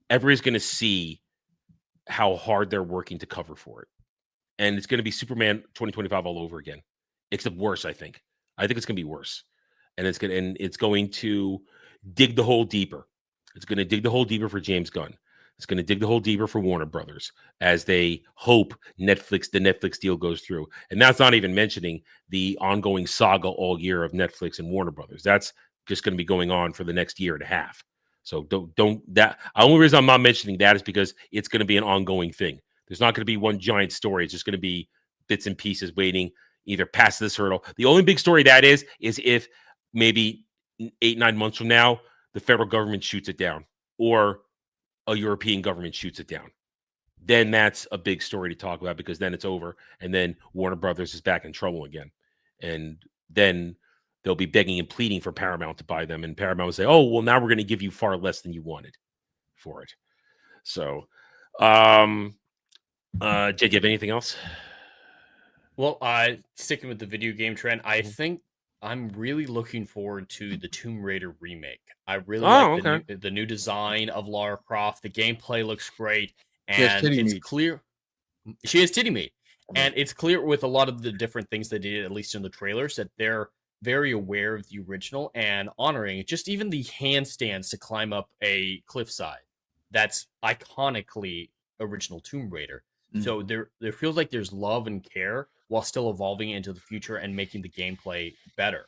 everybody's going to see how hard they're working to cover for it. And it's going to be Superman 2025 all over again, except worse. I think it's going to be worse, and it's going to dig the hole deeper. It's going to dig the hole deeper for James Gunn. It's going to dig the hole deeper for Warner Brothers as they hope the Netflix deal goes through. And that's not even mentioning the ongoing saga all year of Netflix and Warner Brothers. That's just going to be going on for the next year and a half. So don't that. The only reason I'm not mentioning that is because it's going to be an ongoing thing. There's not going to be one giant story. It's just going to be bits and pieces waiting either past this hurdle. The only big story that is if maybe 8-9 months from now the federal government shoots it down or a European government shoots it down. Then that's a big story to talk about because then it's over and then Warner Brothers is back in trouble again. And then they'll be begging and pleading for Paramount to buy them and Paramount will say, "Oh, well now we're going to give you far less than you wanted for it." So, Jay, do you have anything else? Well, sticking with the video game trend, I think I'm really looking forward to the Tomb Raider remake. I really like Oh, okay. the new design of Lara Croft. The gameplay looks great, She has and titty it's meat. clear she has titty meat. Yeah. And it's clear with a lot of the different things they did, at least in the trailers, that they're very aware of the original and honoring it. Just even the handstands to climb up a cliffside. That's iconically original Tomb Raider. So there feels like there's love and care while still evolving into the future and making the gameplay better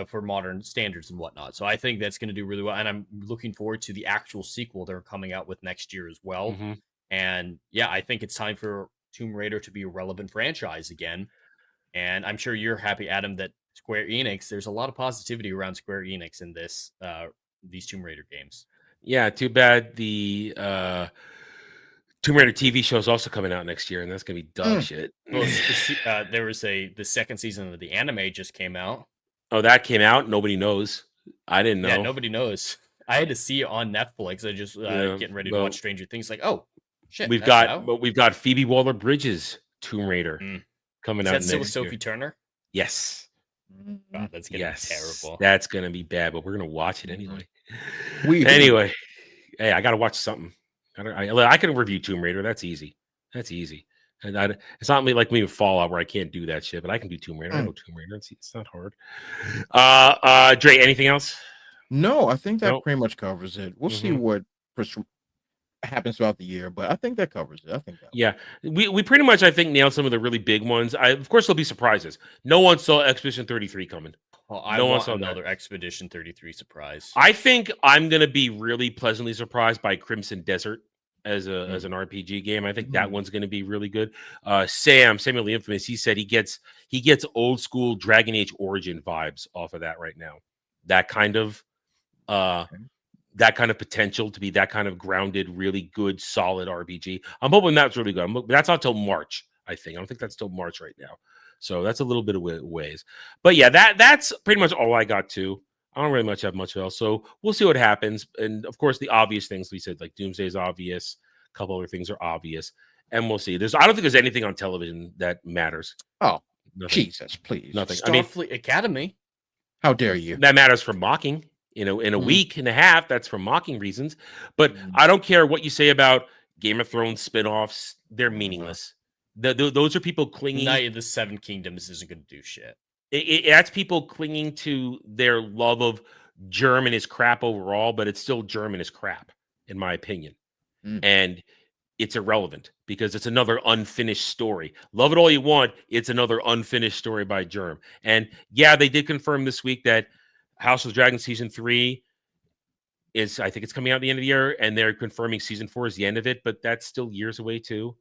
for modern standards and whatnot. So I think that's going to do really well, and I'm looking forward to the actual sequel they're coming out with next year as well. Mm-hmm. And yeah, I think it's time for Tomb Raider to be a relevant franchise again. And I'm sure you're happy, Adam, that Square Enix. There's a lot of positivity around Square Enix in these Tomb Raider games. Yeah, too bad the Tomb Raider TV show is also coming out next year, and that's gonna be dog shit. Well, there was the second season of the anime just came out. Oh, that came out. Nobody knows. I didn't know. Yeah, nobody knows. I had to see it on Netflix. I just getting ready to watch Stranger Things. Like, oh shit, we've got Phoebe Waller-Bridge's Tomb Raider coming out. Is that still with next Sophie year. Turner? Yes. God, that's gonna be terrible. That's gonna be bad, but we're gonna watch it anyway. Anyway, hey, I gotta watch something. I can review Tomb Raider. That's easy. And it's not like me with Fallout where I can't do that shit, but I can do Tomb Raider. I know Tomb Raider. It's not hard. Dre, anything else? No, I think that pretty much covers it. We'll see what happens throughout the year, but I think that covers it. I think that. Yeah, we pretty much, I think, nailed some of the really big ones. Of course, there'll be surprises. No one saw Expedition 33 coming. Well, I want another Expedition 33 surprise. I think I'm gonna be really pleasantly surprised by Crimson Desert as an RPG game. I think that one's gonna be really good. Samuel the Infamous, he said he gets old school Dragon Age Origin vibes off of that right now. That kind of potential to be that kind of grounded, really good, solid RPG. I'm hoping that's really good. That's not till March, I think. I don't think that's till March right now. So that's a little bit of ways. But yeah, that's pretty much all I got to. I don't really have much else. So we'll see what happens. And of course, the obvious things we said, like Doomsday is obvious. A couple other things are obvious. And we'll see. I don't think there's anything on television that matters. Oh, nothing. Jesus, please. Nothing. Starfleet Academy. How dare you? That matters for mocking. In a week and a half, that's for mocking reasons. But I don't care what you say about Game of Thrones spinoffs. They're meaningless. Those are people clinging. Night of the Seven Kingdoms isn't going to do shit. That's people clinging to their love of German is crap overall, but it's still German is crap, in my opinion. And it's irrelevant because it's another unfinished story. Love it all you want. It's another unfinished story by Germ. And yeah, they did confirm this week that House of the Dragon Season 3 is, I think it's coming out at the end of the year, and they're confirming Season 4 is the end of it, but that's still years away too.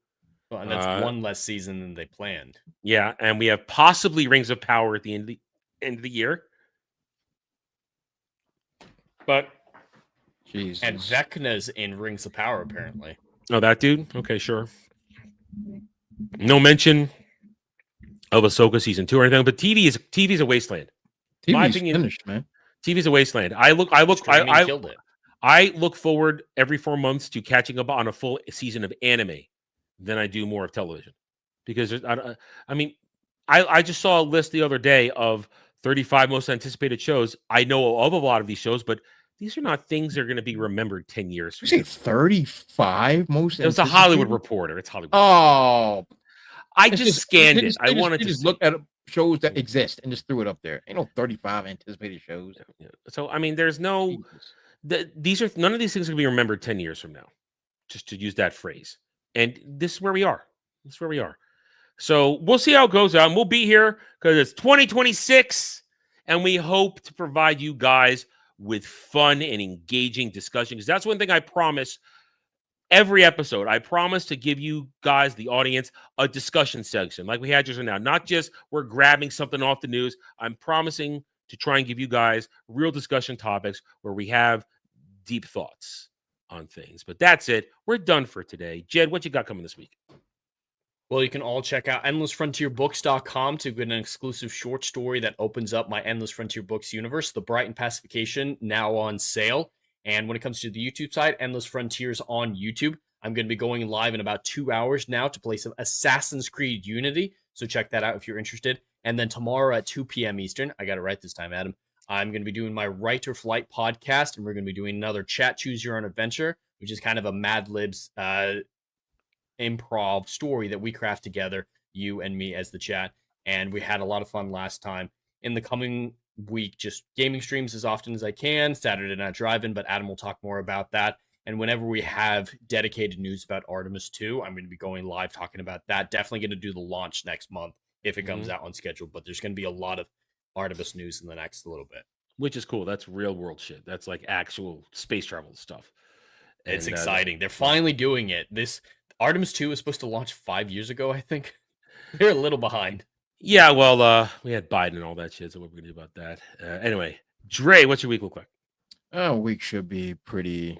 Well, and that's one less season than they planned. Yeah, and we have possibly Rings of Power at the end of the year. But Jesus. And Vecna's in Rings of Power, apparently. Oh, that dude? Okay, sure. No mention of Ahsoka Season 2 or anything, but TV is a wasteland. My opinion, finished, man. TV's a wasteland. I look forward every 4 months to catching up on a full season of anime than I do more of television. Because I just saw a list the other day of 35 most anticipated shows. I know of a lot of these shows, but these are not things that are going to be remembered 10 years from now. You say 35 most It was a Hollywood Reporter. It's Hollywood. Oh. I just scanned it. I wanted to just look at shows that exist and just threw it up there. Ain't no 35 anticipated shows. Yeah. So there's no none of these things are gonna be remembered 10 years from now, just to use that phrase. And this is where we are. So we'll see how it goes on. We'll be here because it's 2026, and we hope to provide you guys with fun and engaging discussion. Because that's one thing I promise. Every episode, I promise to give you guys, the audience, a discussion section like we had just now. Not just we're grabbing something off the news. I'm promising to try and give you guys real discussion topics where we have deep thoughts on things. But that's it. We're done for today. Jed, what you got coming this week? Well, you can all check out endlessfrontierbooks.com to get an exclusive short story that opens up my Endless Frontier Books universe, The Brighton Pacification, now on sale. And when it comes to the YouTube side, Endless Frontiers on YouTube. I'm going to be going live in about 2 hours now to play some Assassin's Creed Unity. So check that out if you're interested. And then tomorrow at 2 p.m. Eastern, I got it right this time, Adam, I'm going to be doing my Right or Flight podcast. And we're going to be doing another Chat Choose Your Own Adventure, which is kind of a Mad Libs improv story that we craft together, you and me as the chat. And we had a lot of fun last time. In the coming week, just gaming streams as often as I can. Saturday Night Drive-In, but Adam will talk more about that. And whenever we have dedicated news about Artemis 2, I'm going to be going live talking about that. Definitely going to do the launch next month if it comes out on schedule. But there's going to be a lot of Artemis news in the next little bit. Which is cool. That's real world shit. That's like actual space travel stuff. It's exciting. They're finally doing it. This Artemis 2 was supposed to launch 5 years ago, I think. They're a little behind. Yeah, well, we had Biden and all that shit, so what we're gonna do about that? Anyway, Dre, what's your week look like? Week should be pretty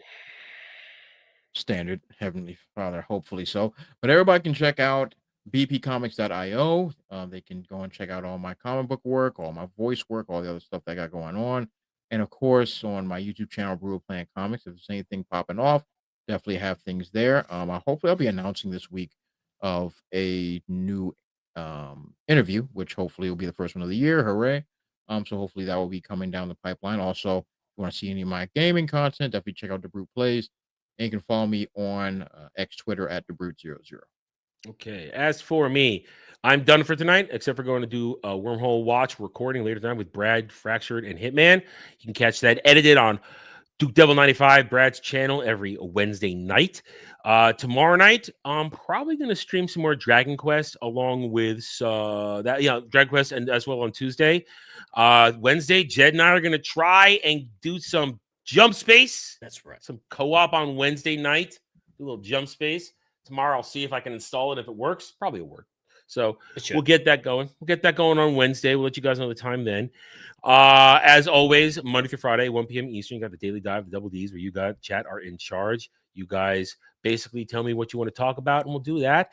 standard. Heavenly Father, hopefully so. But everybody can check out bpcomics.io. They can go and check out all my comic book work, all my voice work, all the other stuff that I got going on. And of course, on my YouTube channel, Brewer Playing Comics, if there's anything popping off, definitely have things there. Hopefully I'll be announcing this week of a new interview, which hopefully will be the first one of the year. Hooray. So hopefully that will be coming down the pipeline. Also, if you want to see any of my gaming content, definitely check out The Brute Plays. And you can follow me on X Twitter at TheBrute00. Okay. As for me, I'm done for tonight, except for going to do a Wormhole Watch recording later tonight with Brad, Fractured, and Hitman. You can catch that edited on Duke Devil 95, Brad's channel, every Wednesday night. Tomorrow night, I'm probably going to stream some more Dragon Quest along with Dragon Quest, and as well on Tuesday. Wednesday, Jed and I are going to try and do some Jump Space. That's right. Some co-op on Wednesday night. Do a little Jump Space. Tomorrow, I'll see if I can install it. If it works, probably it'll work. So we'll get that going. We'll get that going on Wednesday. We'll let you guys know the time then. As always, Monday through Friday, 1 p.m. Eastern, you got the Daily Dive, the Double Ds, where you guys chat are in charge. You guys basically tell me what you want to talk about, and we'll do that.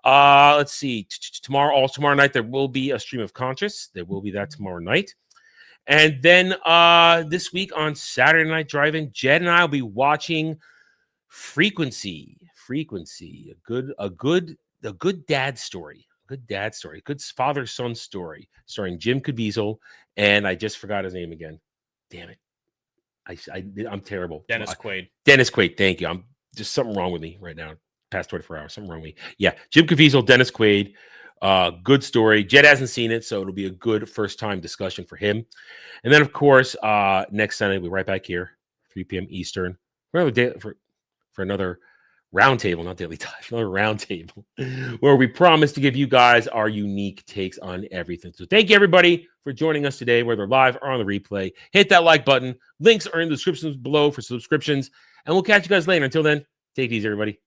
Let's see. Tomorrow night, there will be a Stream of Conscious. There will be that tomorrow night. And then this week on Saturday Night Drive-In, Jed and I will be watching Frequency, a good dad story, good father-son story, starring Jim Caviezel, and I just forgot his name again. Damn it, I'm terrible. Dennis Quaid. Dennis Quaid. Thank you. I'm just something wrong with me right now. Past 24 hours, something wrong with me. Yeah, Jim Caviezel, Dennis Quaid. Good story. Jed hasn't seen it, so it'll be a good first-time discussion for him. And then, of course, next Sunday we'll be right back here, 3 p.m. Eastern, for another roundtable, not Daily Dive, another roundtable, where we promise to give you guys our unique takes on everything. So thank you, everybody, for joining us today, whether live or on the replay. Hit that like button. Links are in the descriptions below for subscriptions, and we'll catch you guys later. Until then, take it easy, everybody.